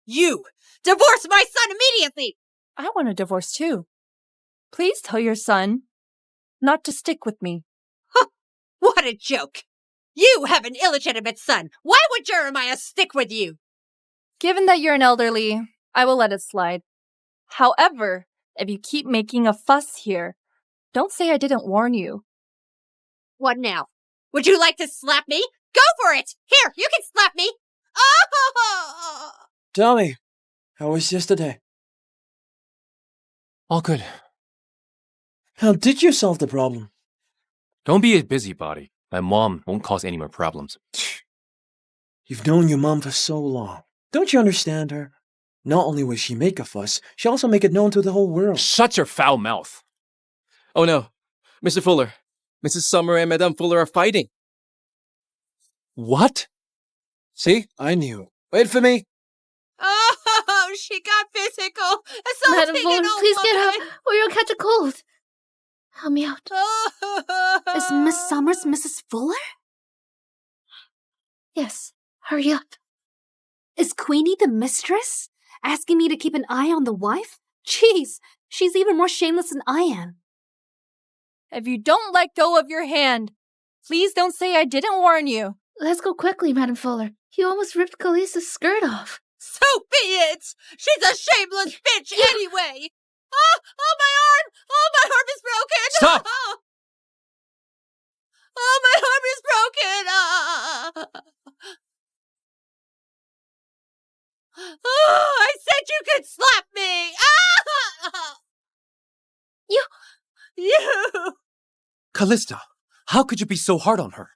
You divorce my son immediately. I want a divorce too. Please tell your son not to stick with me. What a joke. You have an illegitimate son. Why would Jeremiah stick with you? Given that you're an elderly, I will let it slide. However, if you keep making a fuss here, don't say I didn't warn you. What now? Would you like to slap me? Go for it! Here, you can slap me! Oh! Tell me, how was yesterday? All good. How did you solve the problem? Don't be a busybody. My mom won't cause any more problems. You've known your mom for so long. Don't you understand her? Not only will she make a fuss, she'll also make it known to the whole world. Shut your foul mouth. Oh no, Mr. Fuller. Mrs. Summer and Madame Fuller are fighting. What? See? I knew. Wait for me. Oh, she got physical. Madam Fuller, please get up, or you'll catch a cold. Help me out. Is Miss Summers Mrs. Fuller? Yes, hurry up. Is Queenie the mistress? Asking me to keep an eye on the wife? Jeez, she's even more shameless than I am. If you don't let go of your hand, please don't say I didn't warn you. Let's go quickly, Madam Fuller. You almost ripped Callista's skirt off. So be it! She's a shameless bitch anyway! Oh, my arm! Oh, my arm is broken! Stop! Oh, my arm is broken! Oh, I said you could slap me! You! Callista, how could you be so hard on her?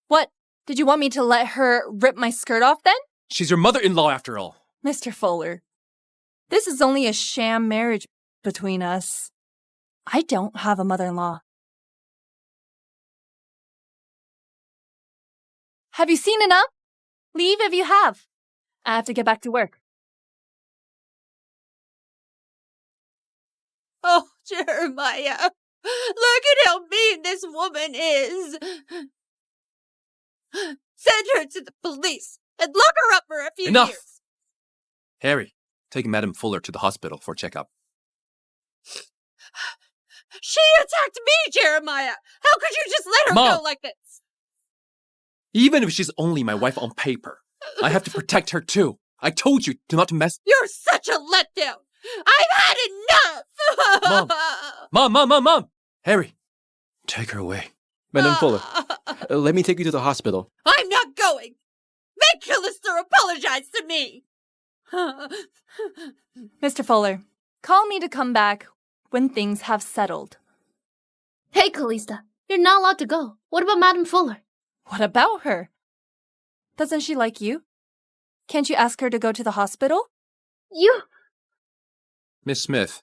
What? Did you want me to let her rip my skirt off then? She's your mother-in-law after all. Mr. Fuller, this is only a sham marriage between us. I don't have a mother-in-law. Have you seen enough? Leave if you have. I have to get back to work. Oh, Jeremiah, look at how mean this woman is. Send her to the police and lock her up for a few Enough! years. Harry, take Madame Fuller to the hospital for checkup. She attacked me, Jeremiah. How could you just let her Mom. go like this? Even if she's only my wife on paper, I have to protect her too. I told you to not mess. You're such a letdown. I've had enough. Mom! Harry, take her away. Madame Fuller, let me take you to the hospital. I'm not going. Make Callista apologize to me. Mr. Fuller, call me to come back when things have settled. Hey, Callista, you're not allowed to go. What about Madam Fuller? What about her? Doesn't she like you? Can't you ask her to go to the hospital? You... Miss Smith,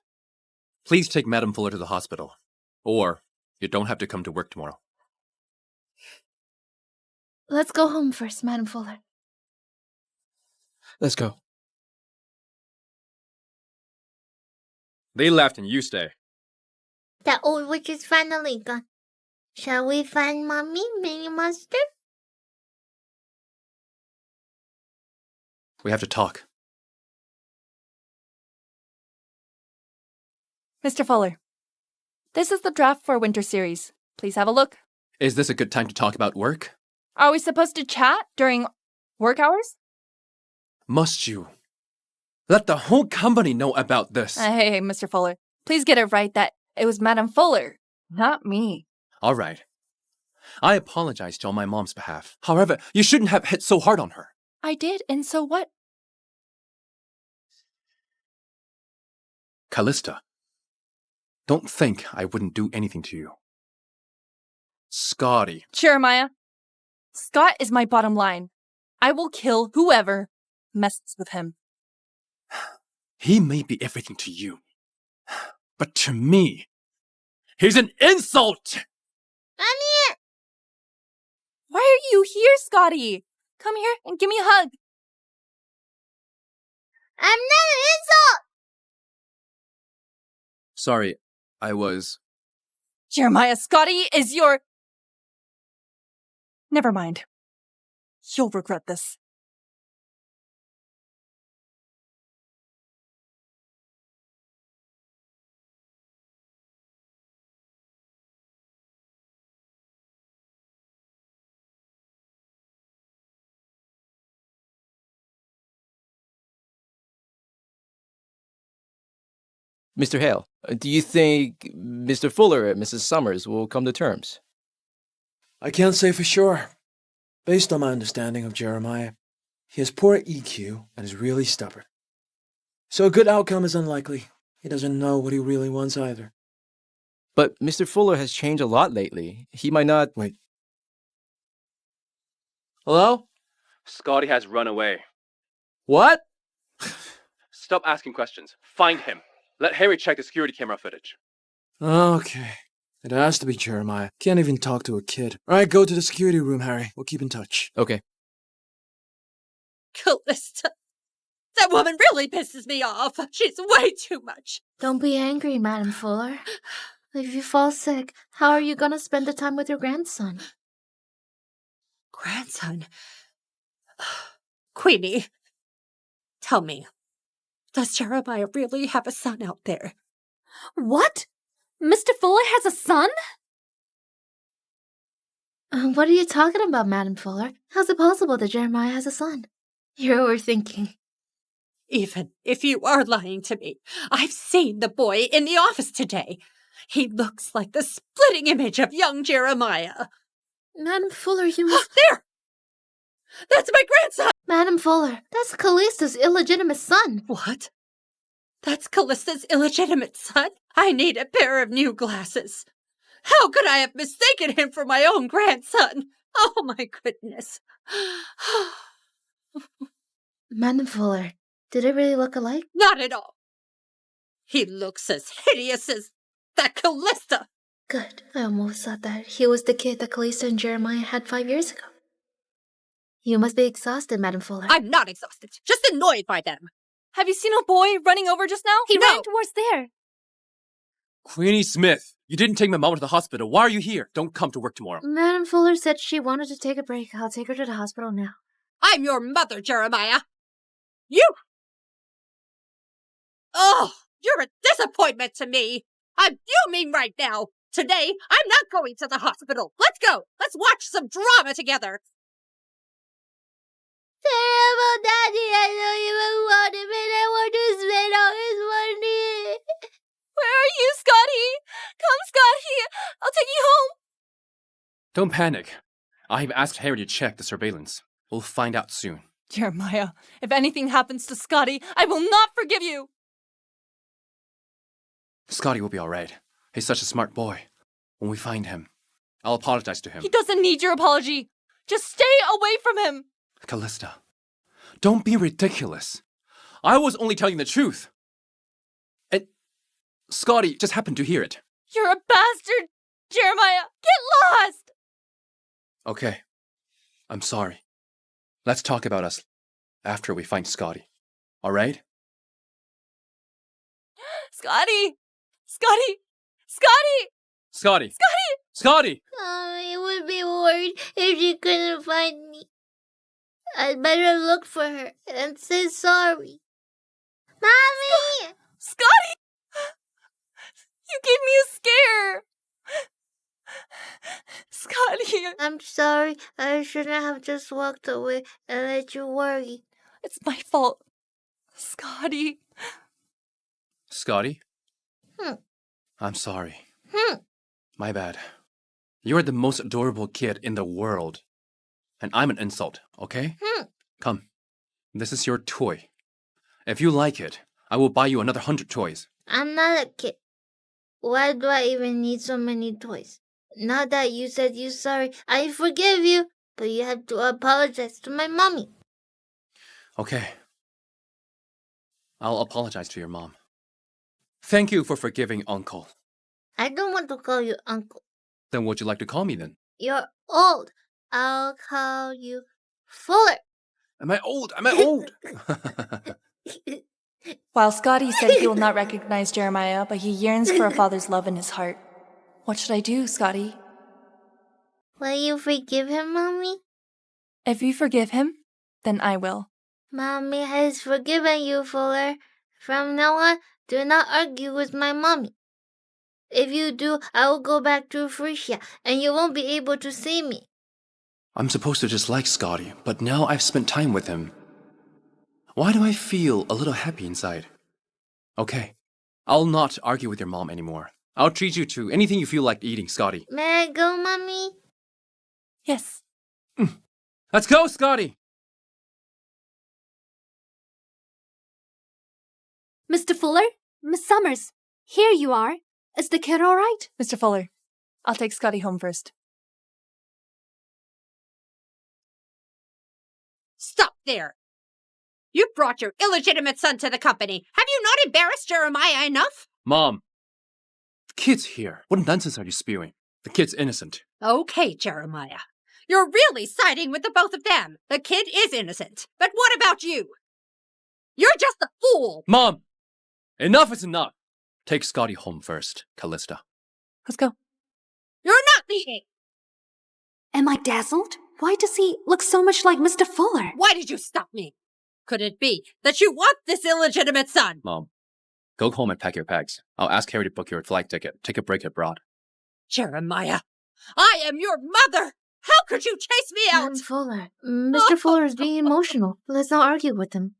please take Madame Fuller to the hospital. Or you don't have to come to work tomorrow. Let's go home first, Madam Fuller. Let's go. They left and you stay. The old witch is finally gone. Shall we find Mommy, Mini Monster? We have to talk. Mr. Fuller, this is the draft for winter series. Please have a look. Is this a good time to talk about work? Are we supposed to chat during work hours? Must you? Let the whole company know about this. Hey, Mr. Fuller, please get it right that it was Madame Fuller, not me. All right. I apologized on my mom's behalf. However, you shouldn't have hit so hard on her. I did, and so what? Callista, don't think I wouldn't do anything to you. Scotty. Jeremiah, Scott is my bottom line. I will kill whoever messes with him. He may be everything to you, But to me, he's an insult! Mommy! Why are you here, Scotty? Come here and give me a hug. I'm not an insult! Sorry, I was... Jeremiah, Scotty is your... Never mind. You'll regret this. Mr. Hale, do you think Mr. Fuller and Mrs. Summers will come to terms? I can't say for sure. Based on my understanding of Jeremiah, he has poor EQ and is really stubborn. So a good outcome is unlikely. He doesn't know what he really wants either. But Mr. Fuller has changed a lot lately. He might not... Wait. Hello? Scotty has run away. What? Stop asking questions. Find him. Let Harry check the security camera footage. Okay. It has to be Jeremiah. Can't even talk to a kid. All right, go to the security room, Harry. We'll keep in touch. Okay. Callista. That woman really pisses me off. She's way too much. Don't be angry, Madam Fuller. If you fall sick, how are you going to spend the time with your grandson? Grandson? Queenie, tell me, does Jeremiah really have a son out there? What? Mr. Fuller has a son? What are you talking about, Madam Fuller? How's it possible that Jeremiah has a son? You're overthinking. Even if you are lying to me, I've seen the boy in the office today. He looks like the splitting image of young Jeremiah. Madam Fuller, you must... There! That's my grandson! Madam Fuller, that's Callista's illegitimate son. What? That's Callista's illegitimate son? I need a pair of new glasses. How could I have mistaken him for my own grandson? Oh, my goodness. Madam Fuller, did it really look alike? Not at all. He looks as hideous as that Callista. Good. I almost thought that he was the kid that Callista and Jeremiah had 5 years ago. You must be exhausted, Madam Fuller. I'm not exhausted, just annoyed by them. Have you seen a boy running over just now? He ran towards there. Queenie Smith, you didn't take my mom to the hospital. Why are you here? Don't come to work tomorrow. Madam Fuller said she wanted to take a break. I'll take her to the hospital now. I'm your mother, Jeremiah. You! Oh, you're a disappointment to me. I'm fuming right now. Today, I'm not going to the hospital. Let's go. Let's watch some drama together. Terrible Daddy, I don't even want him and I want to spend all his money. Where are you, Scotty? Come, Scotty. I'll take you home. Don't panic. I've asked Harry to check the surveillance. We'll find out soon. Jeremiah, if anything happens to Scotty, I will not forgive you. Scotty will be all right. He's such a smart boy. When we find him, I'll apologize to him. He doesn't need your apology. Just stay away from him. Callista, don't be ridiculous. I was only telling the truth. And Scotty just happened to hear it. You're a bastard, Jeremiah. Get lost. Okay, I'm sorry. Let's talk about us after we find Scotty. All right? Scotty! Scotty! Scotty! Scotty! Scotty! Scotty! Mommy would be worried if she couldn't find me. I'd better look for her and say sorry. Mommy! Scotty! You gave me a scare! Scotty! I'm sorry. I shouldn't have just walked away and let you worry. It's my fault. Scotty. Scotty? Hmm. I'm sorry. Hmm. My bad. You're the most adorable kid in the world. And I'm an insult, okay? Hmm. Come. This is your toy. If you like it, I will buy you another 100 toys. I'm not a kid. Why do I even need so many toys? Now that you said you're sorry, I forgive you. But you have to apologize to my mommy. Okay. I'll apologize to your mom. Thank you for forgiving Uncle. I don't want to call you uncle. Then what'd you like to call me then? You're old. I'll call you Fuller. Am I old? Am I old? While Scotty said he will not recognize Jeremiah, but he yearns for a father's love in his heart. What should I do, Scotty? Will you forgive him, Mommy? If you forgive him, then I will. Mommy has forgiven you, Fuller. From now on, do not argue with my mommy. If you do, I will go back to Frisia, and you won't be able to see me. I'm supposed to dislike Scotty, but now I've spent time with him. Why do I feel a little happy inside? Okay, I'll not argue with your mom anymore. I'll treat you to anything you feel like eating, Scotty. May I go, Mommy? Yes. Let's go, Scotty! Mr. Fuller? Miss Summers, here you are. Is the kid all right? Mr. Fuller, I'll take Scotty home first. Stop there! You brought your illegitimate son to the company. Have you not embarrassed Jeremiah enough? Mom, the kid's here. What nonsense are you spewing? The kid's innocent. Okay, Jeremiah. You're really siding with the both of them. The kid is innocent. But what about you? You're just a fool! Mom! Enough is enough! Take Scotty home first, Callista. Let's go. You're not leaving! Am I dazzled? Why does he look so much like Mr. Fuller? Why did you stop me? Could it be that you want this illegitimate son? Mom, go home and pack your bags. I'll ask Harry to book your flight ticket. Take a break abroad. Jeremiah, I am your mother! How could you chase me out? Madam Fuller, Mr. Fuller is being emotional. Let's not argue with him.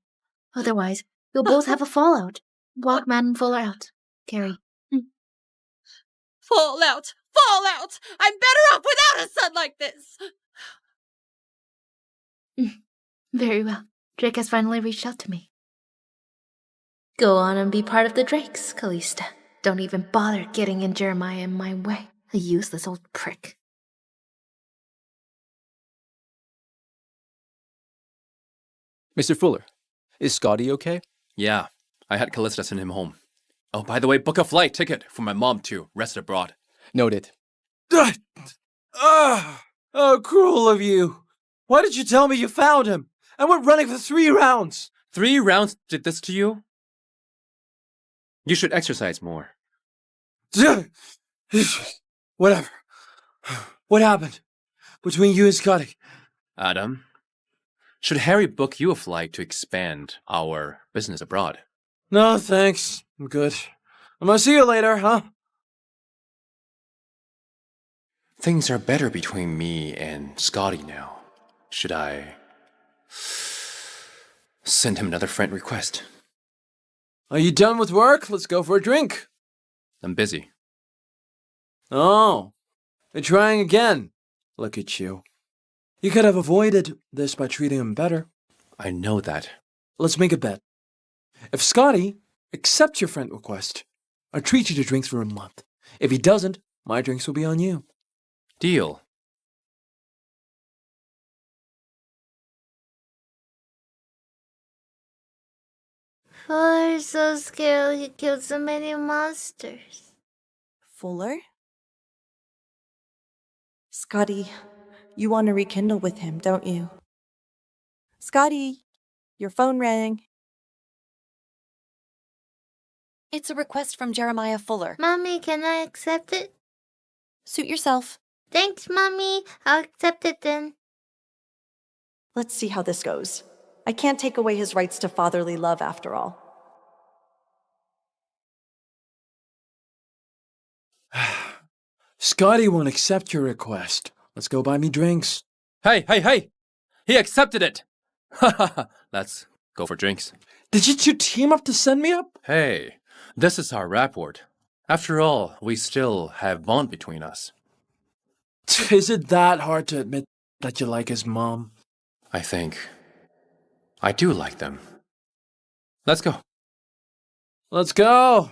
Otherwise, you'll both have a fallout. Walk Madam Fuller out. Carrie. Fall out! Fall out! I'm better off without a son like this! Very well. Drake has finally reached out to me. Go on and be part of the Drakes, Callista. Don't even bother getting in Jeremiah in my way. A useless old prick. Mr. Fuller, is Scotty okay? Yeah, I had Callista send him home. Oh, by the way, book a flight ticket for my mom too. Rest abroad. Noted. Oh, cruel of you. Why did you tell me you found him? I went running for 3 rounds. 3 rounds did this to you? You should exercise more. Whatever. What happened between you and Scotty? Adam, should Harry book you a flight to expand our business abroad? No, thanks. I'm good. I'm gonna see you later, huh? Things are better between me and Scotty now. Should I send him another friend request? Are you done with work? Let's go for a drink. I'm busy. Oh, you're trying again. Look at you. You could have avoided this by treating him better. I know that. Let's make a bet. If Scotty accepts your friend request, I'll treat you to drinks for a month. If he doesn't, my drinks will be on you. Deal. Fuller's so scared he killed so many monsters. Fuller? Scotty, you want to rekindle with him, don't you? Scotty, your phone rang. It's a request from Jeremiah Fuller. Mommy, can I accept it? Suit yourself. Thanks, Mommy. I'll accept it then. Let's see how this goes. I can't take away his rights to fatherly love after all. Scotty won't accept your request. Let's go buy me drinks. Hey! He accepted it! Let's go for drinks. Did you two team up to send me up? Hey, this is our rapport. After all, we still have bond between us. Is it that hard to admit that you like his mom? I think I do like them. Let's go. Let's go!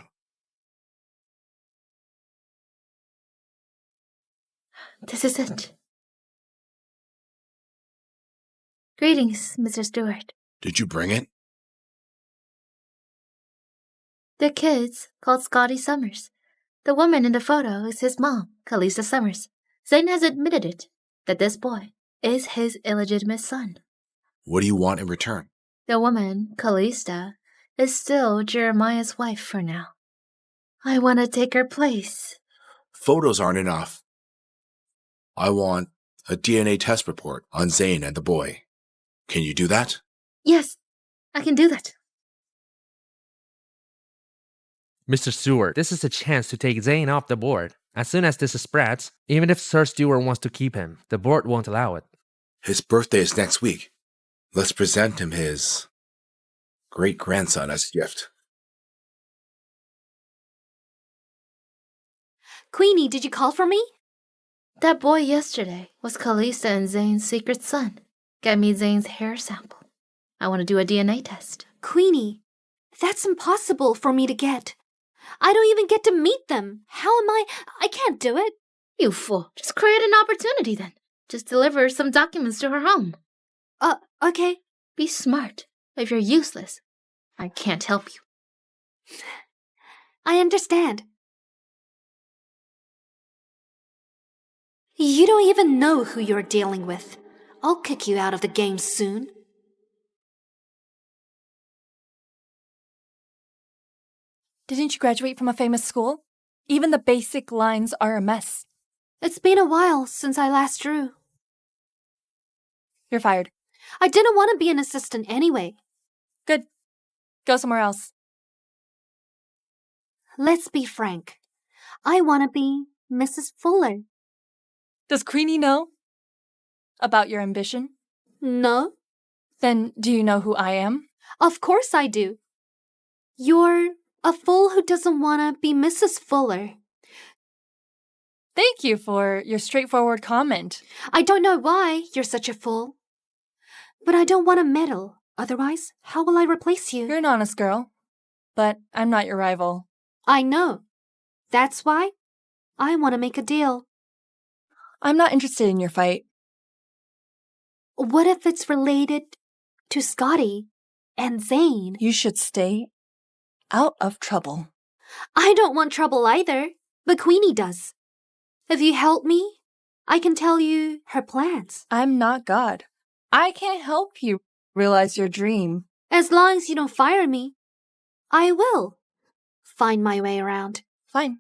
This is it. Greetings, Mr. Stewart. Did you bring it? The kid's called Scotty Summers. The woman in the photo is his mom, Callista Summers. Zane has admitted it, that this boy is his illegitimate son. What do you want in return? The woman, Callista, is still Jeremiah's wife for now. I want to take her place. Photos aren't enough. I want a DNA test report on Zane and the boy. Can you do that? Yes, I can do that. Mr. Stewart, this is a chance to take Zane off the board. As soon as this spreads, even if Sir Stewart wants to keep him, the board won't allow it. His birthday is next week. Let's present him his great-grandson as a gift. Queenie, did you call for me? That boy yesterday was Callista and Zane's secret son. Get me Zane's hair sample. I want to do a DNA test. Queenie, that's impossible for me to get. I don't even get to meet them. How am I can't do it. You fool. Just create an opportunity then. Just deliver some documents to her home. Okay. Be smart. If you're useless, I can't help you. I understand. You don't even know who you're dealing with. I'll kick you out of the game soon. Didn't you graduate from a famous school? Even the basic lines are a mess. It's been a while since I last drew. You're fired. I didn't want to be an assistant anyway. Good. Go somewhere else. Let's be frank. I want to be Mrs. Fuller. Does Queenie know about your ambition? No. Then do you know who I am? Of course I do. You're a fool who doesn't want to be Mrs. Fuller. Thank you for your straightforward comment. I don't know why you're such a fool. But I don't want to meddle. Otherwise, how will I replace you? You're an honest girl. But I'm not your rival. I know. That's why I want to make a deal. I'm not interested in your fight. What if it's related to Scotty and Zane? You should stay out of trouble. I don't want trouble either, but Queenie does. If you help me, I can tell you her plans. I'm not God. I can't help you realize your dream. As long as you don't fire me, I will find my way around. Fine.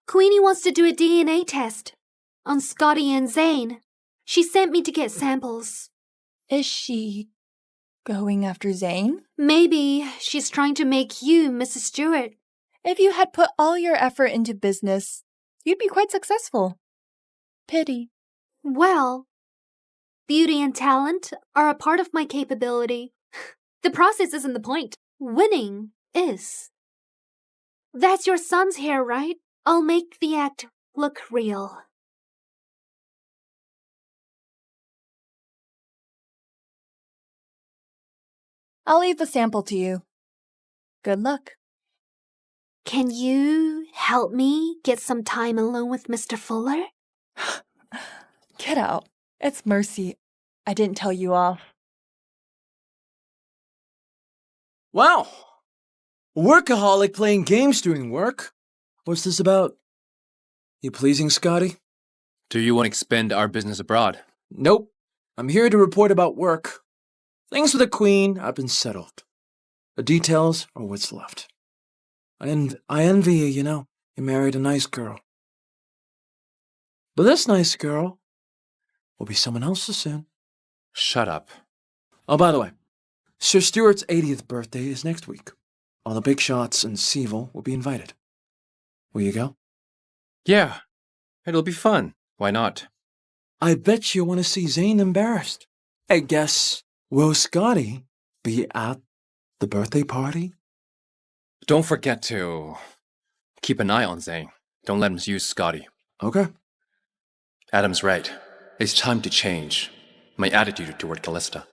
Queenie wants to do a DNA test on Scotty and Zane. She sent me to get samples. Is she going after Zane? Maybe she's trying to make you Mrs. Stewart. If you had put all your effort into business, you'd be quite successful. Pity. Well, beauty and talent are a part of my capability. The process isn't the point. Winning is. That's your son's hair, right? I'll make the act look real. I'll leave the sample to you. Good luck. Can you help me get some time alone with Mr. Fuller? Get out. It's Mercy. I didn't tell you off. Wow! Workaholic playing games during work? What's this about? You pleasing Scotty? Do you want to expand our business abroad? Nope. I'm here to report about work. Things with the Queen have been settled. The details are what's left. And I envy you, you know. You married a nice girl. But this nice girl will be someone else's soon. Shut up. Oh, by the way, Sir Stuart's 80th birthday is next week. All the big shots in Seville will be invited. Will you go? Yeah, it'll be fun. Why not? I bet you want to see Zane embarrassed. I guess, will Scotty be at the birthday party? Don't forget to keep an eye on Zane. Don't let him use Scotty. Okay. Adam's right. It's time to change my attitude toward Callista.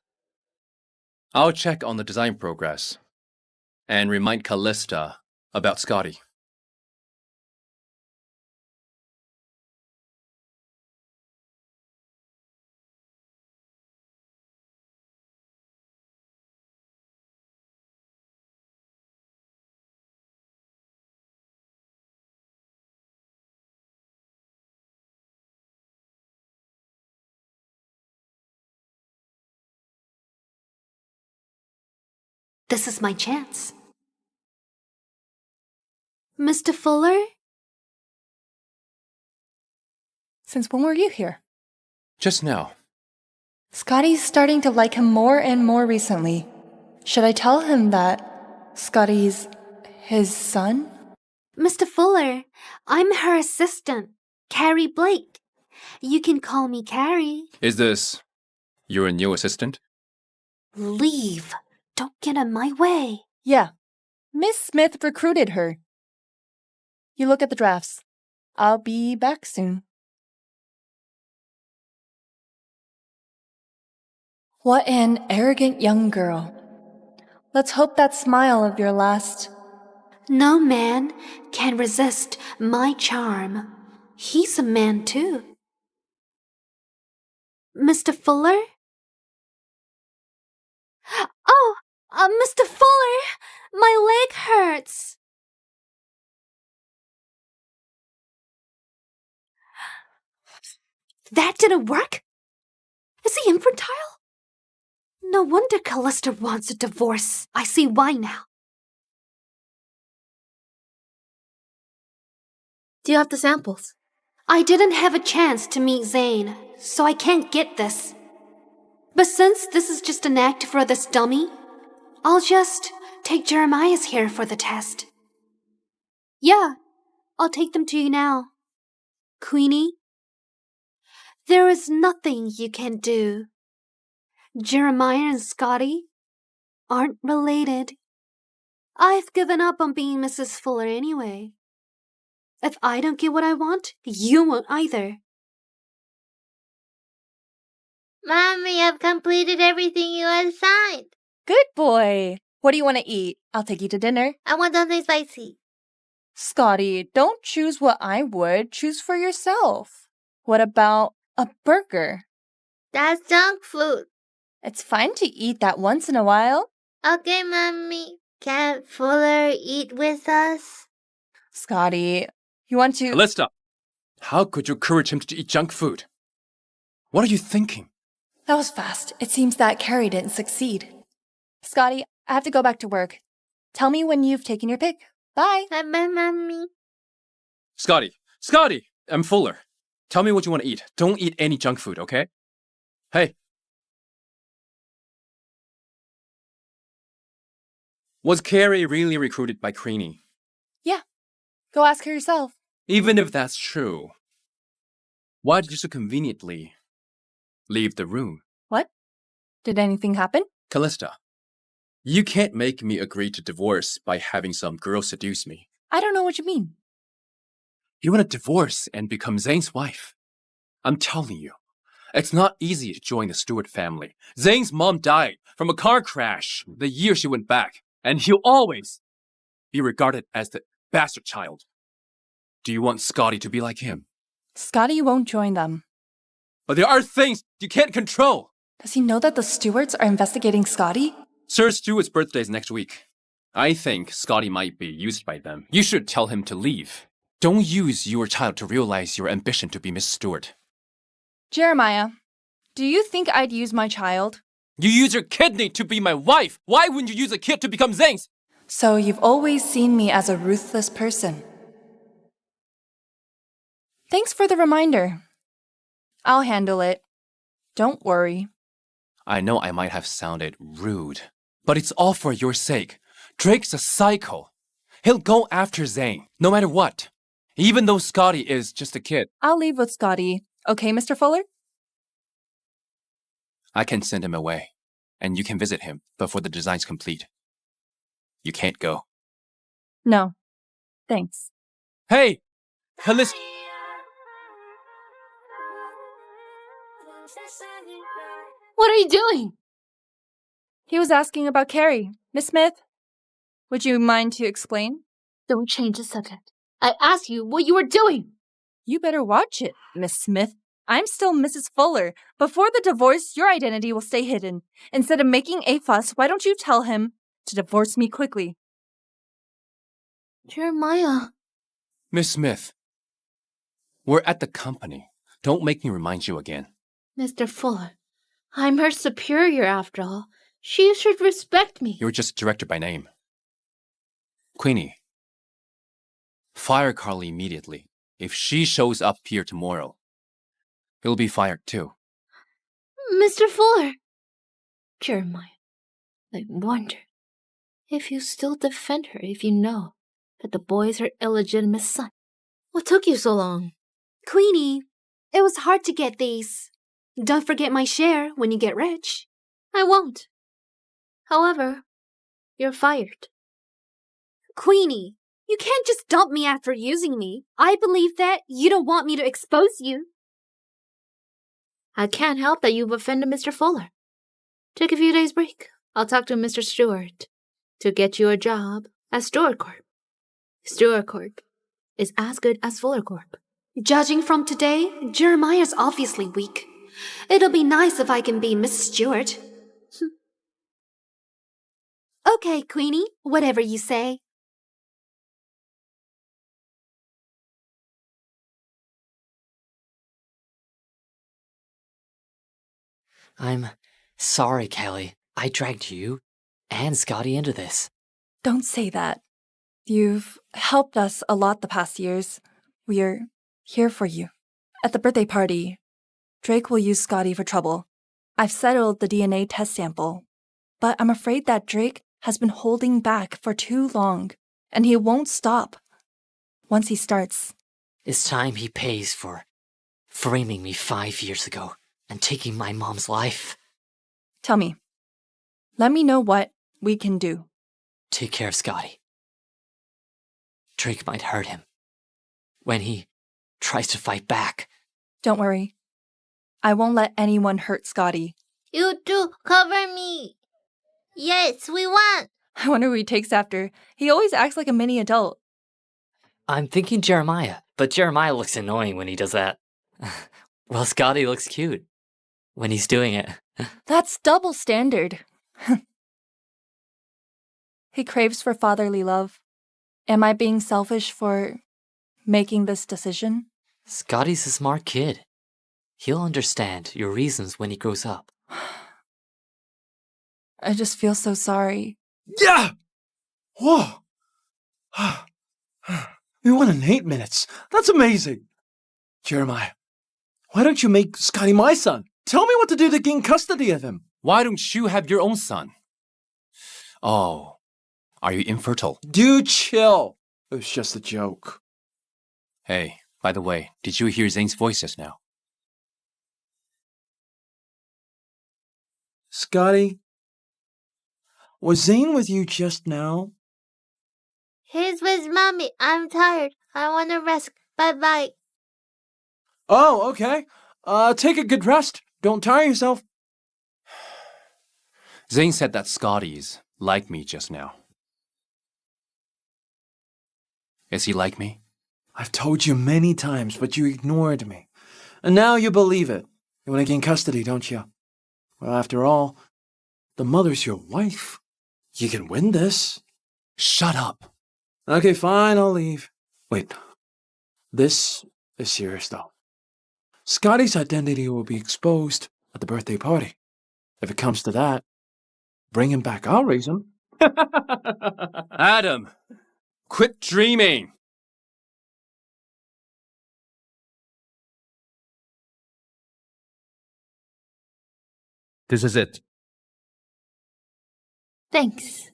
I'll check on the design progress and remind Callista about Scotty. This is my chance. Mr. Fuller? Since when were you here? Just now. Scotty's starting to like him more and more recently. Should I tell him that Scotty's his son? Mr. Fuller, I'm her assistant, Carrie Blake. You can call me Carrie. Is this your new assistant? Leave. Don't get in my way. Yeah. Miss Smith recruited her. You look at the drafts. I'll be back soon. What an arrogant young girl. Let's hope that smile of your last... No man can resist my charm. He's a man too. Mr. Fuller? Oh, Mr. Fuller, my leg hurts. That didn't work? Is he infantile? No wonder Callista wants a divorce. I see why now. Do you have the samples? I didn't have a chance to meet Zane, so I can't get this. But since this is just an act for this dummy, I'll just take Jeremiah's here for the test. Yeah, I'll take them to you now. Queenie, there is nothing you can do. Jeremiah and Scotty aren't related. I've given up on being Mrs. Fuller anyway. If I don't get what I want, you won't either. Mommy, I've completed everything you assigned. Good boy. What do you want to eat? I'll take you to dinner. I want something spicy. Scotty, don't choose what I would. Choose for yourself. What about a burger? That's junk food. It's fine to eat that once in a while. Okay, Mommy. Can Fuller eat with us? Scotty, you want to... Callista, how could you encourage him to eat junk food? What are you thinking? That was fast. It seems that Carrie didn't succeed. Scotty, I have to go back to work. Tell me when you've taken your pick. Bye. Bye-bye, Mommy. Scotty, I'm Fuller. Tell me what you want to eat. Don't eat any junk food, okay? Hey. Was Carrie really recruited by Queenie? Yeah. Go ask her yourself. Even if that's true, why did you so conveniently leave the room? What? Did anything happen? Callista, you can't make me agree to divorce by having some girl seduce me. I don't know what you mean. You want to divorce and become Zane's wife? I'm telling you, it's not easy to join the Stewart family. Zane's mom died from a car crash the year she went back, and he'll always be regarded as the bastard child. Do you want Scotty to be like him? Scotty won't join them. But there are things you can't control. Does he know that the Stewarts are investigating Scotty? Sir Stewart's birthday is next week. I think Scotty might be used by them. You should tell him to leave. Don't use your child to realize your ambition to be Miss Stewart. Jeremiah, do you think I'd use my child? You use your kidney to be my wife. Why wouldn't you use a kid to become Zane's? So you've always seen me as a ruthless person. Thanks for the reminder. I'll handle it. Don't worry. I know I might have sounded rude, but it's all for your sake. Drake's a psycho. He'll go after Zane, no matter what. Even though Scotty is just a kid. I'll leave with Scotty. Okay, Mr. Fuller? I can send him away, and you can visit him before the design's complete. You can't go. No. Thanks. Hey! Callista! What are you doing? He was asking about Carrie. Miss Smith, would you mind to explain? Don't change the subject. I asked you what you were doing. You better watch it, Miss Smith. I'm still Mrs. Fuller. Before the divorce, your identity will stay hidden. Instead of making a fuss, why don't you tell him to divorce me quickly? Jeremiah. Miss Smith, we're at the company. Don't make me remind you again. Mr. Fuller, I'm her superior after all. She should respect me. You're just director by name. Queenie, fire Carly immediately. If she shows up here tomorrow, he'll be fired too. Mr. Fuller. Jeremiah, I wonder if you still defend her if you know that the boy is her illegitimate son. What took you so long? Queenie, it was hard to get these. Don't forget my share when you get rich. I won't. However, you're fired. Queenie, you can't just dump me after using me. I believe that you don't want me to expose you. I can't help that you've offended Mr. Fuller. Take a few days break. I'll talk to Mr. Stewart to get you a job at Stewart Corp. Stewart Corp is as good as Fuller Corp. Judging from today, Jeremiah's obviously weak. It'll be nice if I can be Mrs. Stewart. Okay, Queenie, whatever you say. I'm sorry, Callie. I dragged you and Scotty into this. Don't say that. You've helped us a lot the past years. We're here for you. At the birthday party, Drake will use Scotty for trouble. I've settled the DNA test sample, but I'm afraid that Drake has been holding back for too long, and he won't stop. Once he starts, It's time he pays for framing me 5 years ago and taking my mom's life. tell me. Let me know what we can do. Take care of Scotty. Drake might hurt him when he tries to fight back. Don't worry. I won't let anyone hurt Scotty. You two, cover me. Yes, we want. I wonder who he takes after. He always acts like a mini adult. I'm thinking Jeremiah, but Jeremiah looks annoying when he does that. Well, Scotty looks cute when he's doing it. That's double standard. He craves for fatherly love. Am I being selfish for making this decision? Scotty's a smart kid. He'll understand your reasons when he grows up. I just feel so sorry. Yeah! Whoa! We won in 8 minutes. That's amazing. Jeremiah, why don't you make Scotty my son? Tell me what to do to gain custody of him. Why don't you have your own son? Oh, are you infertile? Dude, chill. It was just a joke. Hey, by the way, did you hear Zane's voice just now? Scotty, was Zane with you just now? He's with Mommy. I'm tired. I want to rest. Bye-bye. Oh, okay. Take a good rest. Don't tire yourself. Zane said that Scotty's like me just now. Is he like me? I've told you many times, but you ignored me. And now you believe it. You want to gain custody, don't you? Well, after all, the mother's your wife. You can win this. Shut up. Okay, fine, I'll leave. Wait. This is serious, though. Scotty's identity will be exposed at the birthday party. If it comes to that, bring him back. I'll raise him. Adam, quit dreaming. This is it. Thanks.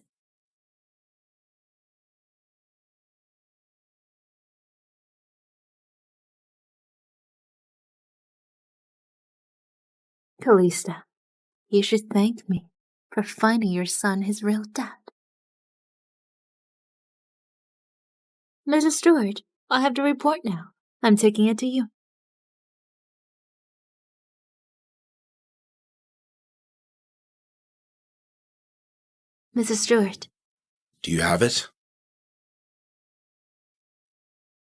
Callista, you should thank me for finding your son his real dad. Mrs. Stewart, I have the report now. I'm taking it to you. Mrs. Stewart, Do you have it?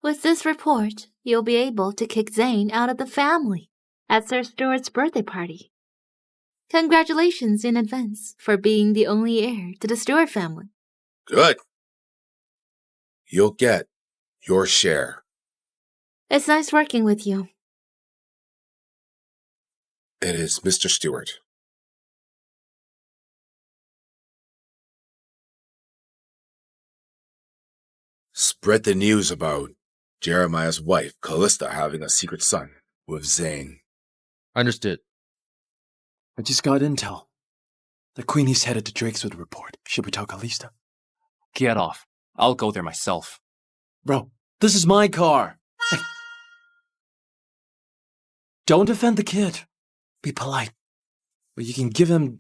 with this report, you'll be able to kick Zane out of the family at Sir Stewart's birthday party. Congratulations in advance for being the only heir to the Stewart family. Good. You'll get your share. It's nice working with you. It is Mr. Stewart. Spread the news about Jeremiah's wife, Callista, having a secret son with Zane. Understood. I just got intel. The Queenie's headed to Drake's with a report. Should we tell Callista? Get off. I'll go there myself. Bro, this is my car. Hey. Don't defend the kid. Be polite. But you can give him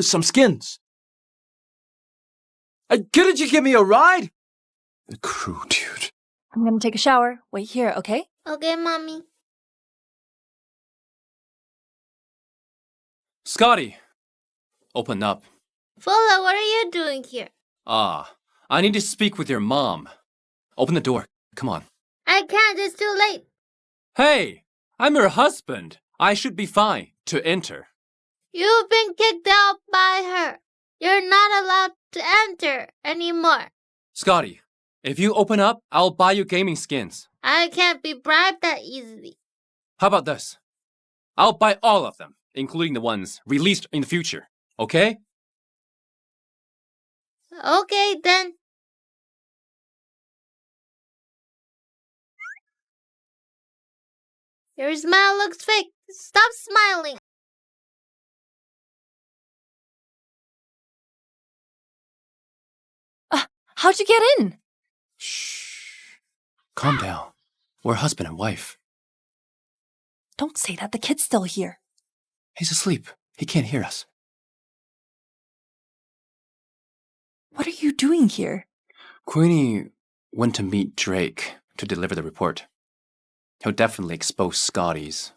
some skins. Couldn't you give me a ride? The crew, dude. I'm gonna take a shower. Wait here, okay? Okay, Mommy. Scotty, open up. Fuller, what are you doing here? I need to speak with your mom. Open the door. Come on. I can't, it's too late. Hey, I'm her husband. I should be fine to enter. You've been kicked out by her. You're not allowed to enter anymore. Scotty, if you open up, I'll buy you gaming skins. I can't be bribed that easily. How about this? I'll buy all of them, including the ones released in the future. Okay? Okay, then. Your smile looks fake. Stop smiling. How'd you get in? Shh. Calm down. We're husband and wife. Don't say that. The kid's still here. He's asleep. He can't hear us. What are you doing here? Queenie went to meet Drake to deliver the report. He'll definitely expose Scotty's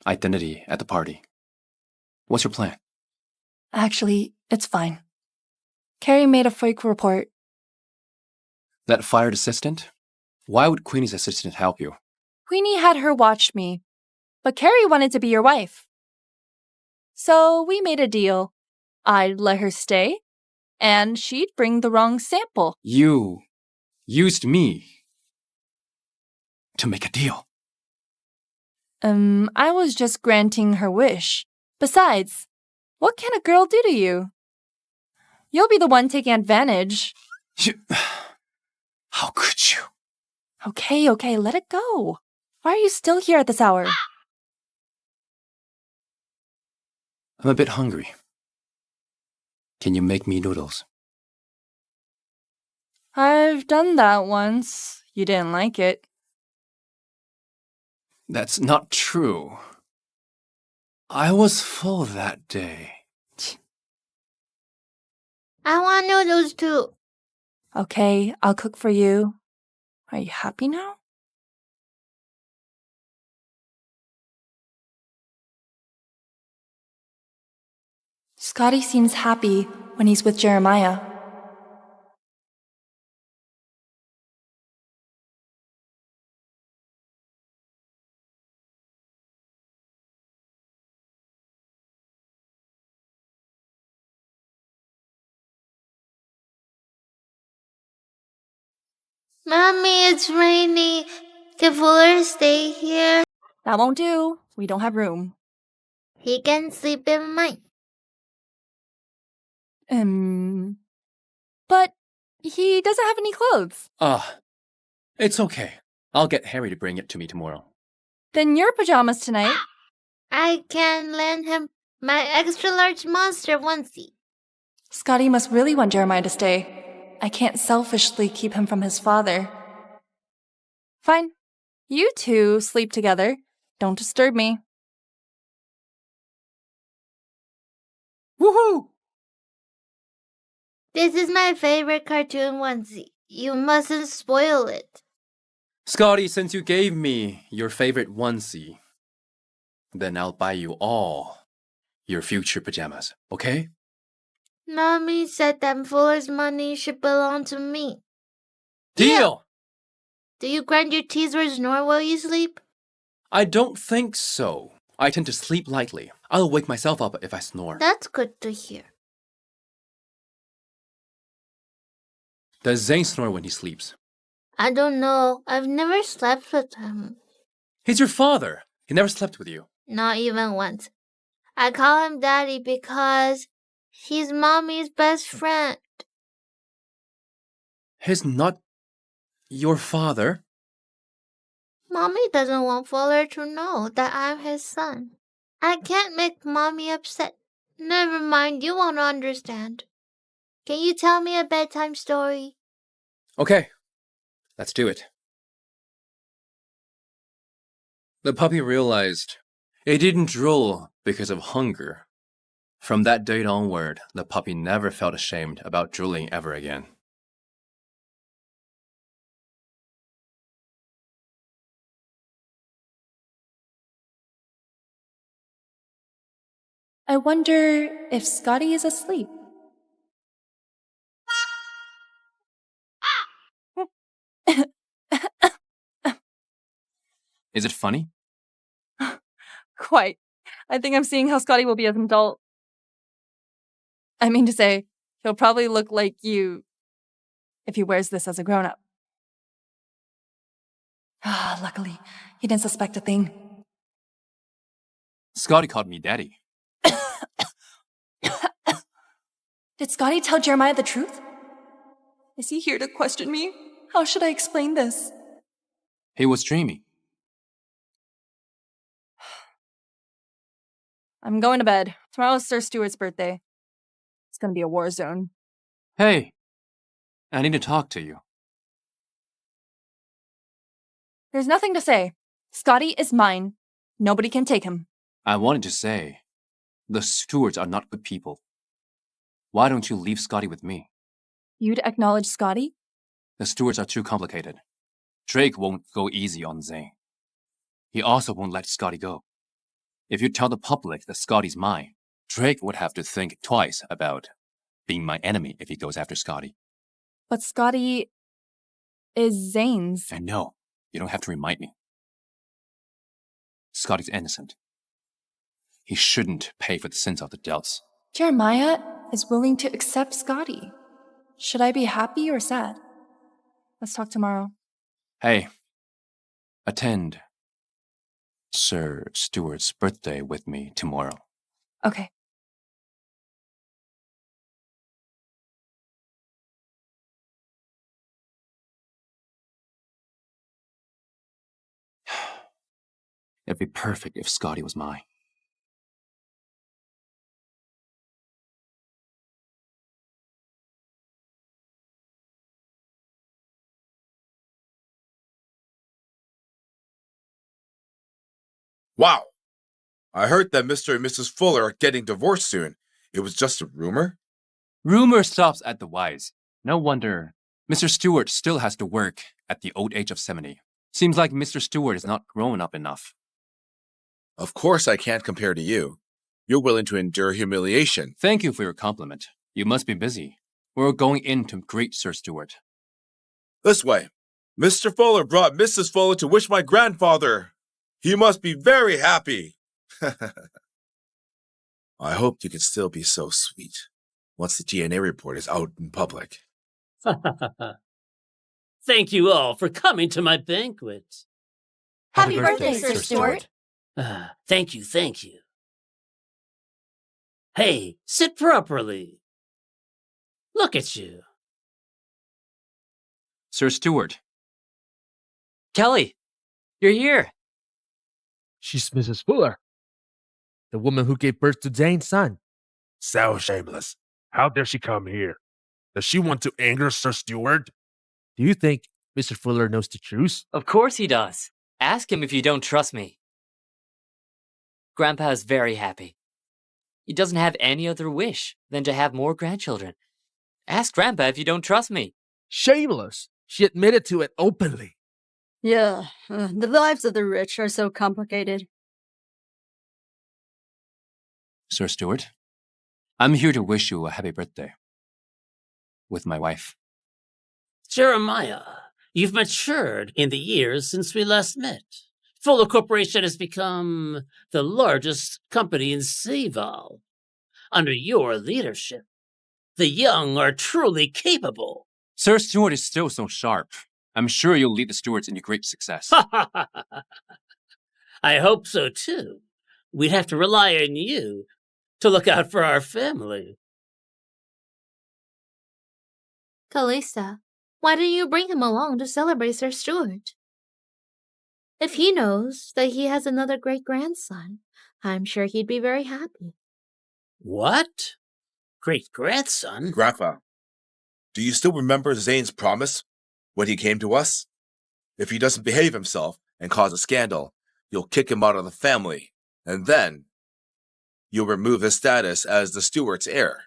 identity at the party. What's your plan? Actually, it's fine. Carrie made a fake report. That fired assistant? Why would Queenie's assistant help you? Queenie had her watch me, but Carrie wanted to be your wife. So we made a deal. I'd let her stay, and she'd bring the wrong sample. You used me to make a deal. I was just granting her wish. Besides, what can a girl do to you? You'll be the one taking advantage. How could you? Okay, let it go. Why are you still here at this hour? I'm a bit hungry. Can you make me noodles? I've done that once. You didn't like it. That's not true. I was full that day. I want noodles too. Okay, I'll cook for you. Are you happy now? Scotty seems happy when he's with Jeremiah. Mommy, it's raining. Can Fuller stay here? That won't do. We don't have room. He can sleep in mine. But he doesn't have any clothes. It's okay. I'll get Harry to bring it to me tomorrow. Then your pajamas tonight. I can lend him my extra-large monster onesie. Scotty must really want Jeremiah to stay. I can't selfishly keep him from his father. Fine. You two sleep together. Don't disturb me. Woohoo! This is my favorite cartoon onesie. You mustn't spoil it. Scotty, since you gave me your favorite onesie, then I'll buy you all your future pajamas, okay? Mommy said that Fuller's money should belong to me. Deal! Do you grind your teeth or snore while you sleep? I don't think so. I tend to sleep lightly. I'll wake myself up if I snore. That's good to hear. Does Zane snore when he sleeps? I don't know. I've never slept with him. He's your father. He never slept with you. Not even once. I call him Daddy because he's Mommy's best friend. He's not Your father? Mommy doesn't want Fuller to know that I'm his son. I can't make Mommy upset. Never mind, you won't understand. Can you tell me a bedtime story? Okay, let's do it. The puppy realized it didn't drool because of hunger. From that date onward, the puppy never felt ashamed about drooling ever again. I wonder if Scotty is asleep. Is it funny? Quite. I think I'm seeing how Scotty will be as an adult. I mean to say, he'll probably look like you if he wears this as a grown-up. Luckily, he didn't suspect a thing. Scotty called me daddy. Did Scotty tell Jeremiah the truth? Is he here to question me? How should I explain this? He was dreamy. I'm going to bed. Tomorrow's Sir Stuart's birthday. It's gonna be a war zone. Hey, I need to talk to you. There's nothing to say. Scotty is mine. Nobody can take him. I wanted to say, the Stewarts are not good people. Why don't you leave Scotty with me? You'd acknowledge Scotty? The Stewarts are too complicated. Drake won't go easy on Zane. He also won't let Scotty go. If you tell the public that Scotty's mine, Drake would have to think twice about being my enemy if he goes after Scotty. But Scotty is Zane's. I know. You don't have to remind me. Scotty's innocent. He shouldn't pay for the sins of the Delts. Jeremiah is willing to accept Scotty. Should I be happy or sad? Let's talk tomorrow. Hey, attend Sir Stuart's birthday with me tomorrow. Okay. It'd be perfect if Scotty was mine. Wow! I heard that Mr. and Mrs. Fuller are getting divorced soon. It was just a rumor? Rumor stops at the wise. No wonder Mr. Stewart still has to work at the old age of 70. Seems like Mr. Stewart is not grown up enough. Of course I can't compare to you. You're willing to endure humiliation. Thank you for your compliment. You must be busy. We're going in to greet Sir Stewart. This way. Mr. Fuller brought Mrs. Fuller to wish my grandfather. He must be very happy. I hope you can still be so sweet once the DNA report is out in public. Thank you all for coming to my banquet. Happy birthday, Sir Stuart. Thank you, thank you. Hey, sit properly. Look at you. Sir Stewart. Kelly, you're here. She's Mrs. Fuller, the woman who gave birth to Zane's son. So shameless. How dare she come here? Does she want to anger Sir Stewart? Do you think Mr. Fuller knows the truth? Of course he does. Ask him if you don't trust me. Grandpa is very happy. He doesn't have any other wish than to have more grandchildren. Ask Grandpa if you don't trust me. Shameless. She admitted to it openly. Yeah, the lives of the rich are so complicated. Sir Stewart, I'm here to wish you a happy birthday. With my wife. Jeremiah, you've matured in the years since we last met. Fuller Corporation has become the largest company in Seaval. Under your leadership, the young are truly capable. Sir Stewart is still so sharp. I'm sure you'll lead the Stewarts into great success. I hope so too. We'd have to rely on you to look out for our family. Callista, Why don't you bring him along to celebrate Sir Stuart? If he knows that he has another great-grandson, I'm sure he'd be very happy. What? Great-grandson? Grandpa, do you still remember Zane's promise when he came to us? If he doesn't behave himself and cause a scandal, you'll kick him out of the family, and then you'll remove his status as the Stuart's heir.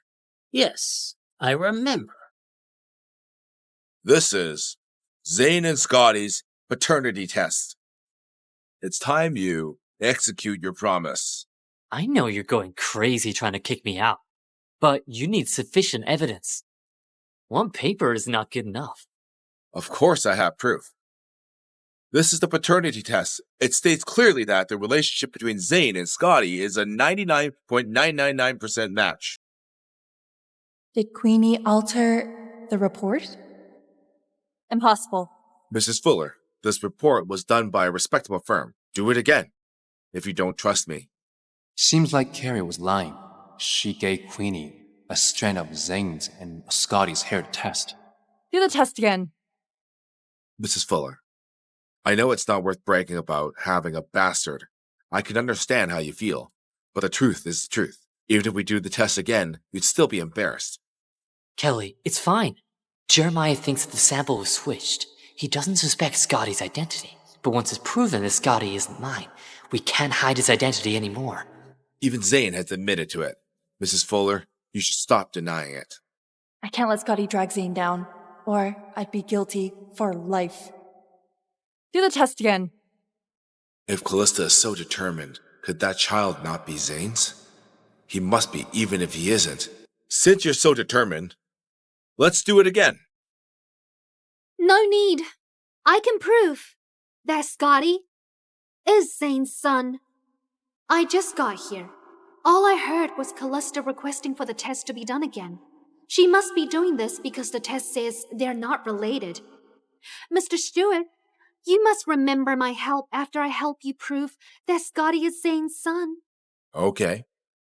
Yes, I remember. This is Zane and Scotty's paternity test. It's time you execute your promise. I know you're going crazy trying to kick me out, but you need sufficient evidence. One paper is not good enough. Of course I have proof. This is the paternity test. It states clearly that the relationship between Zane and Scotty is a 99.999% match. Did Queenie alter the report? Impossible. Mrs. Fuller, this report was done by a respectable firm. Do it again, if you don't trust me. Seems like Carrie was lying. She gave Queenie a strand of Zane's and Scotty's hair to test. Do the test again. Mrs. Fuller, I know it's not worth bragging about having a bastard. I can understand how you feel, but the truth is the truth. Even if we do the test again, you'd still be embarrassed. Kelly, it's fine. Jeremiah thinks that the sample was switched. He doesn't suspect Scotty's identity. But once it's proven that Scotty isn't mine, we can't hide his identity anymore. Even Zane has admitted to it. Mrs. Fuller, you should stop denying it. I can't let Scotty drag Zane down, or I'd be guilty for life. Do the test again. If Callista is so determined, could that child not be Zane's? He must be, even if he isn't. Since you're so determined, let's do it again. No need. I can prove that Scotty is Zane's son. I just got here. All I heard was Callista requesting for the test to be done again. She must be doing this because the test says they're not related. Mr. Stewart, you must remember my help after I help you prove that Scotty is Zane's son. Okay.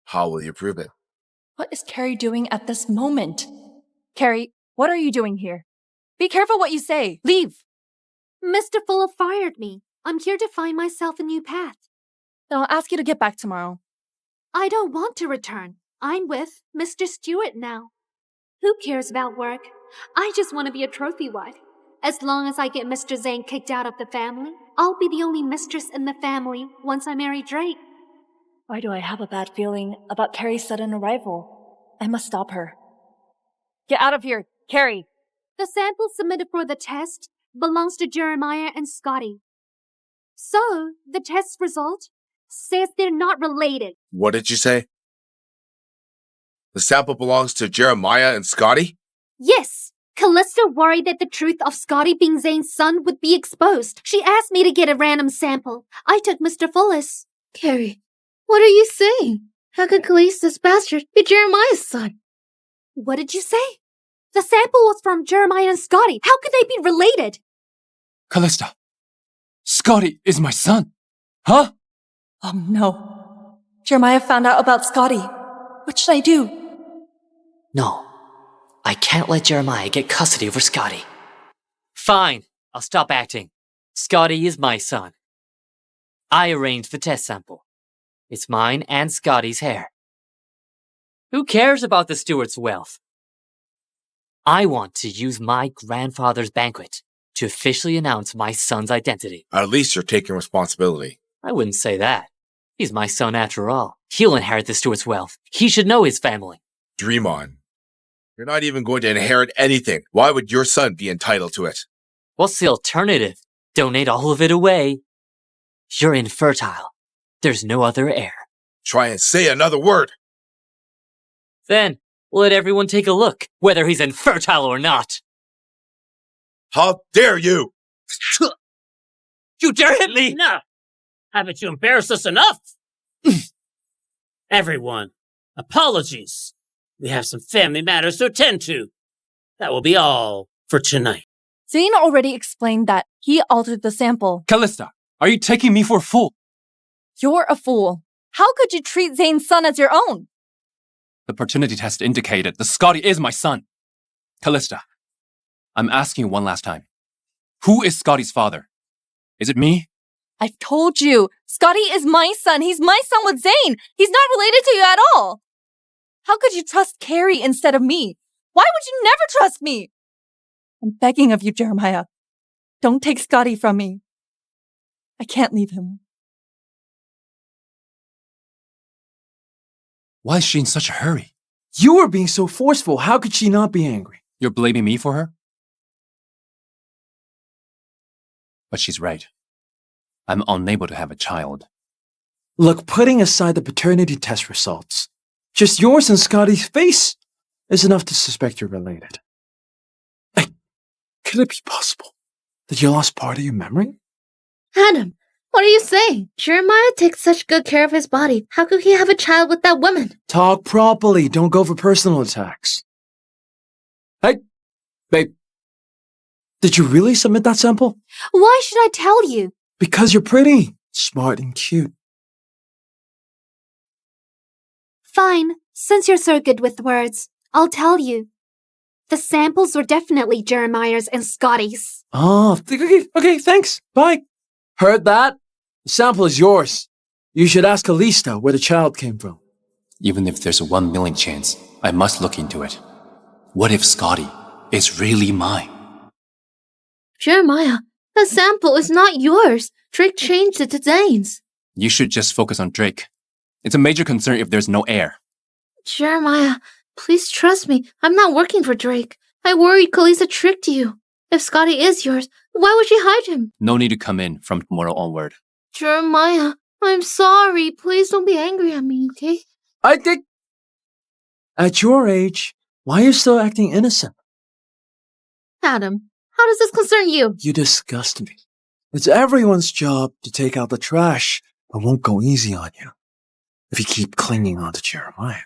How will you prove it? What is Carrie doing at this moment? Carrie, what are you doing here? Be careful what you say. Leave. Mr. Fuller fired me. I'm here to find myself a new path. Then I'll ask you to get back tomorrow. I don't want to return. I'm with Mr. Stewart now. Who cares about work? I just want to be a trophy wife. As long as I get Mr. Zane kicked out of the family, I'll be the only mistress in the family once I marry Drake. Why do I have a bad feeling about Carrie's sudden arrival? I must stop her. Get out of here, Carrie! The sample submitted for the test belongs to Jeremiah and Scotty. So, the test result says they're not related. What did you say? The sample belongs to Jeremiah and Scotty? Yes! Callista worried that the truth of Scotty being Zane's son would be exposed. She asked me to get a random sample. I took Mr. Fuller's. Carrie, what are you saying? How could Callista's bastard be Jeremiah's son? What did you say? The sample was from Jeremiah and Scotty. How could they be related? Callista, Scotty is my son. Huh? Oh no. Jeremiah found out about Scotty. What should I do? No, I can't let Jeremiah get custody over Scotty. Fine, I'll stop acting. Scotty is my son. I arranged the test sample. It's mine and Scotty's hair. Who cares about the Stewart's wealth? I want to use my grandfather's banquet to officially announce my son's identity. At least you're taking responsibility. I wouldn't say that. He's my son after all. He'll inherit the Stewart's wealth. He should know his family. Dream on. You're not even going to inherit anything. Why would your son be entitled to it? What's the alternative? Donate all of it away. You're infertile. There's no other heir. Try and say another word. Then, let everyone take a look, whether he's infertile or not. How dare you! You dare hit me! No! Haven't you embarrassed us enough? Everyone, apologies. We have some family matters to attend to. That will be all for tonight. Zane already explained that he altered the sample. Callista, are you taking me for a fool? You're a fool. How could you treat Zane's son as your own? The paternity test indicated that Scotty is my son. Callista, I'm asking you one last time. Who is Scotty's father? Is it me? I've told you, Scotty is my son. He's my son with Zane. He's not related to you at all. How could you trust Carrie instead of me? Why would you never trust me? I'm begging of you, Jeremiah. Don't take Scotty from me. I can't leave him. Why is she in such a hurry? You were being so forceful. How could she not be angry? You're blaming me for her? But she's right. I'm unable to have a child. Look, putting aside the paternity test results, just yours and Scotty's face is enough to suspect you're related. Could it be possible that you lost part of your memory? Adam, what are you saying? Jeremiah takes such good care of his body. How could he have a child with that woman? Talk properly. Don't go for personal attacks. Hey, babe. Did you really submit that sample? Why should I tell you? Because you're pretty, smart, and cute. Fine, since you're so good with words, I'll tell you. The samples were definitely Jeremiah's and Scotty's. Oh, okay, thanks. Bye. Heard that? The sample is yours. You should ask Callista where the child came from. Even if there's a 1 million chance, I must look into it. What if Scotty is really mine? Jeremiah, the sample is not yours. Drake changed it to Zane's. You should just focus on Drake. It's a major concern if there's no heir. Jeremiah, please trust me. I'm not working for Drake. I worried Callista tricked you. If Scotty is yours, why would she hide him? No need to come in from tomorrow onward. Jeremiah, I'm sorry. Please don't be angry at me, okay? I think... At your age, why are you still acting innocent? Adam, how does this concern you? You disgust me. It's everyone's job to take out the trash, but won't go easy on you if you keep clinging on to Jeremiah.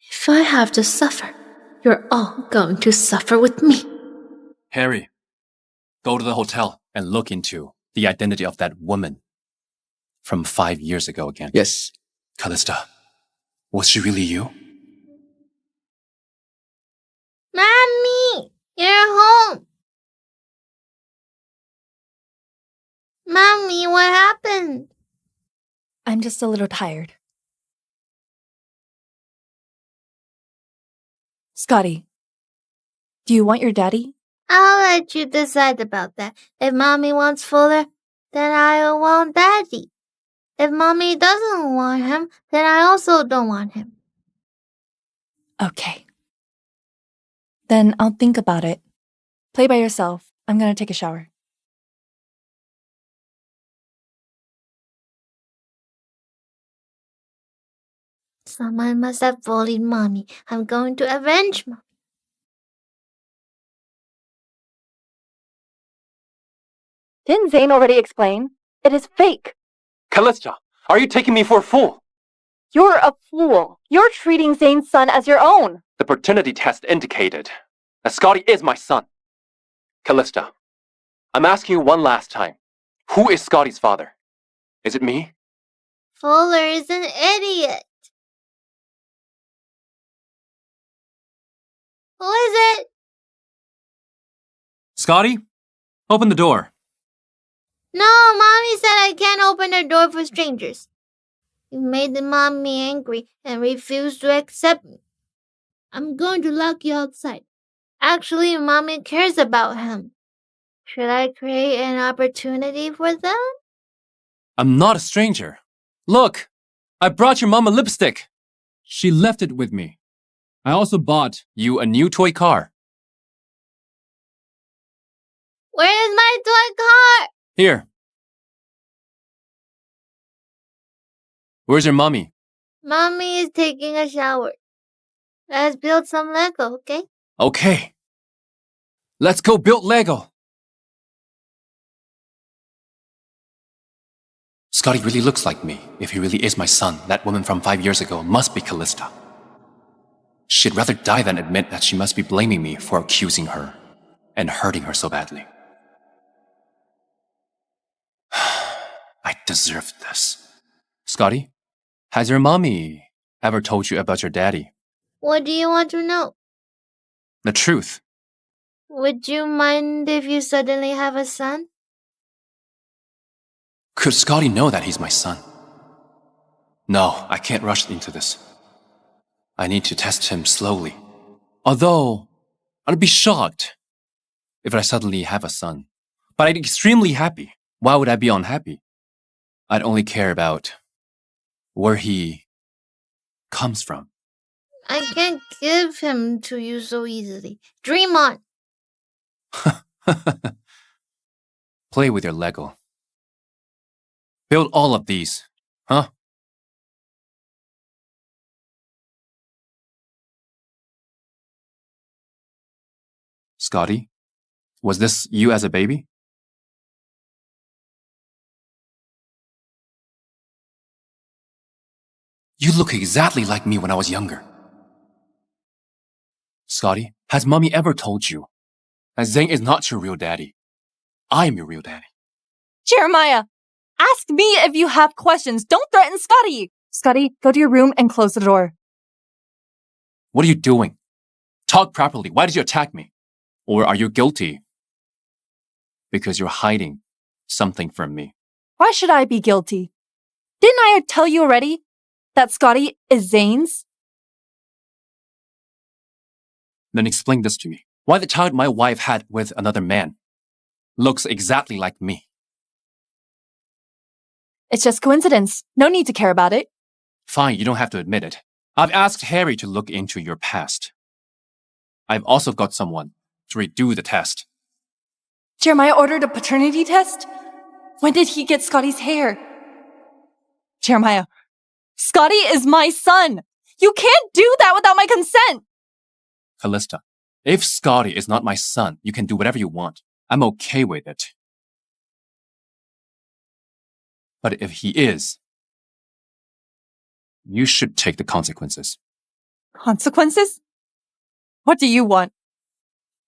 If I have to suffer, you're all going to suffer with me. Harry, go to the hotel and look into the identity of that woman from 5 years ago again. Yes. Callista, was she really you? Mommy, you're home. Mommy, what happened? I'm just a little tired. Scotty, do you want your daddy? I'll let you decide about that. If Mommy wants Fuller, then I want Daddy. If Mommy doesn't want him, then I also don't want him. Okay. Then I'll think about it. Play by yourself. I'm gonna take a shower. Someone must have bullied Mommy. I'm going to avenge Mommy. Didn't Zane already explain? It is fake. Callista, are you taking me for a fool? You're a fool. You're treating Zane's son as your own. The paternity test indicated that Scotty is my son. Callista, I'm asking you one last time. Who is Scotty's father? Is it me? Fuller is an idiot. Who is it? Scotty, open the door. No, Mommy said I can't open the door for strangers. You made the Mommy angry and refused to accept me. I'm going to lock you outside. Actually, Mommy cares about him. Should I create an opportunity for them? I'm not a stranger. Look, I brought your mom a lipstick. She left it with me. I also bought you a new toy car. Where is my toy car? Here. Where's your mommy? Mommy is taking a shower. Let's build some Lego, okay? Okay. Let's go build Lego. Scotty really looks like me. If he really is my son, that woman from 5 years ago must be Callista. She'd rather die than admit that she must be blaming me for accusing her and hurting her so badly. I deserve this. Scotty, has your mommy ever told you about your daddy? What do you want to know? The truth. Would you mind if you suddenly have a son? Could Scotty know that he's my son? No, I can't rush into this. I need to test him slowly. Although, I'd be shocked if I suddenly have a son. But I'd be extremely happy. Why would I be unhappy? I'd only care about where he comes from. I can't give him to you so easily. Dream on. Play with your Lego. Build all of these, huh? Scotty, was this you as a baby? You look exactly like me when I was younger. Scotty, has mommy ever told you that Zane is not your real daddy? I'm your real daddy. Jeremiah, ask me if you have questions. Don't threaten Scotty. Scotty, go to your room and close the door. What are you doing? Talk properly. Why did you attack me? Or are you guilty? Because you're hiding something from me. Why should I be guilty? Didn't I tell you already that Scotty is Zane's? Then explain this to me. Why the child my wife had with another man looks exactly like me. It's just coincidence. No need to care about it. Fine, you don't have to admit it. I've asked Harry to look into your past. I've also got someone to redo the test. Jeremiah ordered a paternity test? When did he get Scotty's hair? Jeremiah, Scotty is my son. You can't do that without my consent. Callista, if Scotty is not my son, you can do whatever you want. I'm okay with it. But if he is, you should take the consequences. Consequences? What do you want?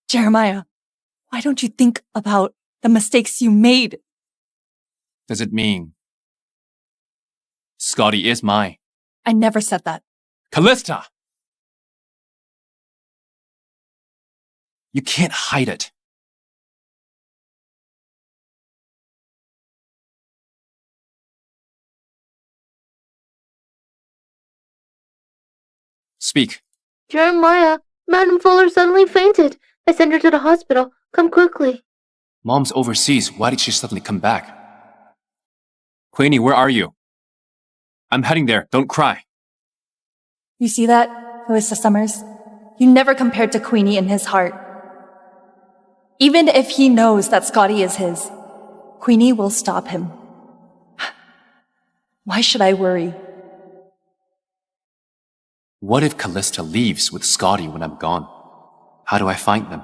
Jeremiah, why don't you think about the mistakes you made? Does it mean Scotty is mine? I never said that. Callista! You can't hide it. Speak. Jeremiah, Madam Fuller suddenly fainted. I sent her to the hospital. Come quickly. Mom's overseas. Why did she suddenly come back? Queenie, where are you? I'm heading there. Don't cry. You see that, Callista Summers? You never compared to Queenie in his heart. Even if he knows that Scotty is his, Queenie will stop him. Why should I worry? What if Callista leaves with Scotty when I'm gone? How do I find them?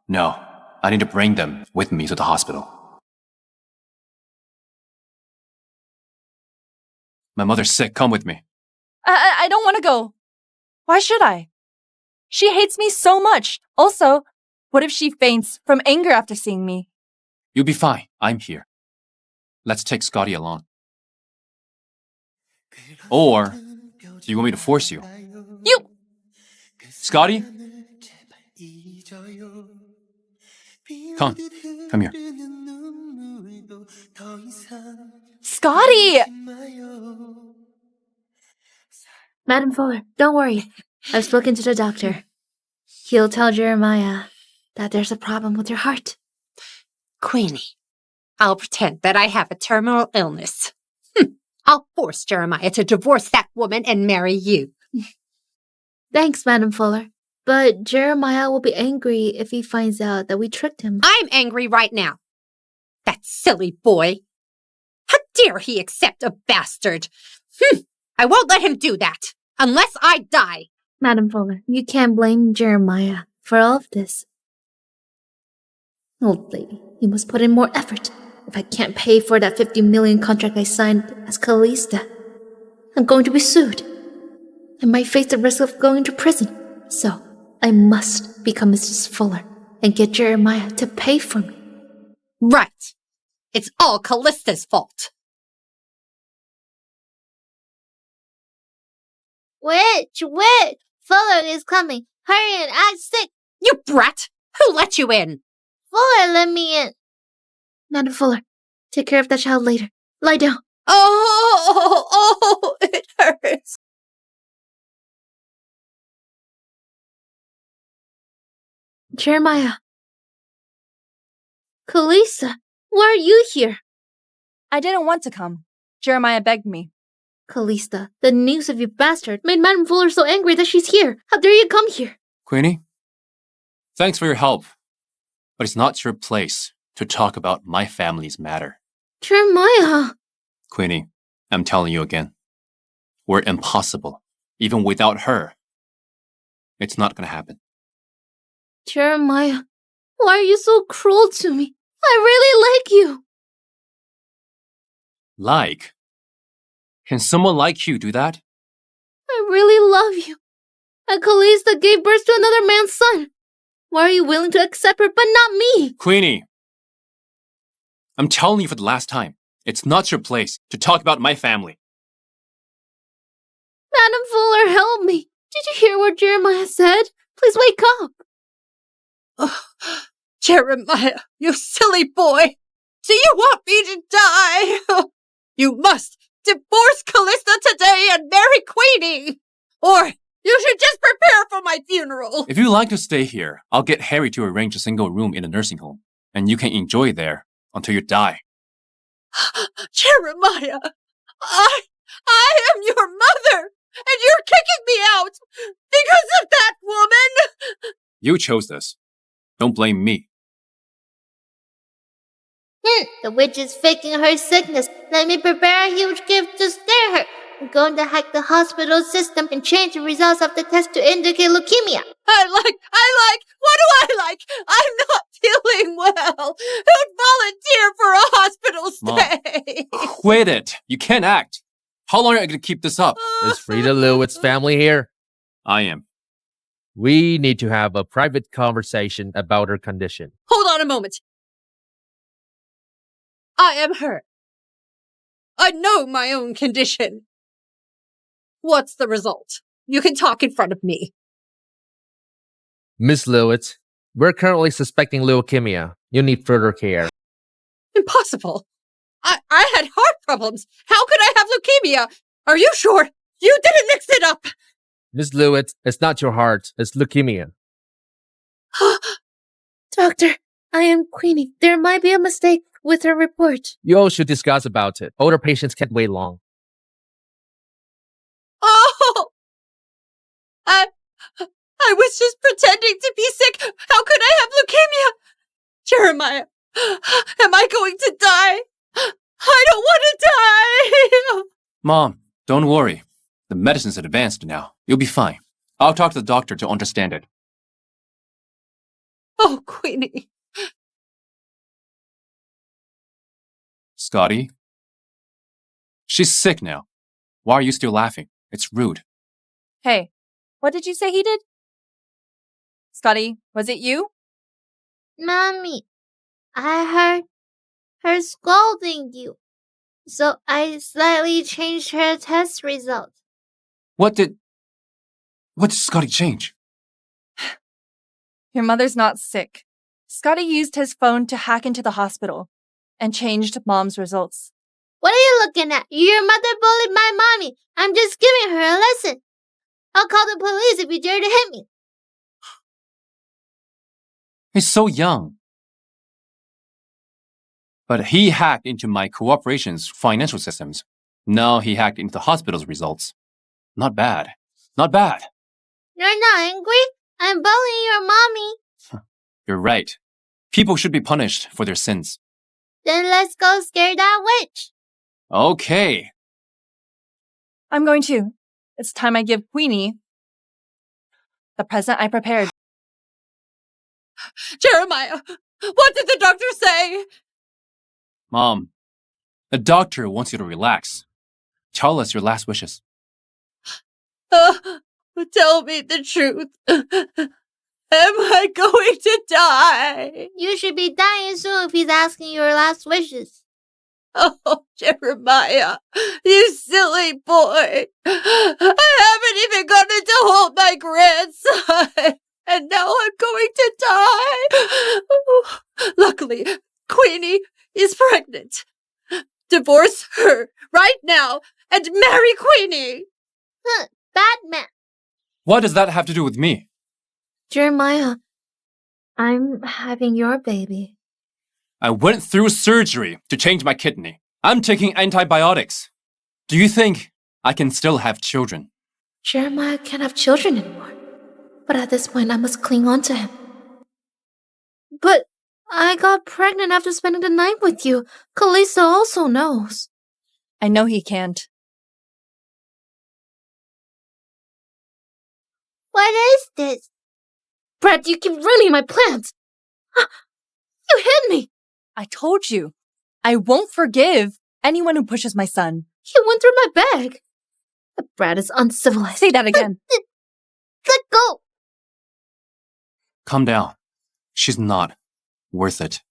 No, I need to bring them with me to the hospital. My mother's sick. Come with me. I don't want to go. Why should I? She hates me so much. Also, what if she faints from anger after seeing me? You'll be fine. I'm here. Let's take Scotty along. Or, do you want me to force you? You! Scotty? Come here. Scotty! Madam Fuller, don't worry. I've spoken to the doctor. He'll tell Jeremiah that there's a problem with your heart. Queenie, I'll pretend that I have a terminal illness. I'll force Jeremiah to divorce that woman and marry you. Thanks, Madam Fuller. But Jeremiah will be angry if he finds out that we tricked him. I'm angry right now. That silly boy. How dare he accept a bastard? I won't let him do that, unless I die. Madam Fuller, you can't blame Jeremiah for all of this. Old lady, you must put in more effort. If I can't pay for that 50 million contract I signed as Callista, I'm going to be sued. I might face the risk of going to prison. So, I must become Mrs. Fuller and get Jeremiah to pay for me. Right. It's all Callista's fault. Witch! Fuller is coming. Hurry and act sick. You brat! Who let you in? Fuller let me in. Madam Fuller, take care of that child later. Lie down. Oh, it hurts. Jeremiah. Callista, why are you here? I didn't want to come. Jeremiah begged me. Callista, the news of your bastard made Madam Fuller so angry that she's here. How dare you come here? Queenie, thanks for your help, but it's not your place to talk about my family's matter. Jeremiah. Queenie, I'm telling you again, we're impossible. Even without her, it's not gonna happen. Jeremiah, why are you so cruel to me? I really like you. Like? Can someone like you do that? I really love you. And Callista gave birth to another man's son. Why are you willing to accept her but not me? Queenie, I'm telling you for the last time, it's not your place to talk about my family. Madam Fuller, help me. Did you hear what Jeremiah said? Please wake up. Oh, Jeremiah, you silly boy. Do you want me to die? You must divorce Callista today and marry Queenie. Or you should just prepare for my funeral. If you like to stay here, I'll get Harry to arrange a single room in a nursing home, and you can enjoy there until you die. Jeremiah, I am your mother, and you're kicking me out because of that woman. You chose this. Don't blame me. The witch is faking her sickness. Let me prepare a huge gift to scare her. I'm going to hack the hospital system and change the results of the test to indicate leukemia. I like. What do I like? I'm not feeling well. Who'd volunteer for a hospital stay? Mom, quit it. You can't act. How long are you going to keep this up? Is Frida Lewitt's family here? I am. We need to have a private conversation about her condition. Hold on a moment. I am hurt. I know my own condition. What's the result? You can talk in front of me. Miss Lewitt, we're currently suspecting leukemia. You need further care. Impossible. I had heart problems. How could I have leukemia? Are you sure? You didn't mix it up. Miss Lewitt, it's not your heart, it's leukemia. Doctor, I am Queenie. There might be a mistake with her report. You all should discuss about it. Older patients can't wait long. Oh! I was just pretending to be sick. How could I have leukemia? Jeremiah, am I going to die? I don't want to die! Mom, don't worry. The medicine's advanced now. You'll be fine. I'll talk to the doctor to understand it. Oh, Queenie. Scotty? She's sick now. Why are you still laughing? It's rude. Hey, what did you say he did? Scotty, was it you? Mommy, I heard her scolding you. So I slightly changed her test result. What did Scotty change? Your mother's not sick. Scotty used his phone to hack into the hospital and changed Mom's results. What are you looking at? Your mother bullied my mommy. I'm just giving her a lesson. I'll call the police if you dare to hit me. He's so young. But he hacked into my cooperation's financial systems. Now he hacked into the hospital's results. Not bad. Not bad. You're not angry? I'm bullying your mommy. You're right. People should be punished for their sins. Then let's go scare that witch. Okay. I'm going to. It's time I give Queenie the present I prepared. Jeremiah, what did the doctor say? Mom, the doctor wants you to relax. Tell us your last wishes. Tell me the truth. Am I going to die? You should be dying soon if he's asking your last wishes. Oh, Jeremiah, you silly boy. I haven't even gotten to hold my grandson. And now I'm going to die. Luckily, Queenie is pregnant. Divorce her right now and marry Queenie. Batman. What does that have to do with me? Jeremiah, I'm having your baby. I went through surgery to change my kidney. I'm taking antibiotics. Do you think I can still have children? Jeremiah can't have children anymore. But at this point, I must cling on to him. But I got pregnant after spending the night with you. Callista also knows. I know he can't. What is this? Brad, you keep ruining my plans. You hit me. I told you. I won't forgive anyone who pushes my son. You went through my bag. But Brad is uncivilized. Say that again. Let go. Calm down. She's not worth it.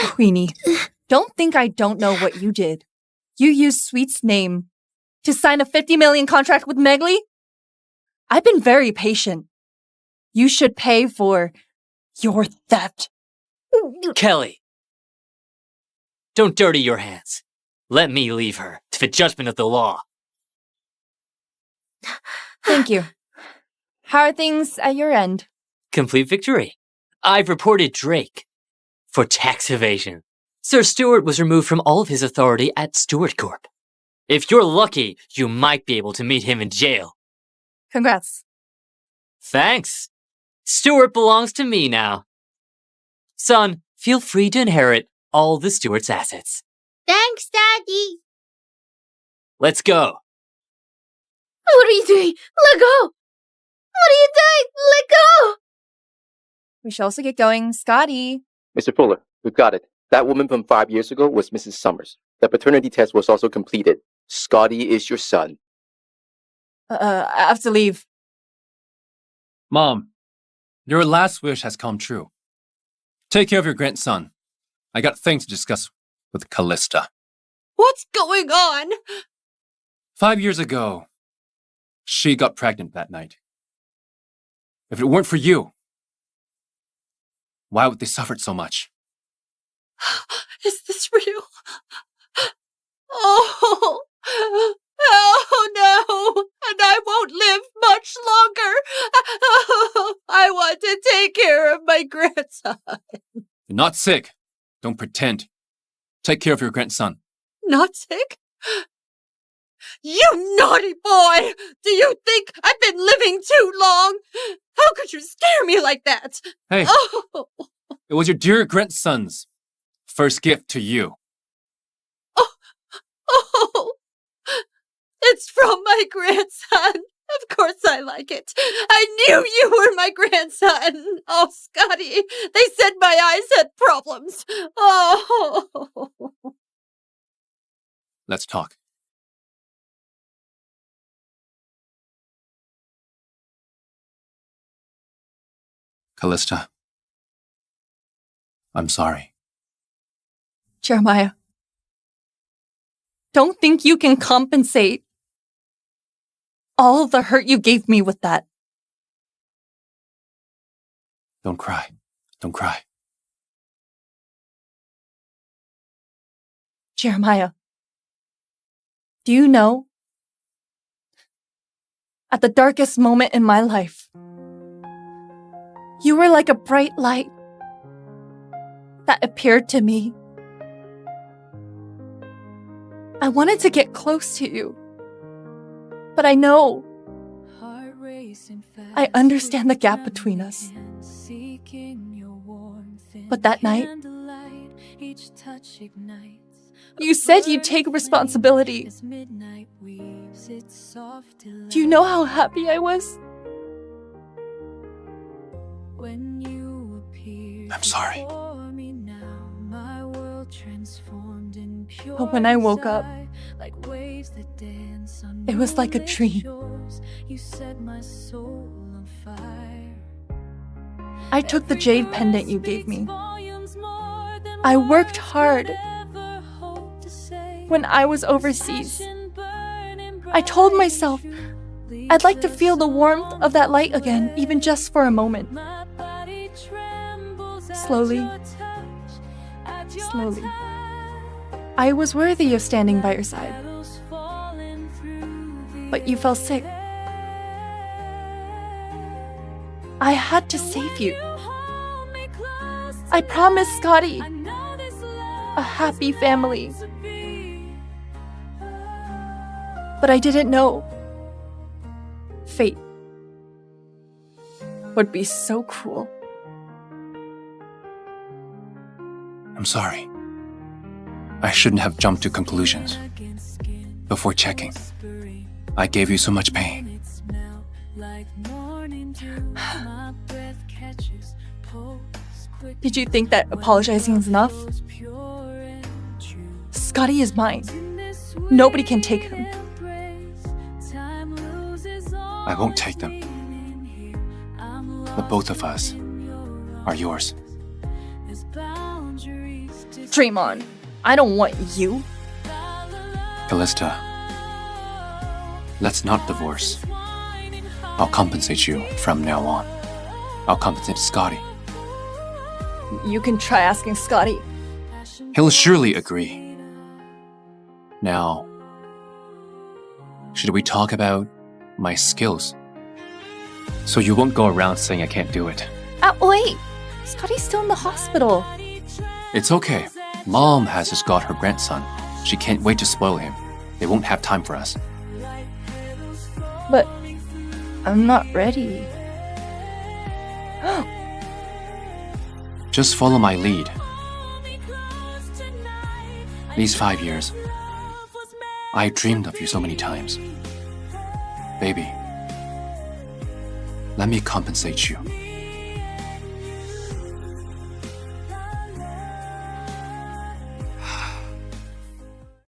Queenie, don't think I don't know what you did. You used Sweet's name to sign a $50 million contract with Megley? I've been very patient. You should pay for your theft. Kelly, don't dirty your hands. Let me leave her to the judgment of the law. Thank you. How are things at your end? Complete victory. I've reported Drake for tax evasion. Sir Stewart was removed from all of his authority at Stewart Corp. If you're lucky, you might be able to meet him in jail. Congrats. Thanks. Stewart belongs to me now. Son, feel free to inherit all the Stewart's assets. Thanks, Daddy. Let's go. What are you doing? Let go. What are you doing? Let go. We should also get going. Scotty. Mr. Fuller, we've got it. That woman from 5 years ago was Mrs. Summers. The paternity test was also completed. Scotty is your son. I have to leave. Mom, your last wish has come true. Take care of your grandson. I got things to discuss with Callista. What's going on? 5 years ago, she got pregnant that night. If it weren't for you, why would they suffer so much? Is this real? Oh, no, and I won't live much longer. I want to take care of my grandson. You're not sick. Don't pretend. Take care of your grandson. Not sick? You naughty boy! Do you think I've been living too long? How could you scare me like that? Hey, Oh, it was your dear grandson's first gift to you. oh, it's from my grandson. Of course I like it. I knew you were my grandson. Oh, Scotty, they said my eyes had problems. Oh. Let's talk. Callista, I'm sorry. Jeremiah. Don't think you can compensate all the hurt you gave me with that. Don't cry. Don't cry. Jeremiah, do you know? At the darkest moment in my life, you were like a bright light that appeared to me. I wanted to get close to you, but I know. I understand the gap between us. But that night, you said you'd take responsibility. Do you know how happy I was? I'm sorry. But when I woke up, it was like a dream. I took the jade pendant you gave me. I worked hard when I was overseas. I told myself I'd like to feel the warmth of that light again, even just for a moment. Slowly, slowly, I was worthy of standing by your side. But you fell sick. I had to save you. I promised Scotty a happy family. But I didn't know fate would be so cruel. I'm sorry. I shouldn't have jumped to conclusions before checking. I gave you so much pain. Did you think that apologizing is enough? Scotty is mine. Nobody can take him. I won't take them. The both of us are yours. Dream on. I don't want you. Callista, let's not divorce. I'll compensate you from now on. I'll compensate Scotty. You can try asking Scotty. He'll surely agree. Now, should we talk about my skills? So you won't go around saying I can't do it. Wait! Scotty's still in the hospital. It's okay. Mom has just got her grandson. She can't wait to spoil him. They won't have time for us. But I'm not ready. Just follow my lead. These 5 years, I dreamed of you so many times. Baby, let me compensate you.